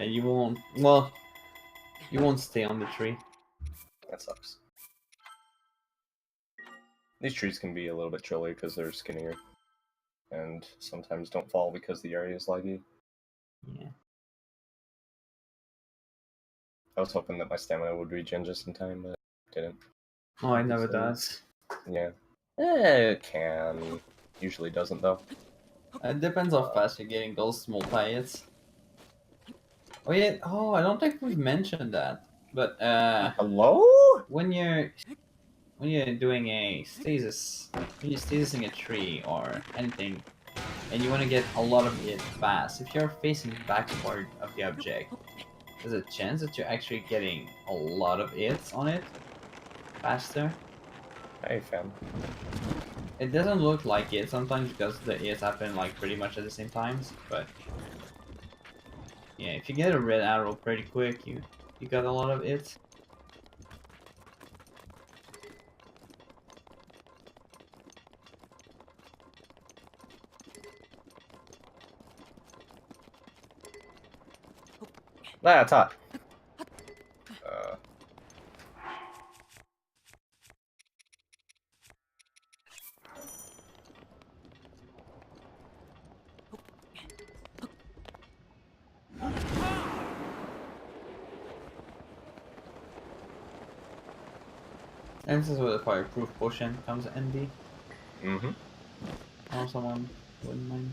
you won't stay on the tree. That sucks. These trees can be a little bit chilly because they're skinnier. And sometimes don't fall because the area is laggy. Yeah. I was hoping that my stamina would regen just in time, but it didn't. Oh, it never So- does. Yeah. It can. Usually doesn't, though. It depends how fast you're getting those multi-hits. Oh yeah. Oh, I don't think we've mentioned that. But Hello? when you're doing a stasis, when you're stasising a tree or anything, and you want to get a lot of it fast, if you're facing backward of the object, there's a chance that you're actually getting a lot of hits on it faster. Hey, fam. It doesn't look like it sometimes because the hits happen like pretty much at the same times, but yeah, if you get a red arrow pretty quick, you got a lot of hits. Ah, it's hot. And this is where the fireproof potion comes handy. Mm-hmm. Or someone wouldn't mind.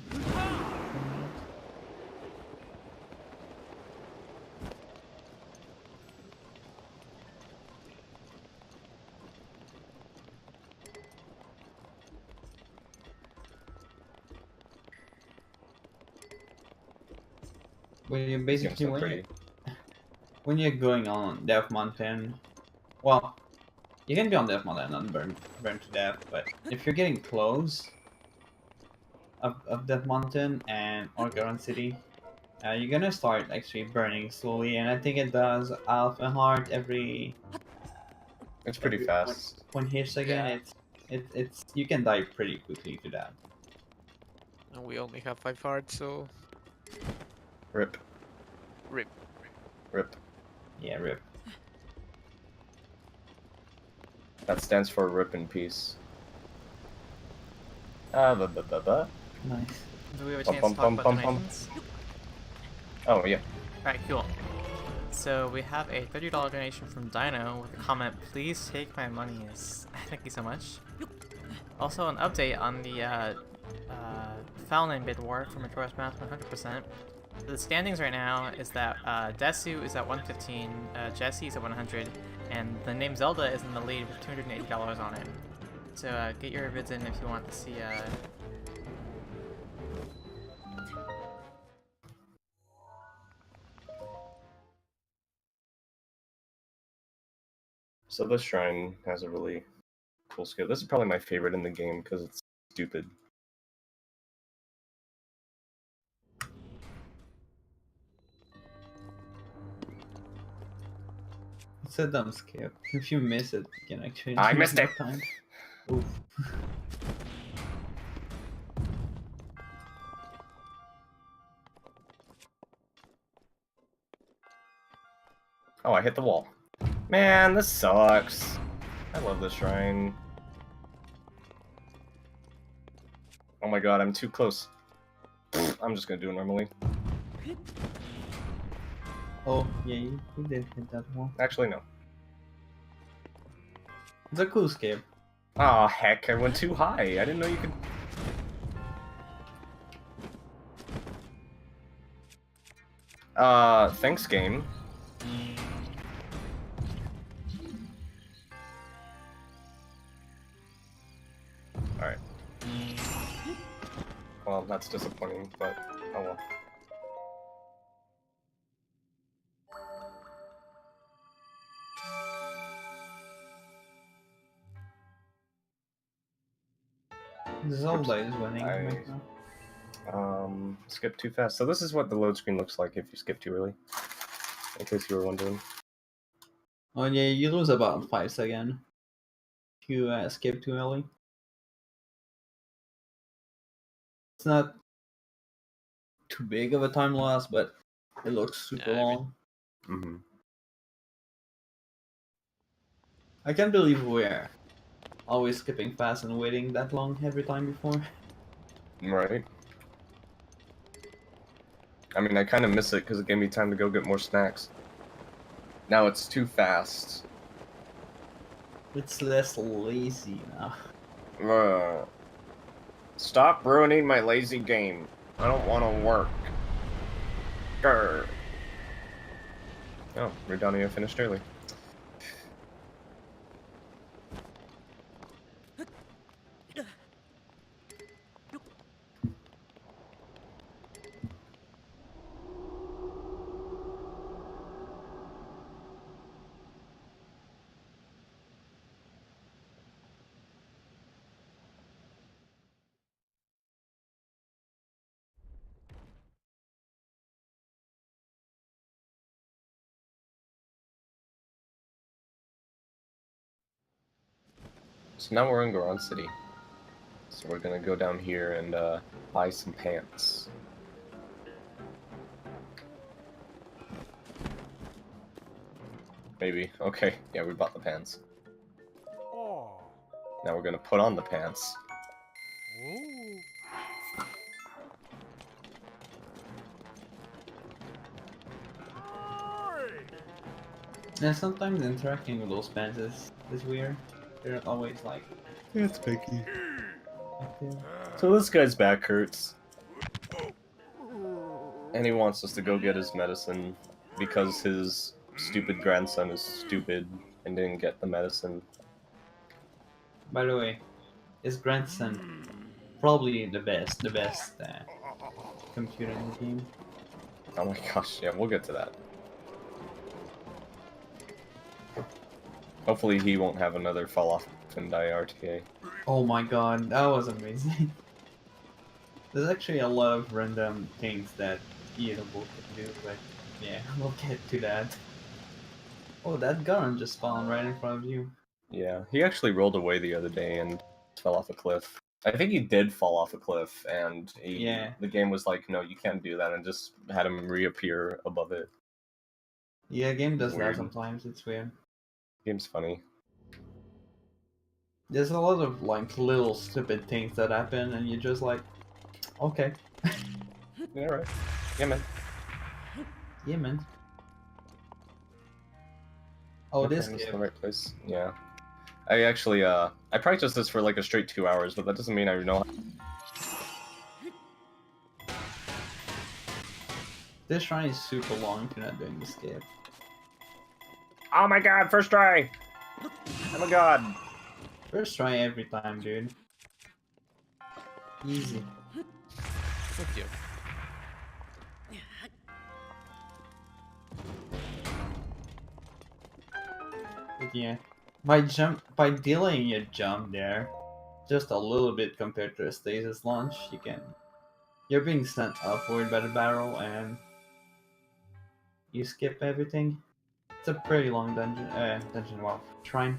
When you're basically so pretty. when you're going on Death Mountain, well, you can be on Death Mountain and burn to death, but if you're getting close of Death Mountain and Orgaron City, you're gonna start actually burning slowly, and I think it does half a heart every. It's pretty fast. When hits again, it's you can die pretty quickly to that. And we only have 5 hearts, so Rip. rip. Rip. Yeah, rip. That stands for rip in peace. Nice. Do we have a Bum, chance bum, to talk bum, about bum, bum. donations? Oh, yeah. Alright, cool. So we have a $30 donation from Dino with a comment, "Please take my monies." Thank you so much. Also an update on the foul name bid war for Majora's Mask 100%. The standings right now is that Desu is at 115, Jesse is at 100, and the name Zelda is in the lead with $280 on it. So get your bids in if you want to see So this shrine has a really cool skill. This is probably my favorite in the game because it's stupid. It's a dumb skip. If you miss it, you can actually. I do missed more it. Time. Oof. Oh, I hit the wall. Man, this sucks. I love this shrine. Oh my god, I'm too close. I'm just gonna do it normally. Oh, yeah, you did hit that wall. Actually, no. It's a cool skip. Aw, heck, I went too high. I didn't know you could... Thanks, game. Alright. Well, that's disappointing, but oh well. Zelda is winning right now. Skip too fast. So this is what the load screen looks like if you skip too early. In case you were wondering. Oh yeah, you lose about 5 seconds if you skip too early. It's not too big of a time loss, but it looks super long. Mm-hmm. I can't believe we're always skipping fast and waiting that long every time before. Right. I mean, I kind of miss it because it gave me time to go get more snacks. Now it's too fast. It's less lazy now. Stop ruining my lazy game. I don't want to work. Grr. Oh, Redania finished early. So now we're in Goron City. So we're gonna go down here and buy some pants. Maybe. Okay, yeah, we bought the pants. Now we're gonna put on the pants. Yeah, sometimes interacting with those pants is weird. They're not always like It's picky. active. So this guy's back hurts. And he wants us to go get his medicine because his stupid grandson is stupid and didn't get the medicine. By the way, his grandson probably the best computer in the game. Oh my gosh, yeah, we'll get to that. Hopefully he won't have another fall off and die RTA. Oh my god, that was amazing. There's actually a lot of random things that Eatable can do, but yeah, we'll get to that. Oh, that gun just spawned right in front of you. Yeah, he actually rolled away the other day and fell off a cliff. I think he did fall off a cliff, and the game was like, no, you can't do that, and just had him reappear above it. Yeah, game does Weird. that sometimes, it's weird. Game's funny. There's a lot of like little stupid things that happen, and you're just like, okay. Yeah, right. Yeah, man. Yeah, man. Oh, Okay, this I'm game. in the right place. Yeah. I actually, I practiced this for like a straight 2 hours, but that doesn't mean I know. This shrine is super long if you're not doing the skip. Oh my god, first try! Oh my god! First try every time, dude. Easy. Good job. But yeah, by delaying your jump there, just a little bit compared to a stasis launch, you're being sent upward by the barrel and you skip everything. It's a pretty long shrine.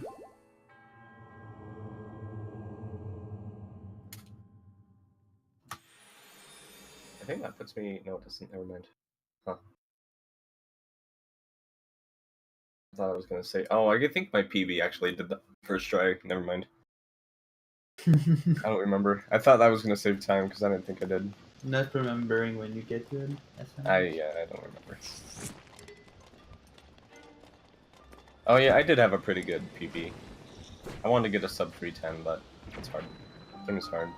I think that puts me... No, it doesn't. Never mind. Huh. I thought I was gonna say... Oh, I think my PB actually did the first try. Never mind. I don't remember. I thought that was gonna save time, because I didn't think I did. Not remembering when you get to it. I don't remember. Oh yeah, I did have a pretty good PB. I wanted to get a sub 310, but it's hard. Game is hard.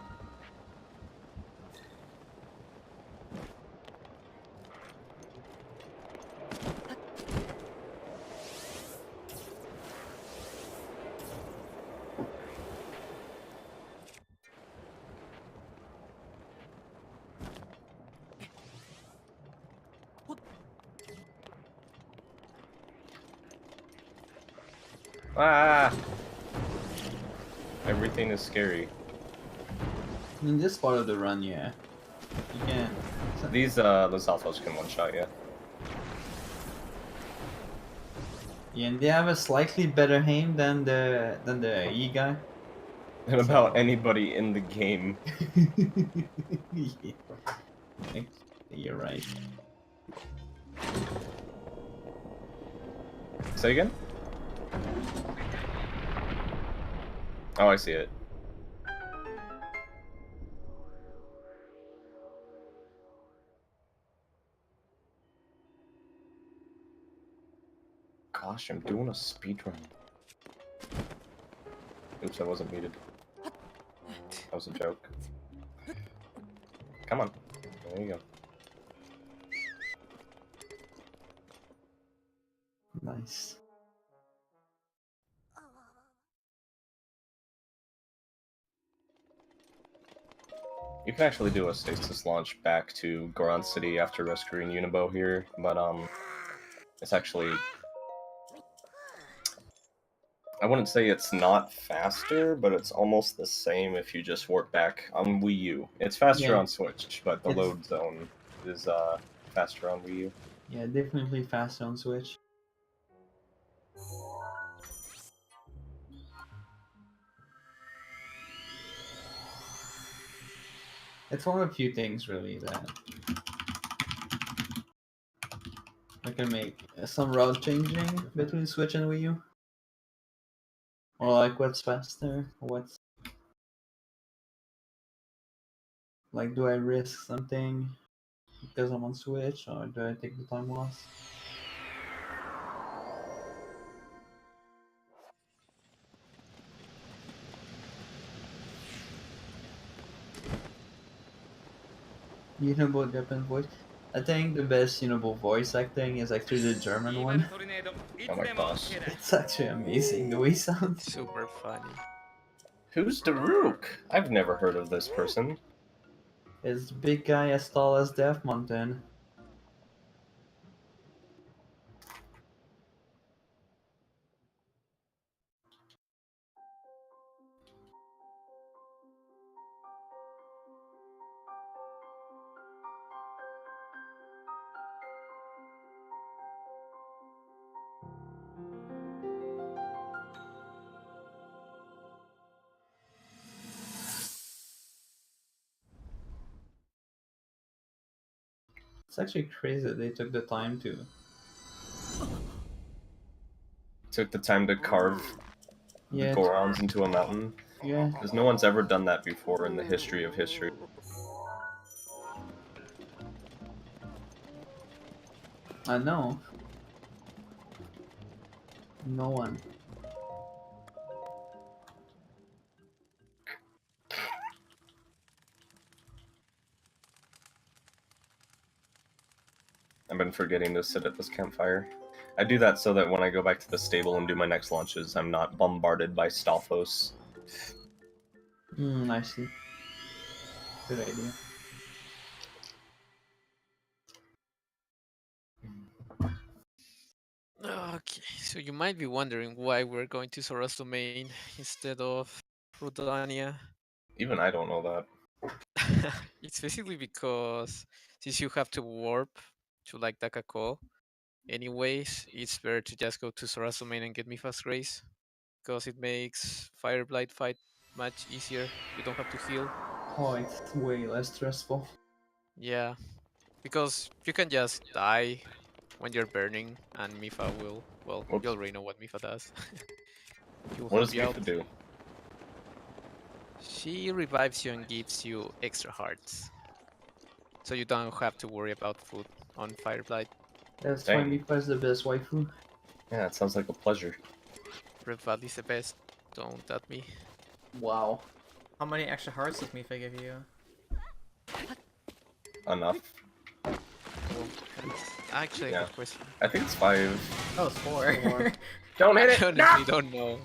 Ah! Everything is scary. In this part of the run, yeah, you can. These those alphas can one-shot you. Yeah, and they have a slightly better aim than the Yiga. And about anybody in the game. Yeah. You're right. Say again? Oh, I see it. Gosh, I'm doing a speedrun. Oops, I wasn't muted. That was a joke. Come on. There you go. Nice. You can actually do a stasis launch back to Goron City after rescuing Unibo here, but it's actually... I wouldn't say it's not faster, but it's almost the same if you just warp back on Wii U. It's faster on Switch, but the load zone is faster on Wii U. Yeah, definitely faster on Switch. It's one of the few things really that I can make some route changing between Switch and Wii U. Or like what's faster, what's like, do I risk something because I'm on Switch, or do I take the time loss? Unable Japan voice. I think the best Unable voice acting is actually the German one. Oh my gosh. It's actually amazing the way he sounds. Super funny. Who's Daruk? I've never heard of this person. It's the big guy as tall as Death Mountain. It's actually crazy that they took the time to. Took the time to carve Yeah, the Gorons into a mountain. yeah. Because no one's ever done that before in the history of history. I know. No one. I've been forgetting to sit at this campfire. I do that so that when I go back to the stable and do my next launches, I'm not bombarded by Stalfos. I see. Good idea. Okay, so you might be wondering why we're going to Sora's domain instead of Rudania. Even I don't know that. It's basically because since you have to warp to like Dakako, anyways, it's better to just go to Sora's domain and get me fast grace, because it makes Fire Blight fight much easier. You don't have to heal. Oh, it's way less stressful. Yeah, because you can just die when you're burning, and Mifa will. Well, Whoops. you already know what Mifa does. She will What help does you out. Mifa do? She revives you and gives you extra hearts, so you don't have to worry about food on Fireblight. That's why Dang. Mifa is the best waifu. Yeah, it sounds like a pleasure. Revad is the best. Don't at me. Wow. How many extra hearts does Mifa give you? Enough. Well, that's actually a Yeah. good question. I think it's 5. Oh, it's 4. Four. Don't hit I it! No! honestly don't know.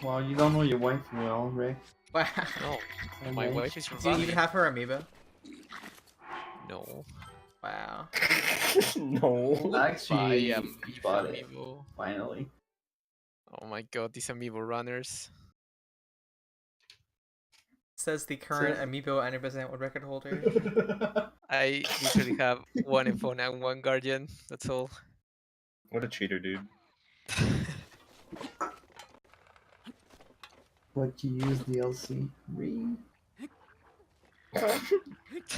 Wow, you don't know your waifu well, Rick. Wow. No, my Okay. wife is Do you even Revali. have her amiibo? No. Wow. No. I Actually, am bought it. amiibo. Finally. Oh my god, these amiibo runners. Says the current amiibo 90% world record holder. I literally have one Epona and one Guardian. That's all. What a cheater, dude. But you use DLC.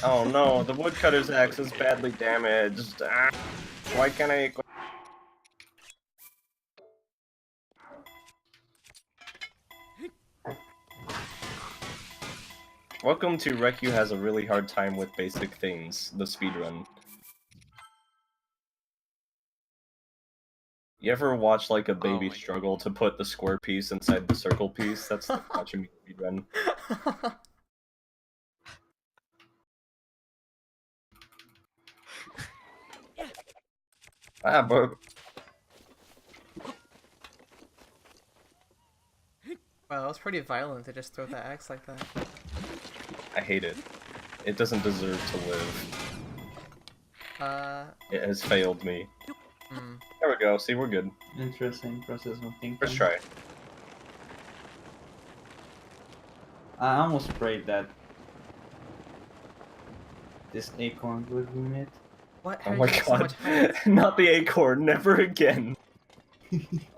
Oh no, the woodcutter's axe is badly damaged. Ah, why can't I equip? Welcome to Rekyuu has a really hard time with basic things, the speedrun. You ever watch like a baby my struggle to put the square piece inside the circle piece? That's like watching me speedrun. Ah, but Wow, that was pretty violent to just throw that axe like that. I hate it. It doesn't deserve to live. It has failed me. There we go. See, we're good. Interesting process of thinking. First try. I almost prayed that this acorn would ruin it. What? Oh How my did you get so much god. health? Not the acorn. Never again.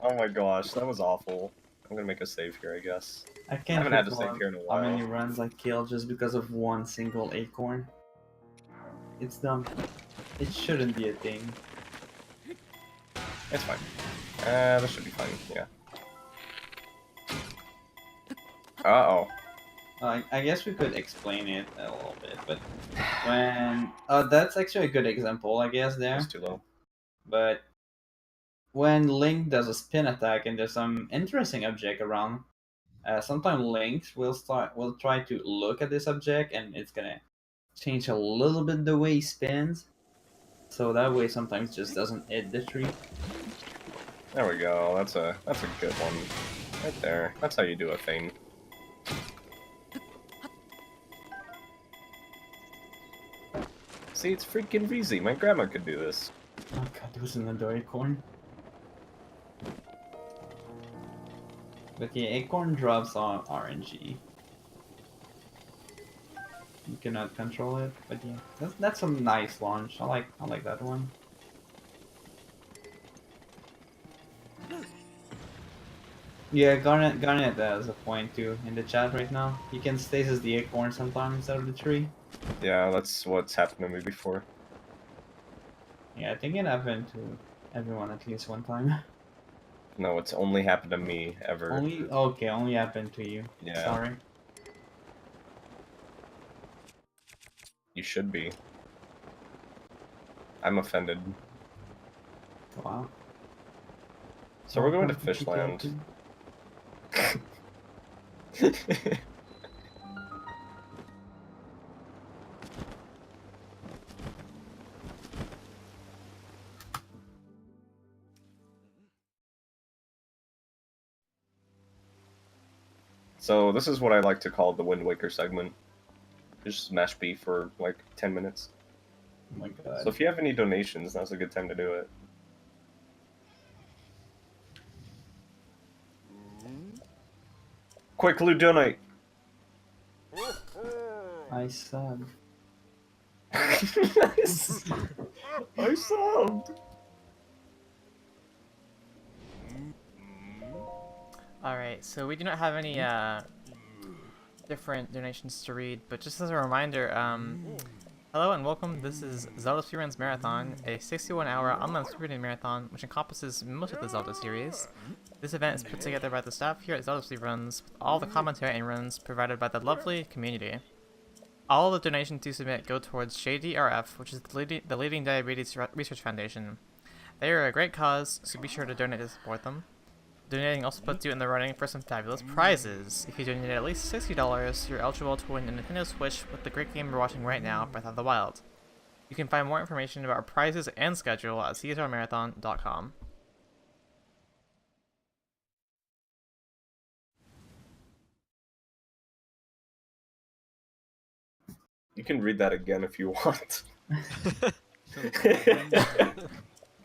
Oh my gosh, that was awful. I'm gonna make a save here, I guess. I I can't haven't had to recall save here in a how many while. runs I killed just because of one single acorn. It's dumb. It shouldn't be a thing. It's fine. This should be fine, yeah. Uh-oh. I guess we could explain it a little bit, but when that's actually a good example, I guess there. That's too low. But when Link does a spin attack and there's some interesting object around, sometimes Link will try to look at this object and it's gonna change a little bit the way he spins. So that way sometimes just doesn't hit the tree. There we go. That's a good one. Right there. That's how you do a thing. See, it's freaking easy. My grandma could do this. Oh god, there was another acorn. But the acorn drops on RNG. You cannot control it, but yeah, that's a nice launch. I like that one. Yeah, Garnet has a point too in the chat right now. You can stasis the acorn sometimes instead of the tree. Yeah, that's what's happened to me before. Yeah, I think it happened to everyone at least one time. No, it's only happened to me ever. Only happened to you. Yeah. Sorry. You should be. I'm offended. Wow. So we're going to Welcome Fishland. So this is what I like to call the Wind Waker segment. Just smash B for like 10 minutes. Oh my god. So if you have any donations, now's a good time to do it. Quick, Lou, donate! I sub. I subbed! Alright, so we do not have any different donations to read, but just as a reminder, hello and welcome. This is ZeldaSpeedRuns Marathon, a 61-hour online speedrunning marathon which encompasses most of the Zelda series. This event is put together by the staff here at ZeldaSpeedRuns with all the commentary and runs provided by the lovely community. All the donations you submit go towards JDRF, which is the leading diabetes research foundation. They are a great cause, so be sure to donate to support them. Donating also puts you in the running for some fabulous prizes. If you donate at least $60, you're eligible to win a Nintendo Switch with the great game we're watching right now, Breath of the Wild. You can find more information about our prizes and schedule at ZSRmarathon.com. You can read that again if you want.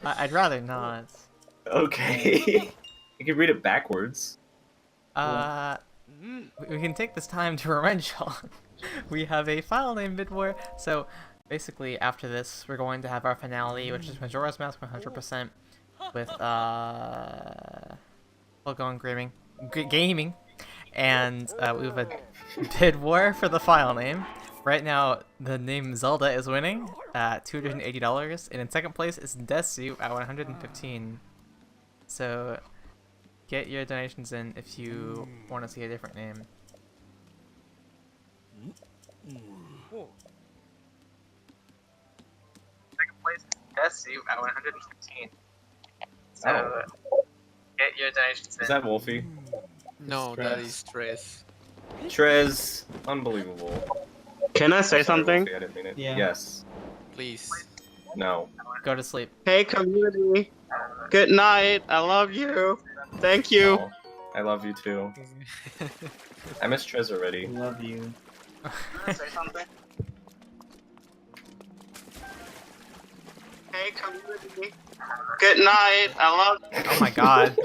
I'd rather not. Okay. You can read it backwards. We can take this time to remind y'all. We have a file name Midwar, so basically after this we're going to have our finale, which is Majora's Mask 100% with full-on gaming, and we have a bid war for the file name. Right now the name Zelda is winning at $280, and in second place is Desu at $115. So get your donations in if you want to see a different name. Second place is Desu at 115. So get your donations in. Is that Wolfie? No, that is Stress. Trez, unbelievable. Can I say I'm sorry, something? Wolfie, I didn't mean it. Yeah. Yes. Please. No. Go to sleep. Hey community, good night. I love you. Thank you. Oh, I love you too. I miss Trez already. Love you. Can I say something? Hey community, good night. I love you. Oh my god.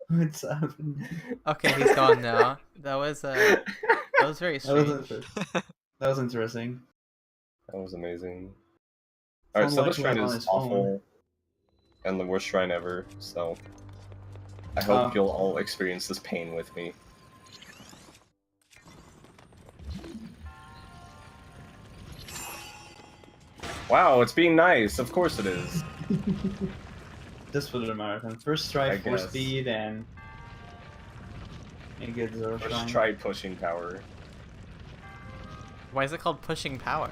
What's happening? Okay, he's gone now. That was very strange. That was interesting. That was amazing. Alright, Sounds so like this he trend was on is his phone. awful. and the worst shrine ever, so I hope you'll all experience this pain with me. Wow, it's being nice. Of course it is. Just for the marathon. First try I for guess. speed and a good zero First shrine. try pushing power. Why is it called pushing power?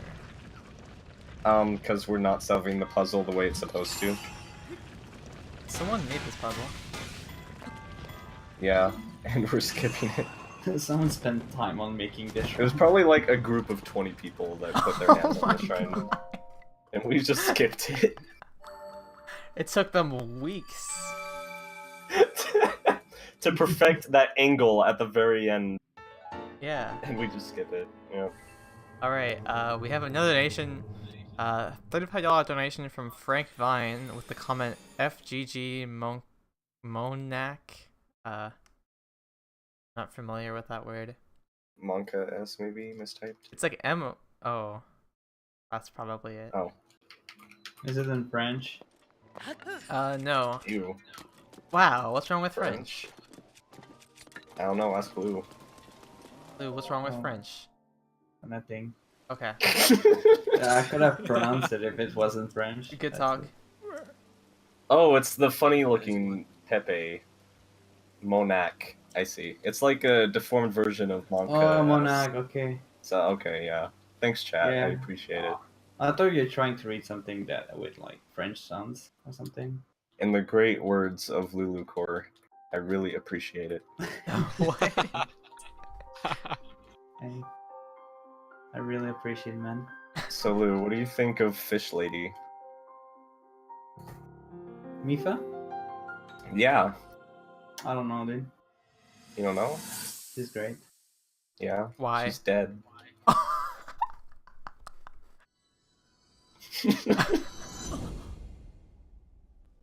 Because we're not solving the puzzle the way it's supposed to. Someone made this puzzle. Yeah, and we're skipping it. Someone spent time on making this It was shrine. probably like a group of 20 people that put their hands on the shrine. God. And we just skipped it. It took them weeks. To perfect that angle at the very end, Yeah. and we just skip it. Yeah. Alright, we have another donation. $35 donation from Frank Vine with the comment FGG Monak. Not familiar with that word. Monka S maybe mistyped. It's like M. Oh. That's probably it. Oh. Is it in French? No. Ew. Wow, what's wrong with French? I don't know, ask Blue. Lou, what's wrong with Oh. French? Nothing. Okay. I could have pronounced it if it wasn't French. Good That's talk. it. Oh, it's the funny looking Pepe. Monak. I see. It's like a deformed version of Monka. Oh, S. Monarch, okay. So, okay, yeah. Thanks, chat. Yeah. I appreciate it. I thought you were trying to read something that with like French sounds or something. In the great words of Lulu Core, I really appreciate it. What? I really appreciate it, man. So, Lou, what do you think of Fish Lady? Mifa? Yeah. I don't know, dude. You don't know? She's great. Yeah. Why? She's dead.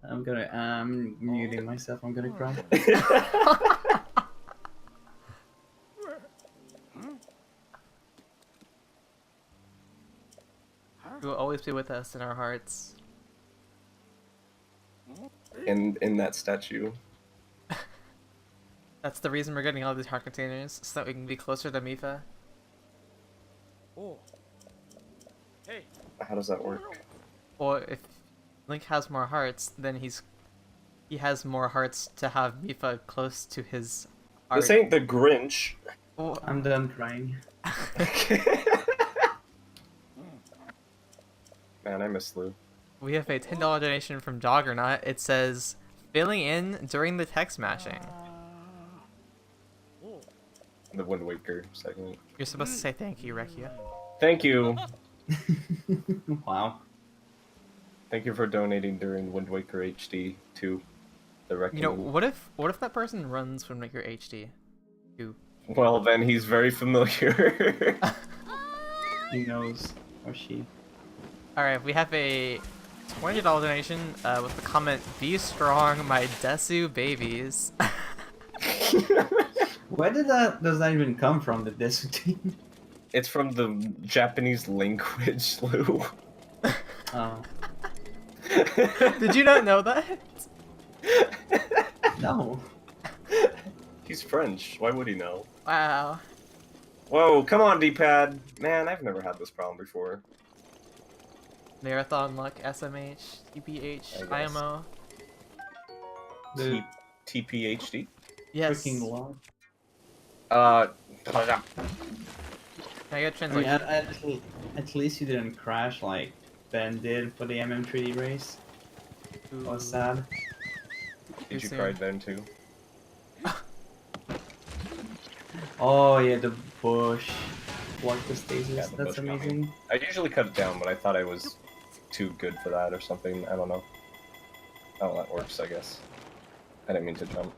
I'm muting myself. I'm gonna cry. You will always be with us in our hearts. in that statue. That's the reason we're getting all these heart containers, so that we can be closer to Mifa. How does that work? Or if Link has more hearts, then he has more hearts to have Mifa close to his heart. This ain't the Grinch. Oh, I'm done crying. Man, I miss Lou. we have a $10 donation from Joggernaut. It says, filling in during the text mashing. The Wind Waker segment. You're supposed to say thank you, Rekyuu. Thank you. Wow. Thank you for donating during Wind Waker HD to the Reckoning. You know, what if that person runs Wind Waker HD? Well, then he's very familiar. He knows. Or she. Alright, we have a $20 donation with the comment, be strong, my Desu babies. Where does that even come from, the discipline? It's from the Japanese language, Lou. Oh. Did you not know that? No. He's French. Why would he know? Wow. Whoa, come on, D-pad. Man, I've never had this problem before. Marathon Luck, SMH, TPH, I guess. IMO. The TPHD? Yes. freaking law. Can I get I mean, translation? at least you didn't crash like Ben did for the MM3D race. That was sad. Did you soon. cry then too? Oh yeah, the bush. What the stasis? Yeah, the That's bush got me. amazing. I usually cut it down, but I thought I was too good for that or something. I don't know. Oh, that works, I guess. I didn't mean to jump.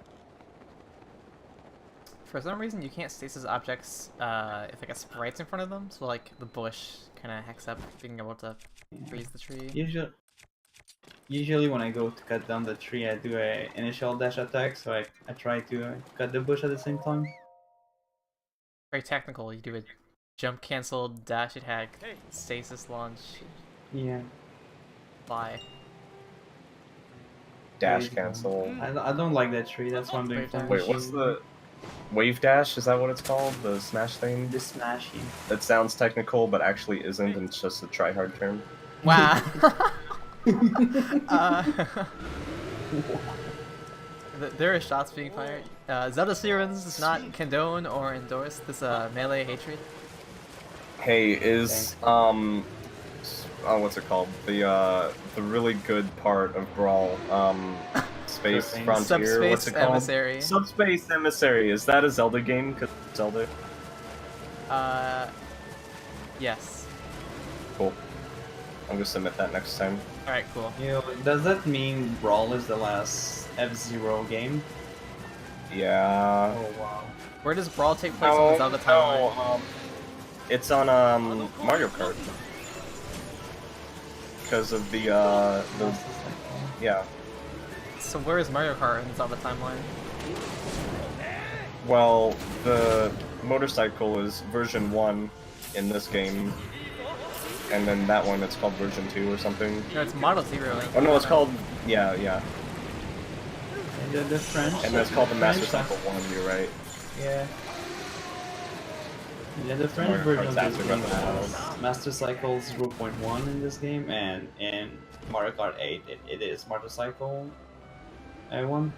For some reason, you can't stasis objects if like a sprite's in front of them, so like the bush kind of hacks up being able to freeze the tree. Usually when I go to cut down the tree, I do a initial dash attack, so I try to cut the bush at the same time. Very technical. You do a jump cancel, dash attack, stasis launch, Yeah. fly. dash Crazy. cancel. I don't like that tree. That's why I'm doing Wait, full Wait, what's machine. the wave dash? Is that what it's called? The smash thing? The smashing? That sounds technical, but actually isn't, and it's just a try-hard term. Wow. There are shots being fired. ZeldaSpeedRuns does not condone or endorse this melee hatred. Hey, is what's it called? The really good part of Brawl, Space Surfing. Frontier. Subspace What's it called? Emissary. Subspace Emissary. Is that a Zelda game? 'Cause Zelda. Yes. Cool. I'm gonna submit that next time. Alright, cool. You know, does that mean Brawl is the last F-Zero game? Yeah. Oh wow. Where does Brawl take place on the Zelda timeline? It's on Mario Kart. Because of the yeah. So where is Mario Kart in the Zelda timeline? Well, the motorcycle is version 1 in this game, and then that one it's called version 2 or something. No, it's Model Zero. Oh no, it's called yeah. And the French. And that's called the Master French- Cycle 1. You're right. Yeah. Yeah, the French Mario version Kart's of this after game Breath of the Wild. has Master Cycle 0.1 in this game, and in Mario Kart 8 it is Motorcycle 1.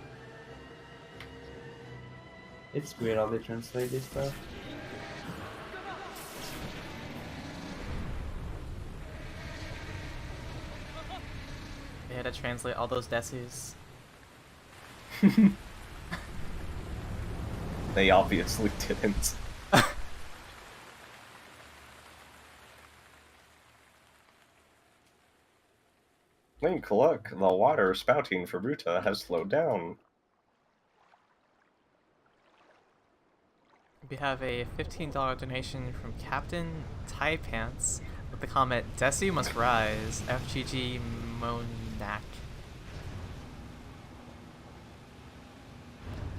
It's weird how they translate this stuff. They had to translate all those desis. They obviously didn't. Link, look, the water spouting for Ruta has slowed down. We have a $15 donation from Captain Tie Pants with the comment, Desi must rise, FGG Monak.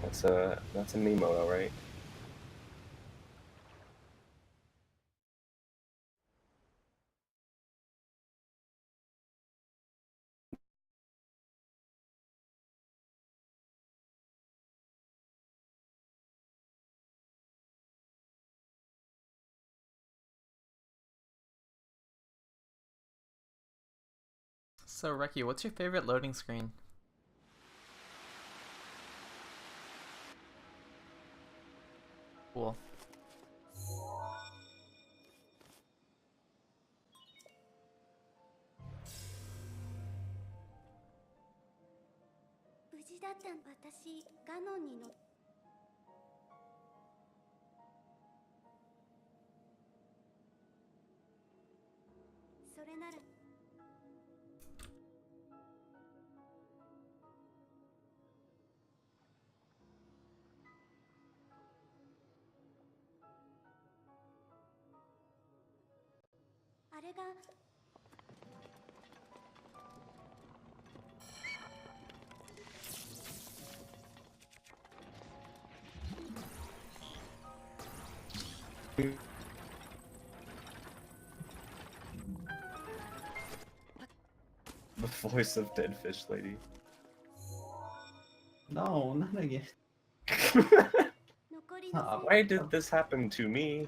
That's a Miimoto, right? So Reki, what's your favorite loading screen? Cool. The voice of Dead Fish Lady. No, not again. Why did this happen to me?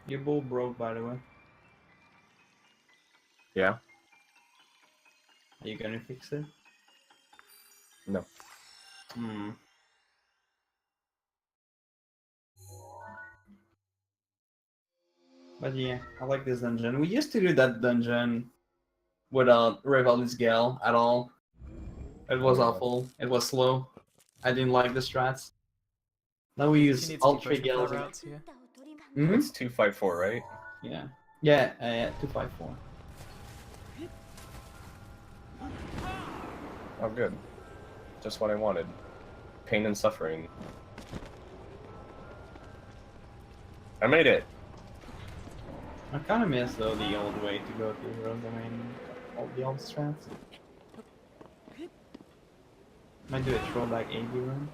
Your bowl broke, by the way. Yeah? Are you gonna fix it? No. Hmm. But yeah, I like this dungeon. We used to do that dungeon without Revali's Gale at all. It was Yeah. awful. It was slow. I didn't like the strats. Now we She use needs all to three keep pushing Gales. for routes, yeah. Hmm? It's 254, right? Yeah. Yeah, 254. Oh, good. Just what I wanted. Pain and suffering. I made it! I kind of miss though the old way to go to heroes. I mean, all the old strats. Might do a throwback AD run.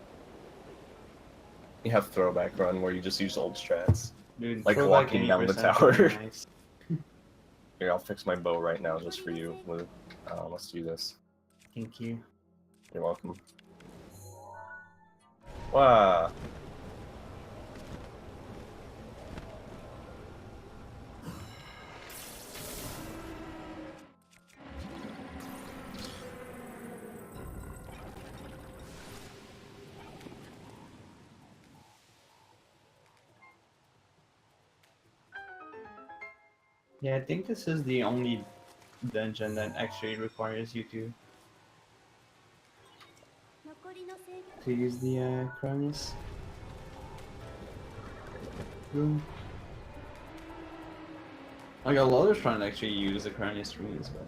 You have throwback run where you just use old strats. Dude, Like throwback walking down the 80% tower. would be nice. Here, I'll fix my bow right now just for you, Luke. Let's do this. Thank you. You're welcome. Wow. Yeah, I think this is the only dungeon that actually requires you to use the Cronus room. Like a lot of trying to actually use the Cronus rooms, but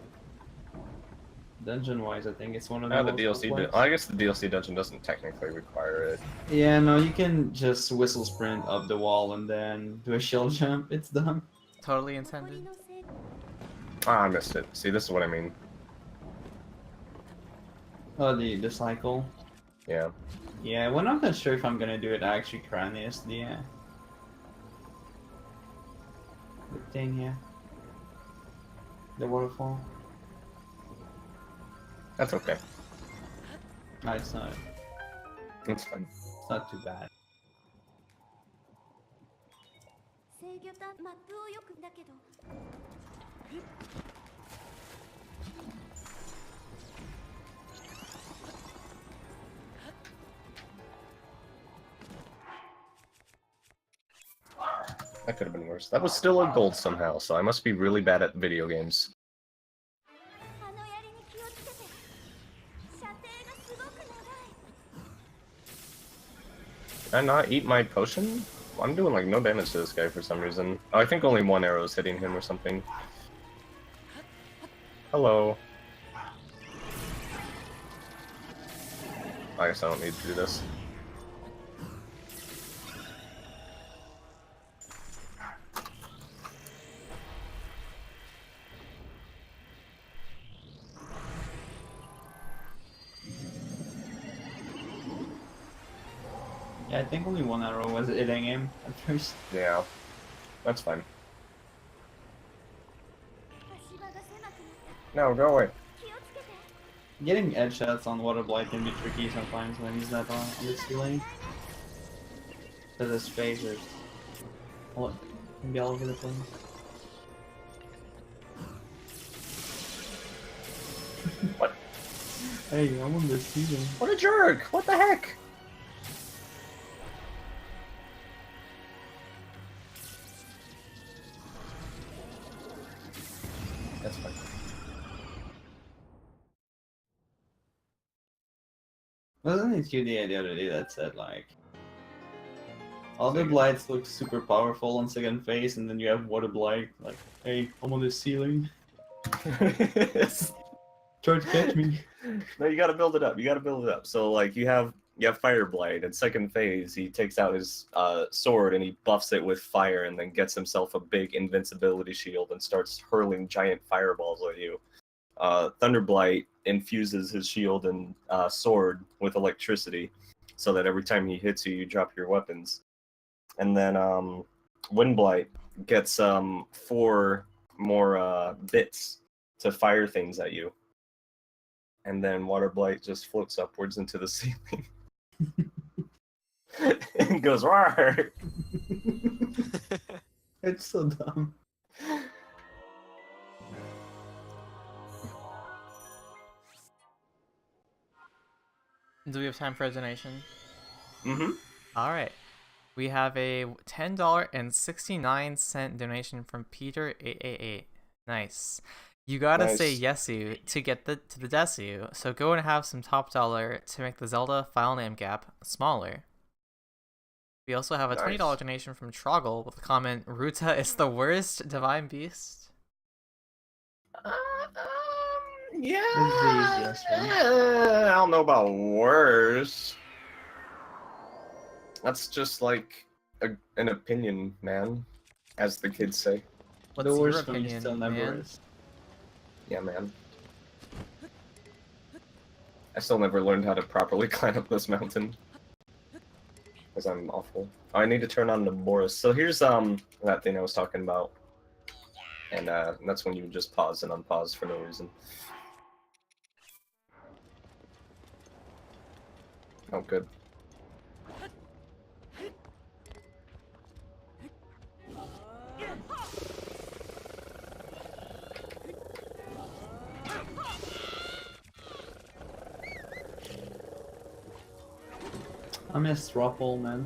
dungeon-wise, I think it's one of the The most DLC. complex. I guess the DLC dungeon doesn't technically require it. Yeah, no, you can just whistle sprint up the wall and then do a shield jump. It's done. Totally intended. Ah, I missed it. See, this is what I mean. Oh, the cycle. Yeah. Yeah, well, I'm not sure if I'm gonna do it actually Cronus, the thing here. The waterfall. That's okay. No, it's not. It's fine. It's not too bad. That could have been worse. That was still a gold somehow, so I must be really bad at video games. Did I not eat my potion? I'm doing like no damage to this guy for some reason. Oh, I think only one arrow is hitting him or something. Hello. I guess I don't need to do this. Yeah, I think only one arrow was hitting him at first. Yeah, that's fine. No, go away. Getting edge shots on water blight can be tricky sometimes when he's not on the ceiling. Because his face is can be all over the place. What? Hey, I'm on the ceiling. What a jerk! What the heck? That's fine. Wasn't it you the other day that said like all the blights look super powerful on second phase, and then you have water blight like, hey, I'm on the ceiling. Try to catch me. No, you gotta build it up. You gotta build it up. So like you have Fire Blight in second phase. He takes out his sword and he buffs it with fire, and then gets himself a big invincibility shield and starts hurling giant fireballs at you. Thunder Blight infuses his shield and sword with electricity, so that every time he hits you, you drop your weapons. And then Wind Blight gets 4 more bits to fire things at you. And then Water Blight just floats upwards into the ceiling. And goes, "Roar!" It's so dumb. Do we have time for a donation? Mm-hmm. Alright. We have a $10.69 donation from Peter888. Nice. You gotta say yesu to get to the desu, so go and have some top dollar to make the Zelda file name gap smaller. We also have a $20 donation from Troggle with the comment, Ruta is the worst divine beast. Yeah. It's the easiest I don't know about worse. That's just like an opinion, man, as the kids say. What's the your worst one opinion, still never man? is. Yeah, man. I still never learned how to properly climb up this mountain. Because I'm awful. Oh, I need to turn on the Boris. So here's that thing I was talking about. And that's when you just pause and unpause for no reason. Oh, good. I miss Ruffle, man.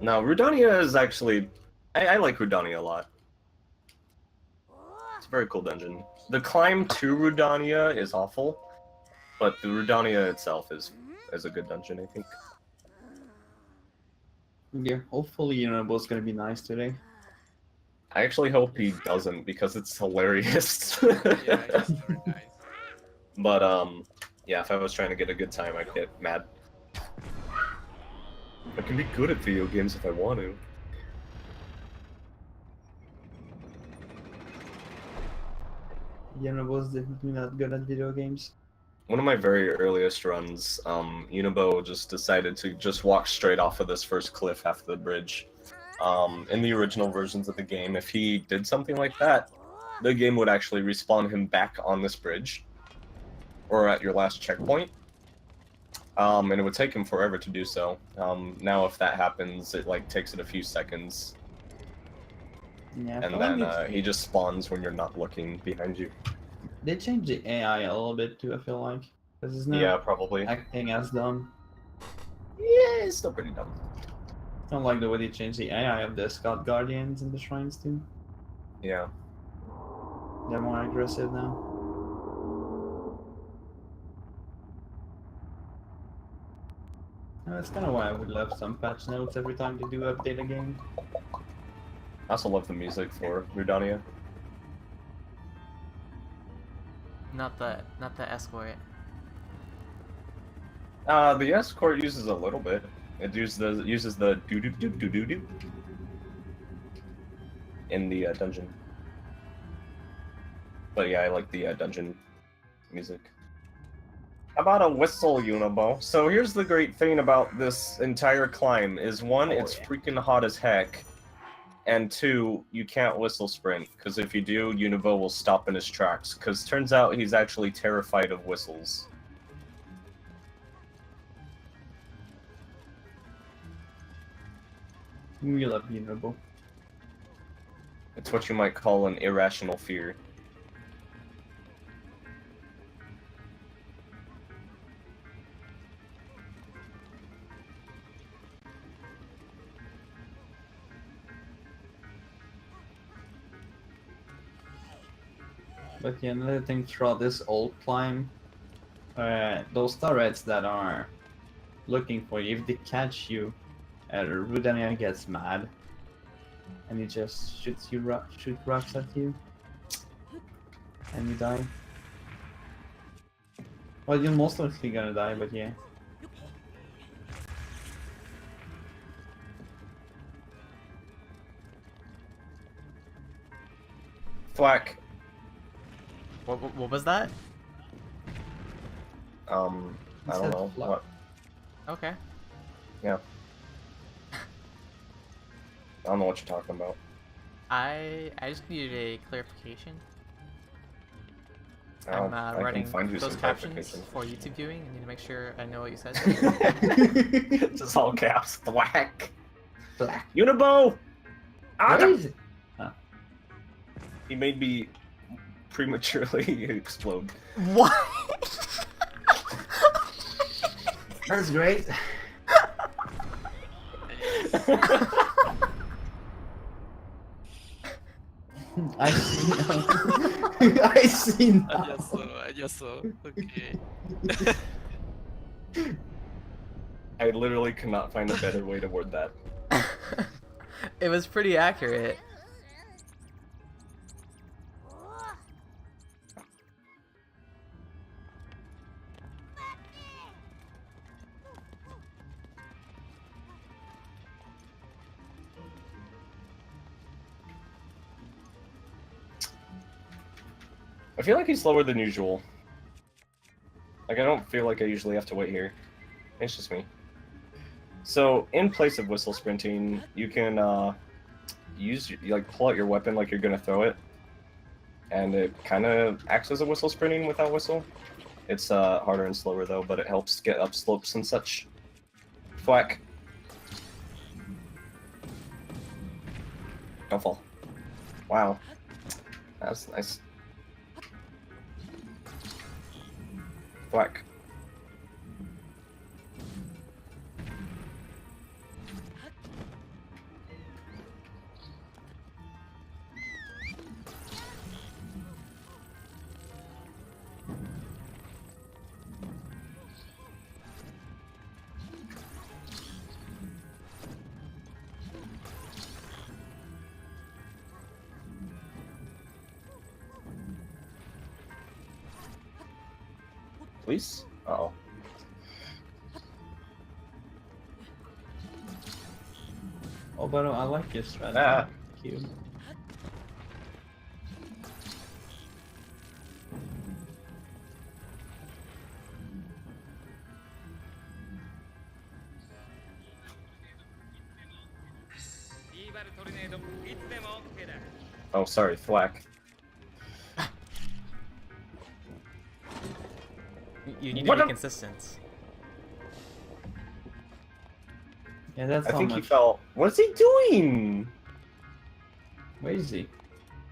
No, Rudania is actually... I like Rudania a lot. It's a very cool dungeon. The climb to Rudania is awful, but the Rudania itself is a good dungeon, I think. Yeah, hopefully Yunobo's gonna be nice today. I actually hope he doesn't, because it's hilarious. Yeah, it's very nice. But, yeah, if I was trying to get a good time, I'd get mad. I can be good at video games if I want to. Yunobo's definitely not good at video games. One of my very earliest runs, Unibo just decided to just walk straight off of this first cliff after the bridge. In the original versions of the game, if he did something like that, the game would actually respawn him back on this bridge, or at your last checkpoint. And it would take him forever to do so. Now if that happens, it like takes it a few seconds. Yeah, And then he just spawns when you're not looking behind you. they changed the AI a little bit too, I feel like. Because it's not Yeah, probably. acting as dumb. Yeah, it's still pretty dumb. I don't like the way they changed the AI of the Scout Guardians and the Shrines too. Yeah. They're more aggressive now. That's kind of why I would love some patch notes every time they do update a game. I also love the music for Rudania. Not the escort. The escort uses a little bit. It uses the doo doo doo doo doo doo in the dungeon. But yeah, I like the dungeon music. How about a whistle, Unibo? So here's the great thing about this entire climb is one, it's freaking hot as heck, and two, you can't whistle sprint, because if you do, Unibo will stop in his tracks, because turns out he's actually terrified of whistles. We love Yunobo. It's what you might call an irrational fear. But yeah, another thing throughout this old climb, those turrets that are looking for you, if they catch you, Rudania gets mad, and he just shoots you, shoot rocks at you, and you die. Well, you're most likely gonna die, but yeah. Thwack. What was that? I don't know. What? Okay. Yeah. I don't know what you're talking about. I just needed a clarification. Oh, I'm I can writing find you those some captions clarification. for YouTube viewing. I need to make sure I know what you said. Just all caps. Thwack. Black. Unibo! Ah, Where is it? he made me prematurely explode. What? That's great. I see now. I see now. I just saw. Okay. I literally could not find a better way to word that. It was pretty accurate. I feel like he's slower than usual. Like, I don't feel like I usually have to wait here. It's just me. So, in place of whistle sprinting, you can pull out your weapon like you're gonna throw it, and it kind of acts as a whistle sprinting without whistle. It's harder and slower though, but it helps get up slopes and such. Thwack. Don't fall. Wow. That was nice. Thwack. Please? Uh-oh. Oh, but I like your strategy. Ah. Cute. Oh, sorry, thwack. You need to What be a- consistent. Yeah, that's I how think he much. fell. What is he doing? Where is he?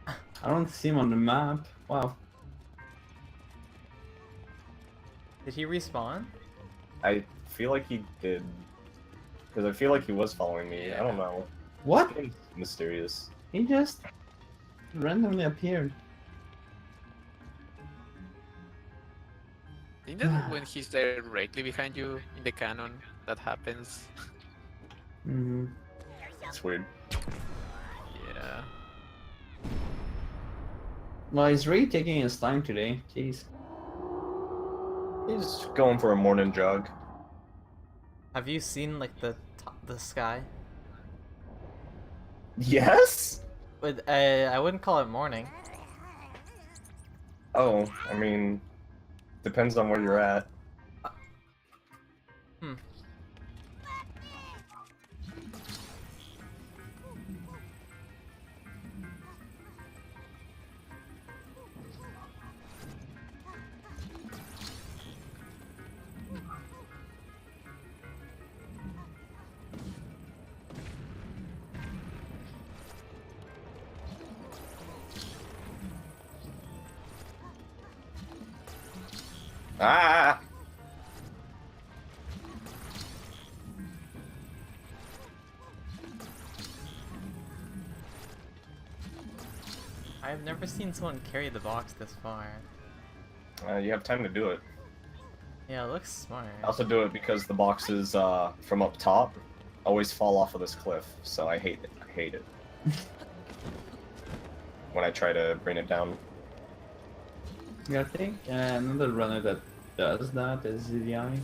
I don't see him on the map. Wow. Did he respawn? I feel like he did. Because I feel like he was following me. I don't know. What? It's mysterious. He just randomly appeared. Isn't that when he's directly behind you in the cannon that happens? Mm-hmm. It's weird. Yeah. Well, he's really taking his time today. Jeez. He's going for a morning jog. Have you seen like the sky? Yes? But I wouldn't call it morning. Oh, I mean, depends on where you're at. Hmm. Ah! I've never seen someone carry the box this far. You have time to do it. Yeah, it looks smart. I also do it because the boxes from up top always fall off of this cliff, so I hate it. I hate it. When I try to bring it down. Yeah, I think another runner that does that is ZDI.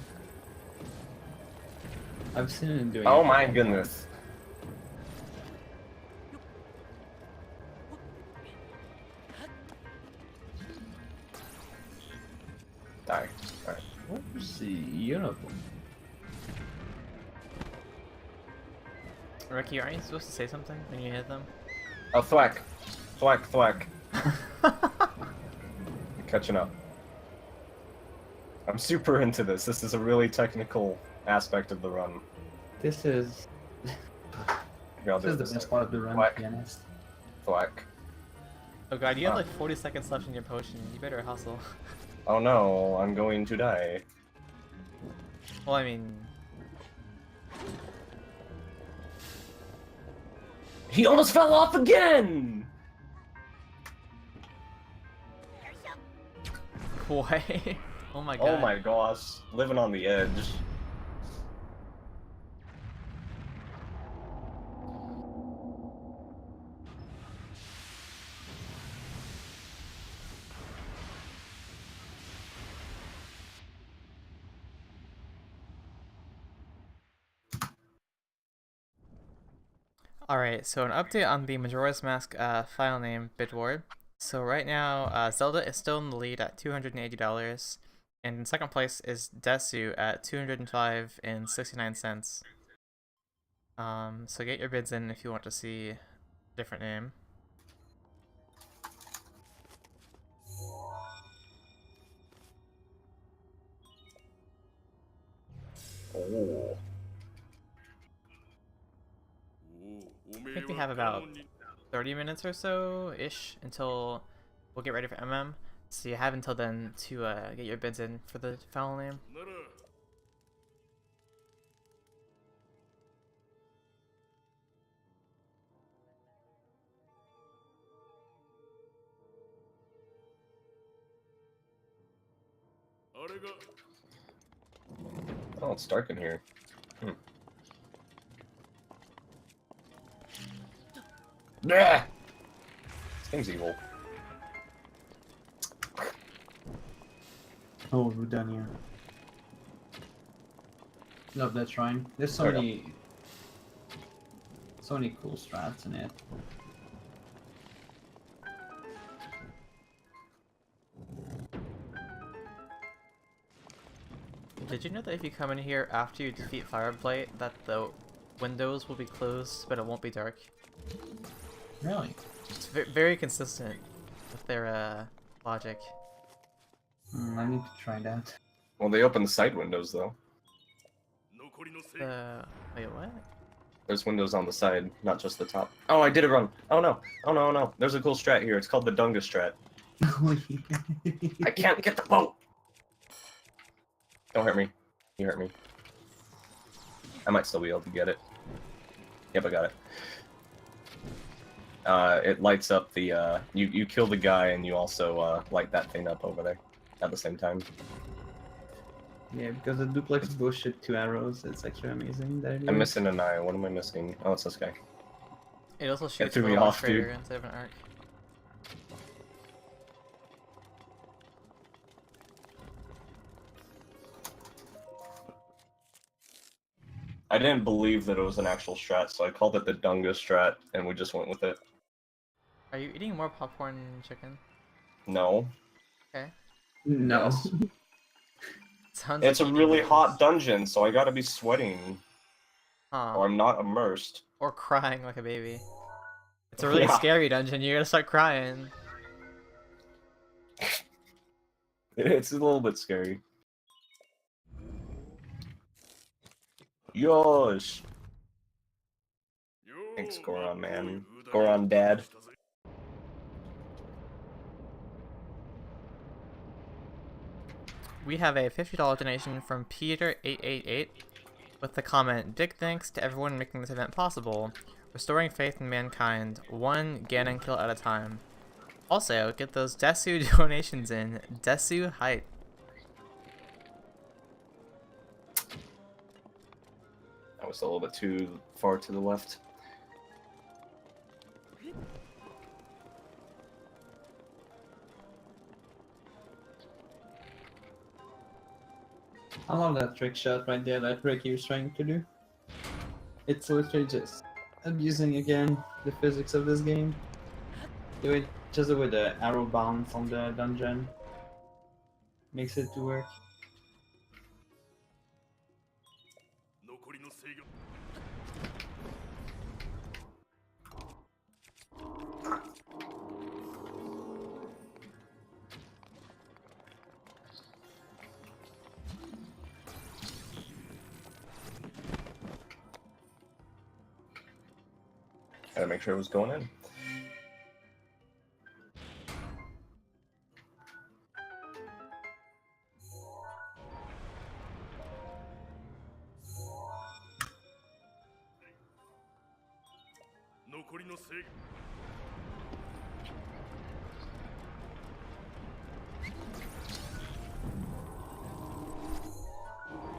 I've seen him doing Oh it my before. goodness. Die. Alright. What's the uniform? Ricky, aren't you supposed to say something when you hit them? Oh, thwack. Thwack, thwack. I'm catching up. I'm super into this. This is a really technical aspect of the run. This is Here, I'll do this is this. the best part of the run, Whack. to be honest. Thwack. Oh god, you have like 40 seconds left in your potion. You better hustle. Oh no, I'm going to die. Well, I mean, He almost fell off again! what? Oh my god. Oh my gosh, living on the edge. Alright, so an update on the Majora's Mask file name Bitward. So right now, Zelda is still in the lead at $280, and in second place is Desu at $205.69. So get your bids in if you want to see a different name. Oh. I think we have about 30 minutes or so ish until we'll get ready for MM. So you have until then to get your bids in for the final name. Oh, it's dark in here. This thing's evil. Oh, Rudania. Love that shrine. There's so many cool strats in it. Did you know that if you come in here after you defeat Fire Blight, that the windows will be closed, but it won't be dark? Really? It's very consistent with their logic. I need to try that. Well, they open the side windows though. Wait, what? There's windows on the side, not just the top. Oh, I did it wrong. Oh no. Oh no, no. There's a cool strat here. It's called the Dunga strat. I can't get the boat! Don't hurt me. You hurt me. I might still be able to get it. Yep, I got it. It lights up the, you kill the guy and you also, light that thing up over there at the same time. Yeah, because the duplex bullshit 2 arrows, it's actually amazing. That I'm missing an eye. What am I missing? Oh, it's this guy. It also shoots threw a me little off, straighter dude. instead of an arc. I didn't believe that it was an actual strat, so I called it the Dunga strat, and we just went with it. Are you eating more popcorn chicken? No. Okay. No. Yes. Sounds It's a like really eating hot noodles. dungeon, so I gotta be sweating, Huh. or I'm not immersed. Or crying like a baby. It's a really Yeah. scary dungeon, you're gonna start crying. It's a little bit scary. Yosh! Thanks, Goron, man. Goron, dad. We have a $50 donation from Peter888 with the comment, "Big thanks to everyone making this event possible, restoring faith in mankind, one Ganon kill at a time." Also, get those Desu donations in. Desu height. That was a little bit too far to the left. I love that trick shot right there that Ricky was trying to do. It's literally just abusing again the physics of this game. Do it just with the arrow bounce on the dungeon. Makes it to work. Gotta make sure it was going in.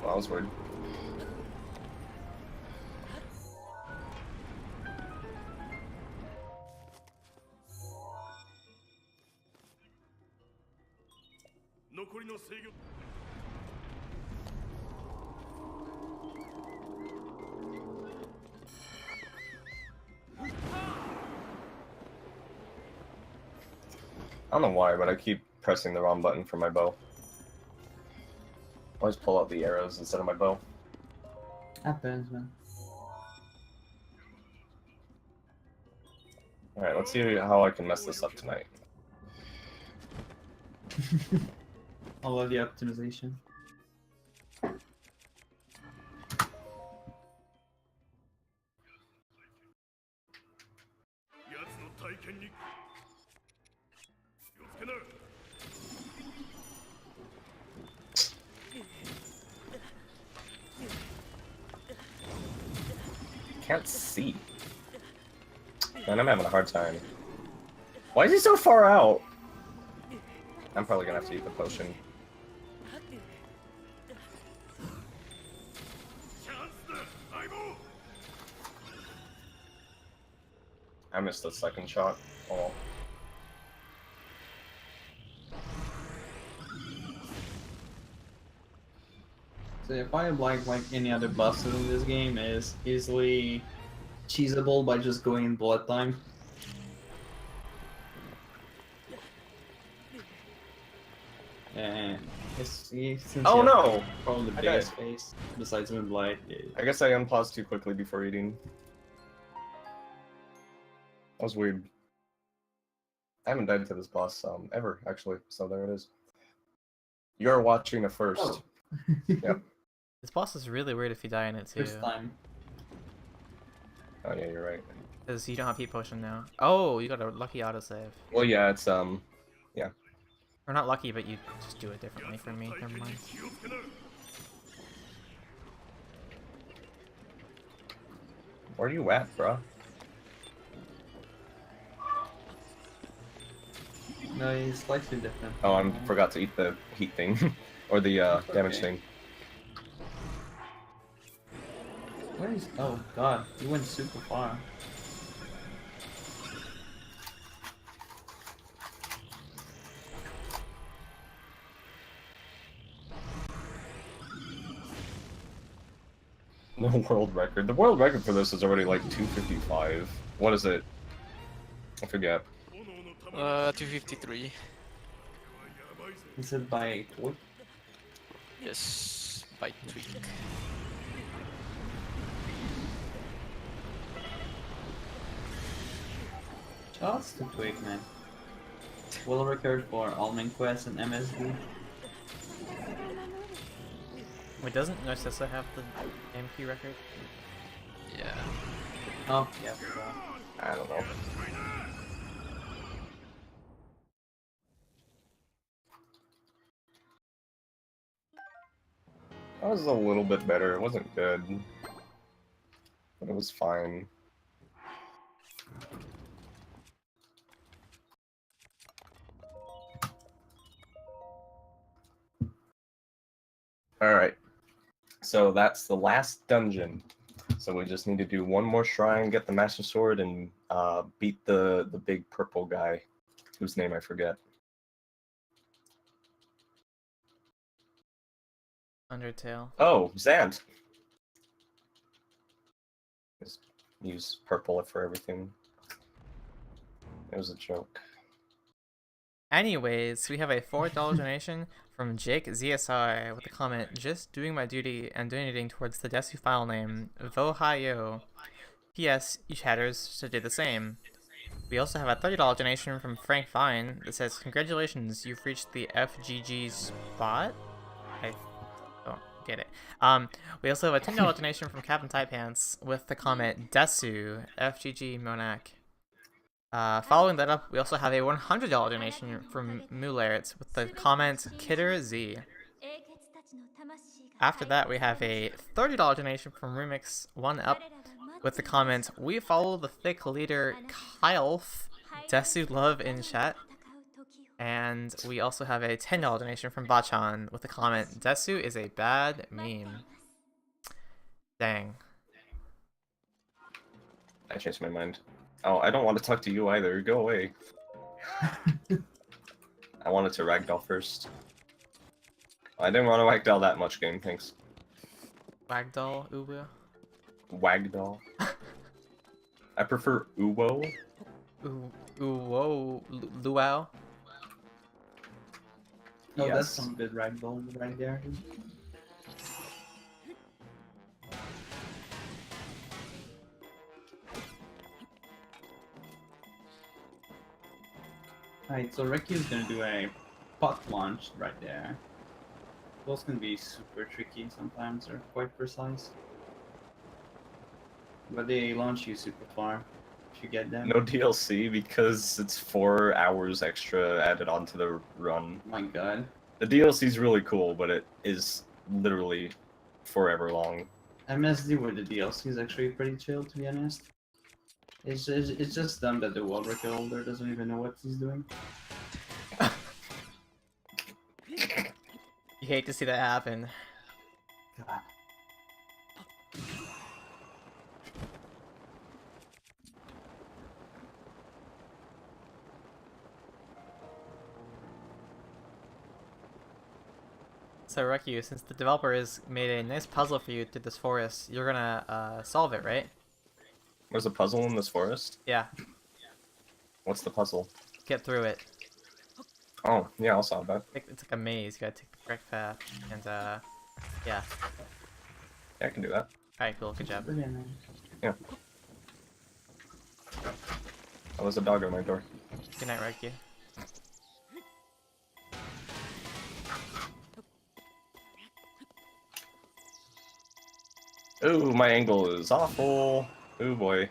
Well, that was weird. I don't know why, but I keep pressing the wrong button for my bow. Always pull out the arrows instead of my bow. Happens, man. Alright, let's see how I can mess this up tonight. I love the optimization. Can't see. Man, I'm having a hard time. Why is he so far out? I'm probably gonna have to eat the potion. I missed the second shot. Oh. So if I like any other bosses in this game is easily cheesable by just going in blood time. And since Oh you have no! probably the I biggest died. face besides blight. I guess I unpaused too quickly before eating. That was weird. I haven't died to this boss ever, actually, so there it is. You're watching a first. Oh. Yep. This boss is really weird if you die in it too. First time. Oh yeah, you're right. Because you don't have heat potion now. Oh, you got a lucky autosave. Well, yeah, it's yeah. Or not lucky, but you just do it differently for me. Never mind. Where are you at, bruh? No, he's slightly different. Oh, I forgot to eat the heat thing, or the damage Okay. thing. Where is? Oh god, he went super far. No world record. The world record for this is already like 255. What is it? I forget. 253. Is it by what? Yes, by tweak. Shots to Twig, man. World record for Almond Quest and MSD. Wait, doesn't Narcissa have the MQ record? Yeah. Oh, yeah. I don't know. That was a little bit better. It wasn't good, but it was fine. Alright, so that's the last dungeon. So we just need to do one more shrine, get the Master Sword, and beat the big purple guy, whose name I forget. Undertale. Oh, Zant! Just use purple for everything. It was a joke. Anyways, we have a $4 donation from Jake ZSR with the comment, just doing my duty and donating towards the Desu file name, Vohayo. P.S. You chatters should do the same. We also have a $30 donation from Frank Vine that says, congratulations, you've reached the FGG spot? I don't get it. We also have a $10 donation from Captain Tight Pants with the comment, Desu, FGG Monak. Following that up, we also have a $100 donation from Mularets with the comment Kidder Z. After that, we have a $30 donation from Remix 1UP with the comment We follow the thick leader Kylf, Desu love in chat. And we also have a $10 donation from Bachan with the comment Desu is a bad meme. Dang. I changed my mind. Oh, I don't want to talk to you either. Go away. I wanted to ragdoll first. I didn't want to ragdoll that much, game. Thanks. Wagdoll, Ubu. Wagdoll. I prefer Uwo. Whoa, Luau. Oh, that's Yes. some good ragdoll right there. Alright, so Rekyu's gonna do a pot launch right there. Those can be super tricky sometimes, they're quite precise. But they launch you super far if you get them. No DLC because it's 4 hours extra added onto the run. My god. The DLC is really cool, but it is literally forever long. MSD with the DLC is actually pretty chill, to be honest. It's just dumb that the world record holder doesn't even know what he's doing. You hate to see that happen. God. So Rykyu, since the developer has made a nice puzzle for you through this forest, you're gonna solve it, right? There's a puzzle in this forest? Yeah, What's the puzzle? get through it. Oh, yeah, I'll solve that. It's like a maze, you gotta take the correct path, and yeah. Yeah, I can do that. Alright, cool, good job. Brilliant, man. Yeah. Oh, there's a dog at my door. Good night, Rykyu. Ooh, my angle is awful. Ooh boy.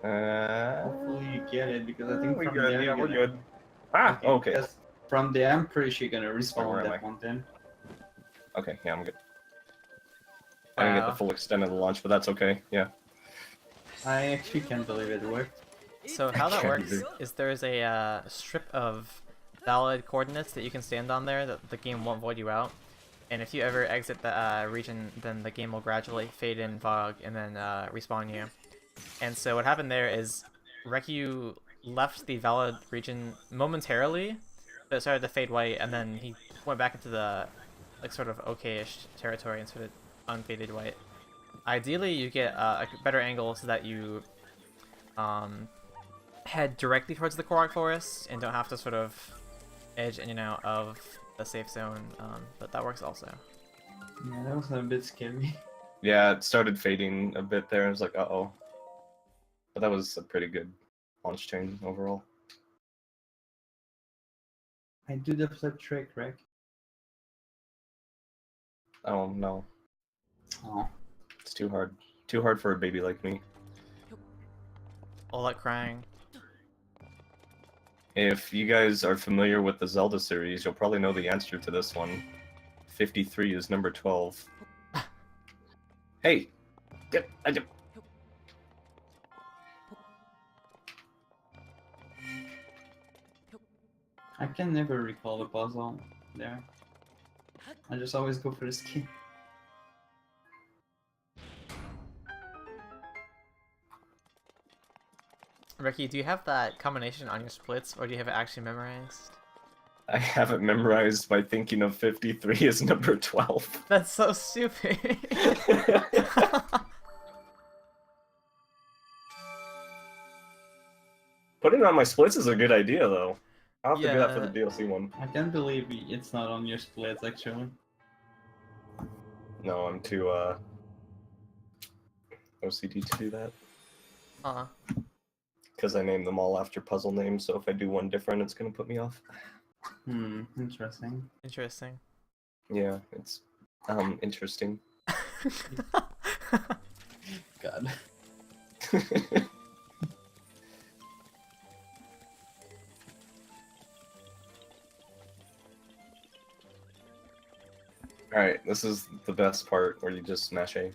Hopefully you get it, because I think we're from good. there Yeah, you're we're gonna... good. Ah, okay. Because from there, I'm pretty sure you're gonna respawn Where on am that I? mountain. Okay, yeah, I'm good. I didn't get the full extent of the launch, but that's okay. Yeah. I actually can't believe it worked. So how that Can't works either. is there's a strip of valid coordinates that you can stand on there that the game won't void you out. And if you ever exit the region, then the game will gradually fade in fog and then respawn you. And so what happened there is Rykyu left the valid region momentarily, but it started to fade white, and then he went back into the like sort of okay-ish territory and sort of unfaded white. Ideally, you get a better angle so that you head directly towards the Korok Forest and don't have to sort of edge in and out of the safe zone, but that works also. Yeah, that was a bit scary. Yeah, it started fading a bit there. I was like, uh-oh. But that was a pretty good launch chain overall. I do the flip trick, Rick. Oh, no. Oh. It's too hard. Too hard for a baby like me. All that crying. If you guys are familiar with the Zelda series, you'll probably know the answer to this one. 53 is number 12. Hey! Get... I can never recall the puzzle there. I just always go for the skin. Ricky, do you have that combination on your splits, or do you have it actually memorized? I have it memorized by thinking of 53 as number 12. That's so stupid. Putting it on my splits is a good idea, though. I'll have to do that for the Yeah. DLC one. I can't believe it's not on your splits, actually. No, I'm too, OCD to do that. Uh-huh. Because I named them all after puzzle names, so if I do one different, it's gonna put me off. Interesting. Interesting. Yeah, it's, interesting. God. Alright, this is the best part where you just smash A.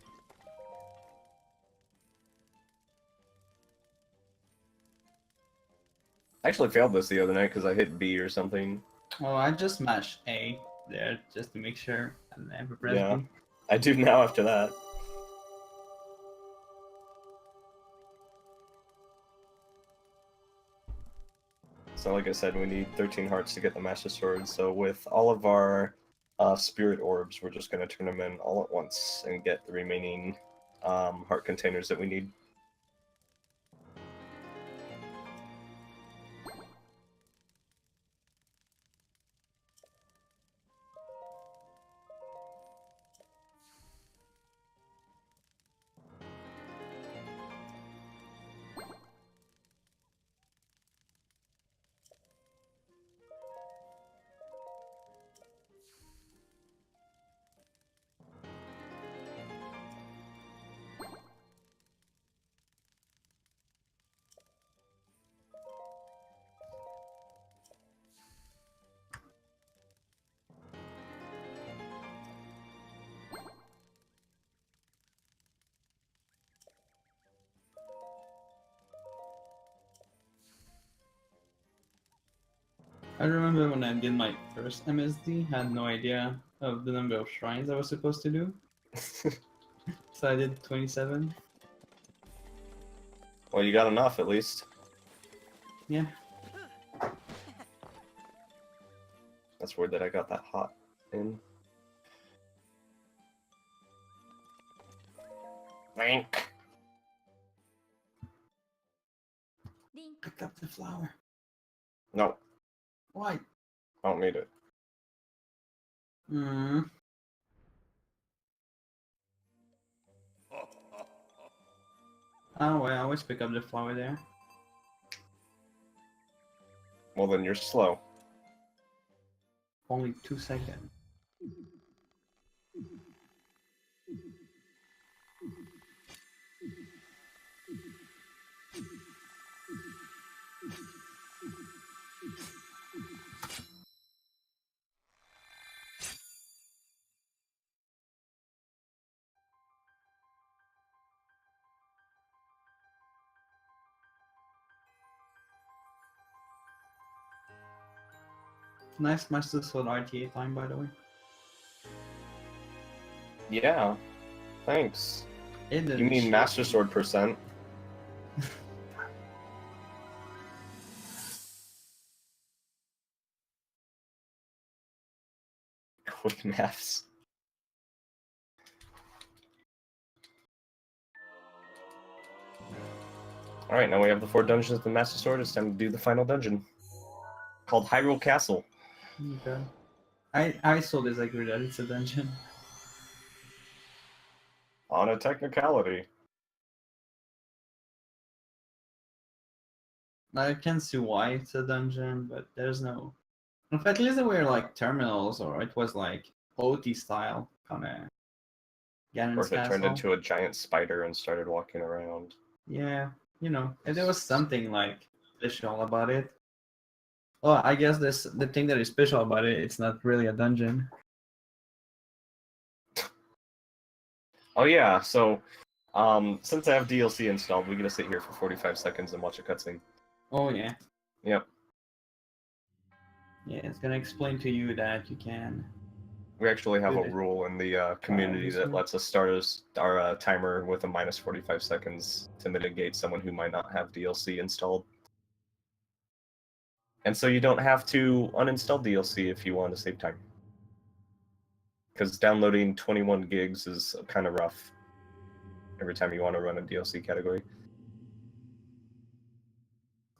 I actually failed this the other night because I hit B or something. Oh, I just mashed A there just to make sure I never pressed Yeah. B. I do now after that. So like I said, we need 13 hearts to get the Master Sword, so with all of our Spirit Orbs, we're just going to turn them in all at once and get the remaining heart containers that we need. I remember when I did my first MSD, I had no idea of the number of shrines I was supposed to do. So I did 27. Well, you got enough at least. Yeah. That's weird that I got that hot in. Link. Pick up the flower. No, Why? I don't need it. Hmm. Oh, well, I always pick up the flower there. Well, then you're slow. Only 2 seconds. Nice Master Sword RTA time, by the way. Yeah, thanks. It You didn't mean shake Master me. Sword percent? Quick maths. Alright, now we have the 4 dungeons of the Master Sword. It's time to do the final dungeon. Called Hyrule Castle. Okay. I so disagree that it's a dungeon. On a technicality. I can see why it's a dungeon, but there's no. In fact, at least there were like terminals, or it was like OT style kind of Or Ganon's if it turned castle. into a giant spider and started walking around. Yeah, you know, if there was something like special about it. Well, I guess the thing that is special about it, it's not really a dungeon. Oh yeah, so since I have DLC installed, we get to sit here for 45 seconds and watch a cutscene. Oh yeah, Yep. yeah, it's gonna explain to you that you can. We actually have a Good. rule in the community that lets us start our timer with a minus 45 seconds to mitigate someone who might not have DLC installed. And so you don't have to uninstall DLC if you want to save time. Because downloading 21 gigs is kind of rough every time you want to run a DLC category.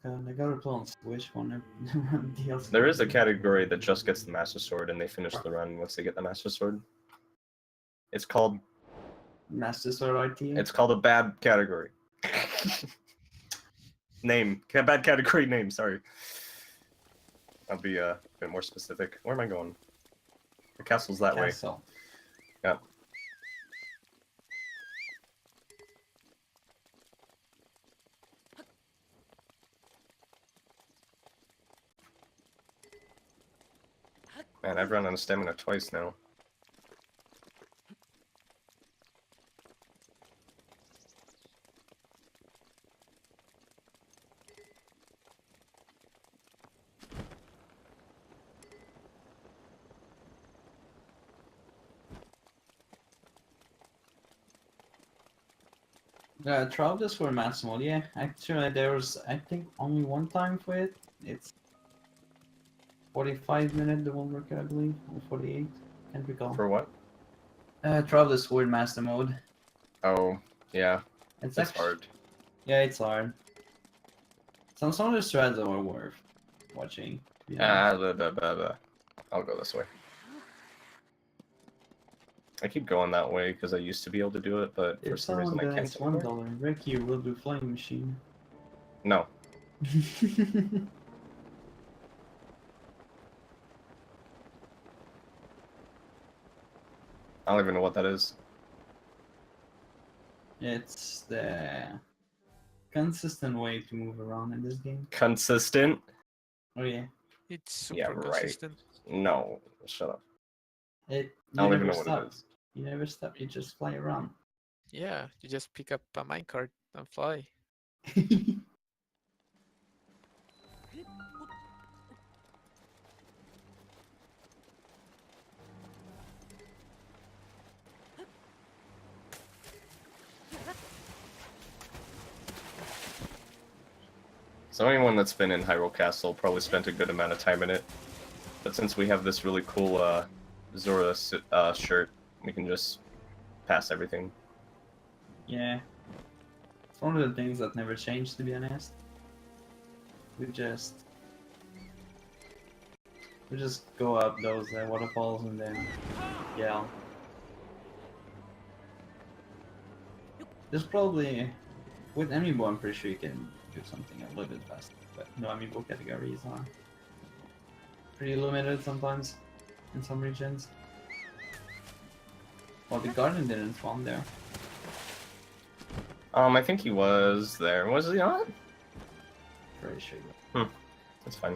I gotta play on Switch when DLC. There is a category that just gets the Master Sword and they finish the run once they get the Master Sword. It's called Master Sword RTA. It's called a bad category. Name. Bad category name, sorry. I'll be a bit more specific. Where am I going? The castle's that way. Castle. Yeah. Man, I've run out of stamina twice now. Trial this for maximal, yeah. Actually, there was, I think, only one time for it. It's 45 minutes, the one worker, I believe, or 48. Can't recall. For what? Trial this for master mode. Oh, yeah. It's It's actually, hard. yeah, it's hard. Some of the strats are worth watching. Yeah. Blah, blah, blah, blah. I'll go this way. I keep going that way because I used to be able to do it, but for If some reason someone I can't dies anymore. $1, rekyuu will do flying machine. No. I don't even know what that is. It's the consistent way to move around in this game. Consistent? Oh yeah. It's super Yeah, right. consistent. No. Shut up. You I don't never even know stop. what it is. You never stop. You just fly around. Yeah, you just pick up a minecart and fly. So anyone that's been in Hyrule Castle probably spent a good amount of time in it. But since we have this really cool Zora shirt, we can just pass everything. Yeah. It's one of the things that never changed, to be honest. We just go up those waterfalls and then yell. There's probably with Amiibo, I'm pretty sure you can do something a little bit faster, but no Amiibo categories are pretty limited sometimes in some regions. Well, the garden didn't spawn there. I think he was there. Was he not? Pretty sure. That's fine.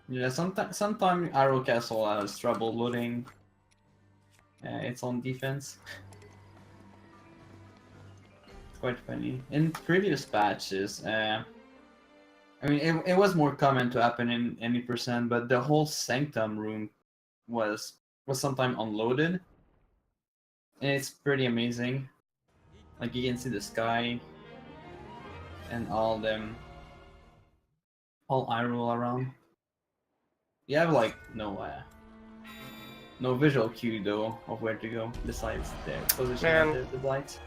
Yeah, sometimes Hyrule Castle has trouble loading its own defense. It's quite funny. In previous patches, I mean, it was more common to happen in any percent, but the whole Sanctum room was sometimes unloaded, and it's pretty amazing. Like you can see the sky and all Hyrule around. You have like no visual cue though of where to go besides the position of the blight.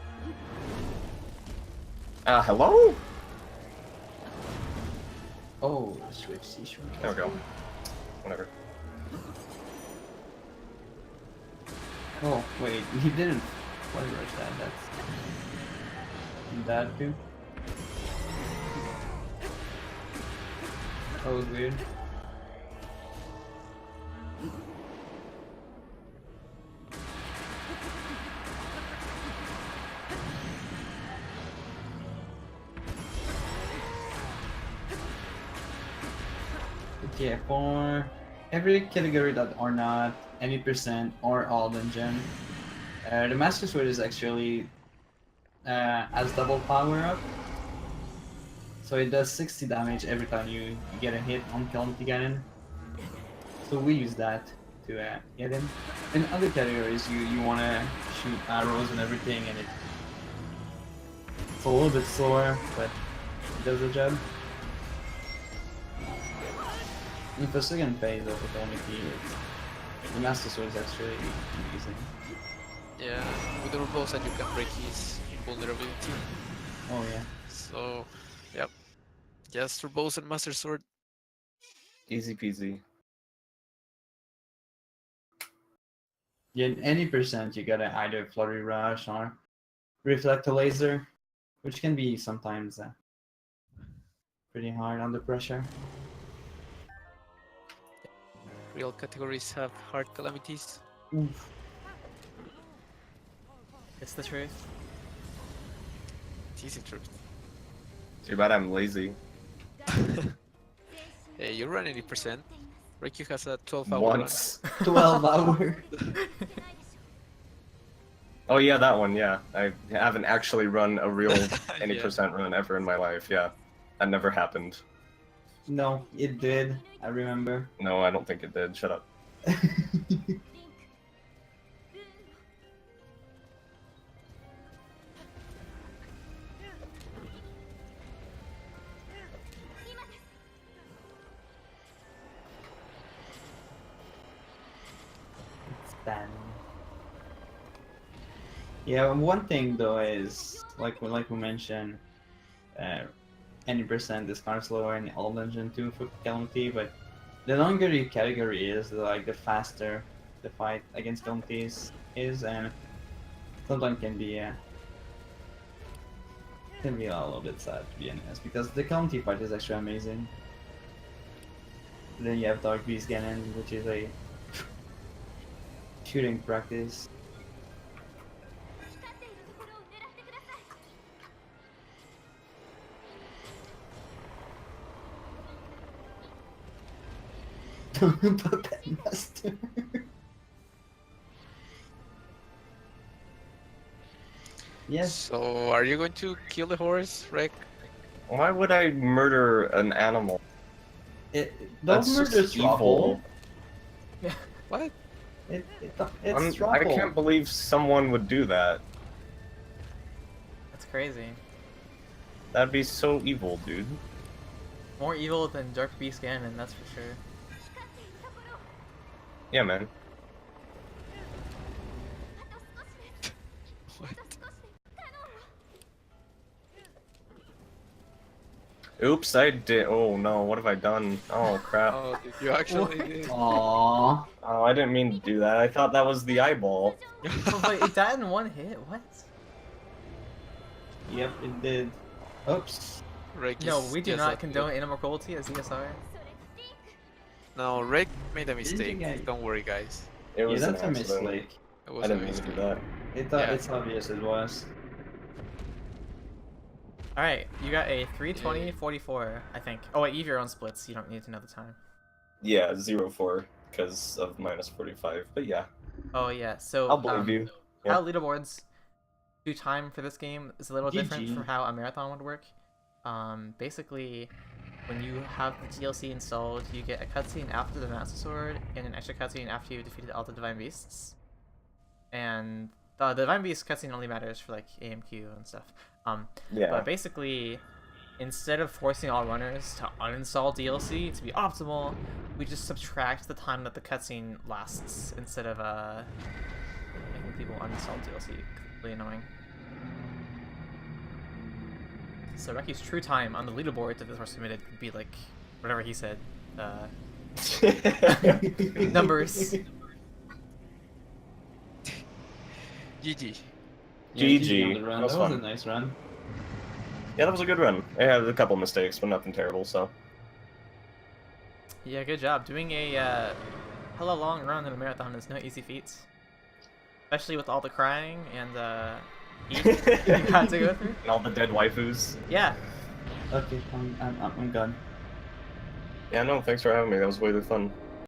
Hello? Oh, switch. There we go. Whatever. Oh wait, he didn't. What rush that? That's that too. That was weird. Okay, for every category that are not any percent or all dungeon, the Master Sword is actually has double power up. So it does 60 damage every time you get a hit on Calamity Ganon. So we use that to get him. In other categories, you want to shoot arrows and everything, and it's a little bit slower, but it does the job. In the second phase of the Calamity, the Master Sword is actually amazing. Yeah, with the Robosa you can break his invulnerability. Oh yeah. So, yep. Just Robosa and Master Sword. Easy peasy. Yeah, in any percent you gotta either Flurry Rush or Reflect a Laser, which can be sometimes pretty hard under pressure. Real categories have hard calamities. Oof. It's the truth. It's easy truth. Too bad I'm lazy. Hey, you run 80%. Rekyuu has a 12-hour Once. 12 hour. Oh yeah, that one, yeah. I haven't actually run a real any percent run ever in my life, yeah. That never happened. No, it did. I remember. No, I don't think it did. Shut up. Yeah, one thing though is like we mentioned, any percent is kind of slower in all dungeon too for Calamity, but the longer your category is, like the faster the fight against Calamities is, and sometimes can be a little bit sad to be honest, because the Calamity fight is actually amazing. Then you have Dark Beast Ganon, which is a shooting practice. Puppet Master. Yes. So, are you going to kill the horse, Rek? Why would I murder an animal? Don't That's murder just Truffle. evil. What? It's I Truffle. can't believe someone would do that. That's crazy. That'd be so evil, dude. More evil than Dark Beast Ganon, that's for sure. Yeah, man. What? Oops, I did. Oh no, what have I done? Oh crap. Oh, did you actually did? Aww. Oh, I didn't mean to do that. I thought that was the eyeball. Oh, wait, it died in one hit? What? Yep, it did. Oops. Rick No, is we do just not a- condone animal cruelty at ZSR. No, Rick made a mistake. think I- Don't worry, guys. It Yeah, was an that's a accident. mistake. It was I a didn't mean to mistake. do that. Yeah. It's obvious it was. Alright, you got a 320-44, I think. Oh wait, you have your own splits, you don't need to know the time. Yeah, 0-4 because of -45. But yeah, Oh yeah, so I'll believe you. how leaderboards do time for this game is a little different GG. from how a marathon would work. Basically, when you have the DLC installed, you get a cutscene after the Master Sword and an extra cutscene after you've defeated all the Divine Beasts. And the Divine Beast cutscene only matters for like AMQ and stuff. Yeah. But basically, instead of forcing all runners to uninstall DLC to be optimal, we just subtract the time that the cutscene lasts instead of making people uninstall DLC. Completely annoying. So Rekyu's true time on the leaderboard if this were submitted would be like whatever he said. Numbers. GG. GG. On the run. That was That was a fun. nice run. Yeah, that was a good run. I had a couple mistakes, but nothing terrible. So. Yeah, good job. Doing a hella long run in a marathon is no easy feat. Especially with all the crying and heat you had to go through. And all the dead waifus. Yeah. Okay, I'm done. Yeah, no, thanks for having me. That was really fun.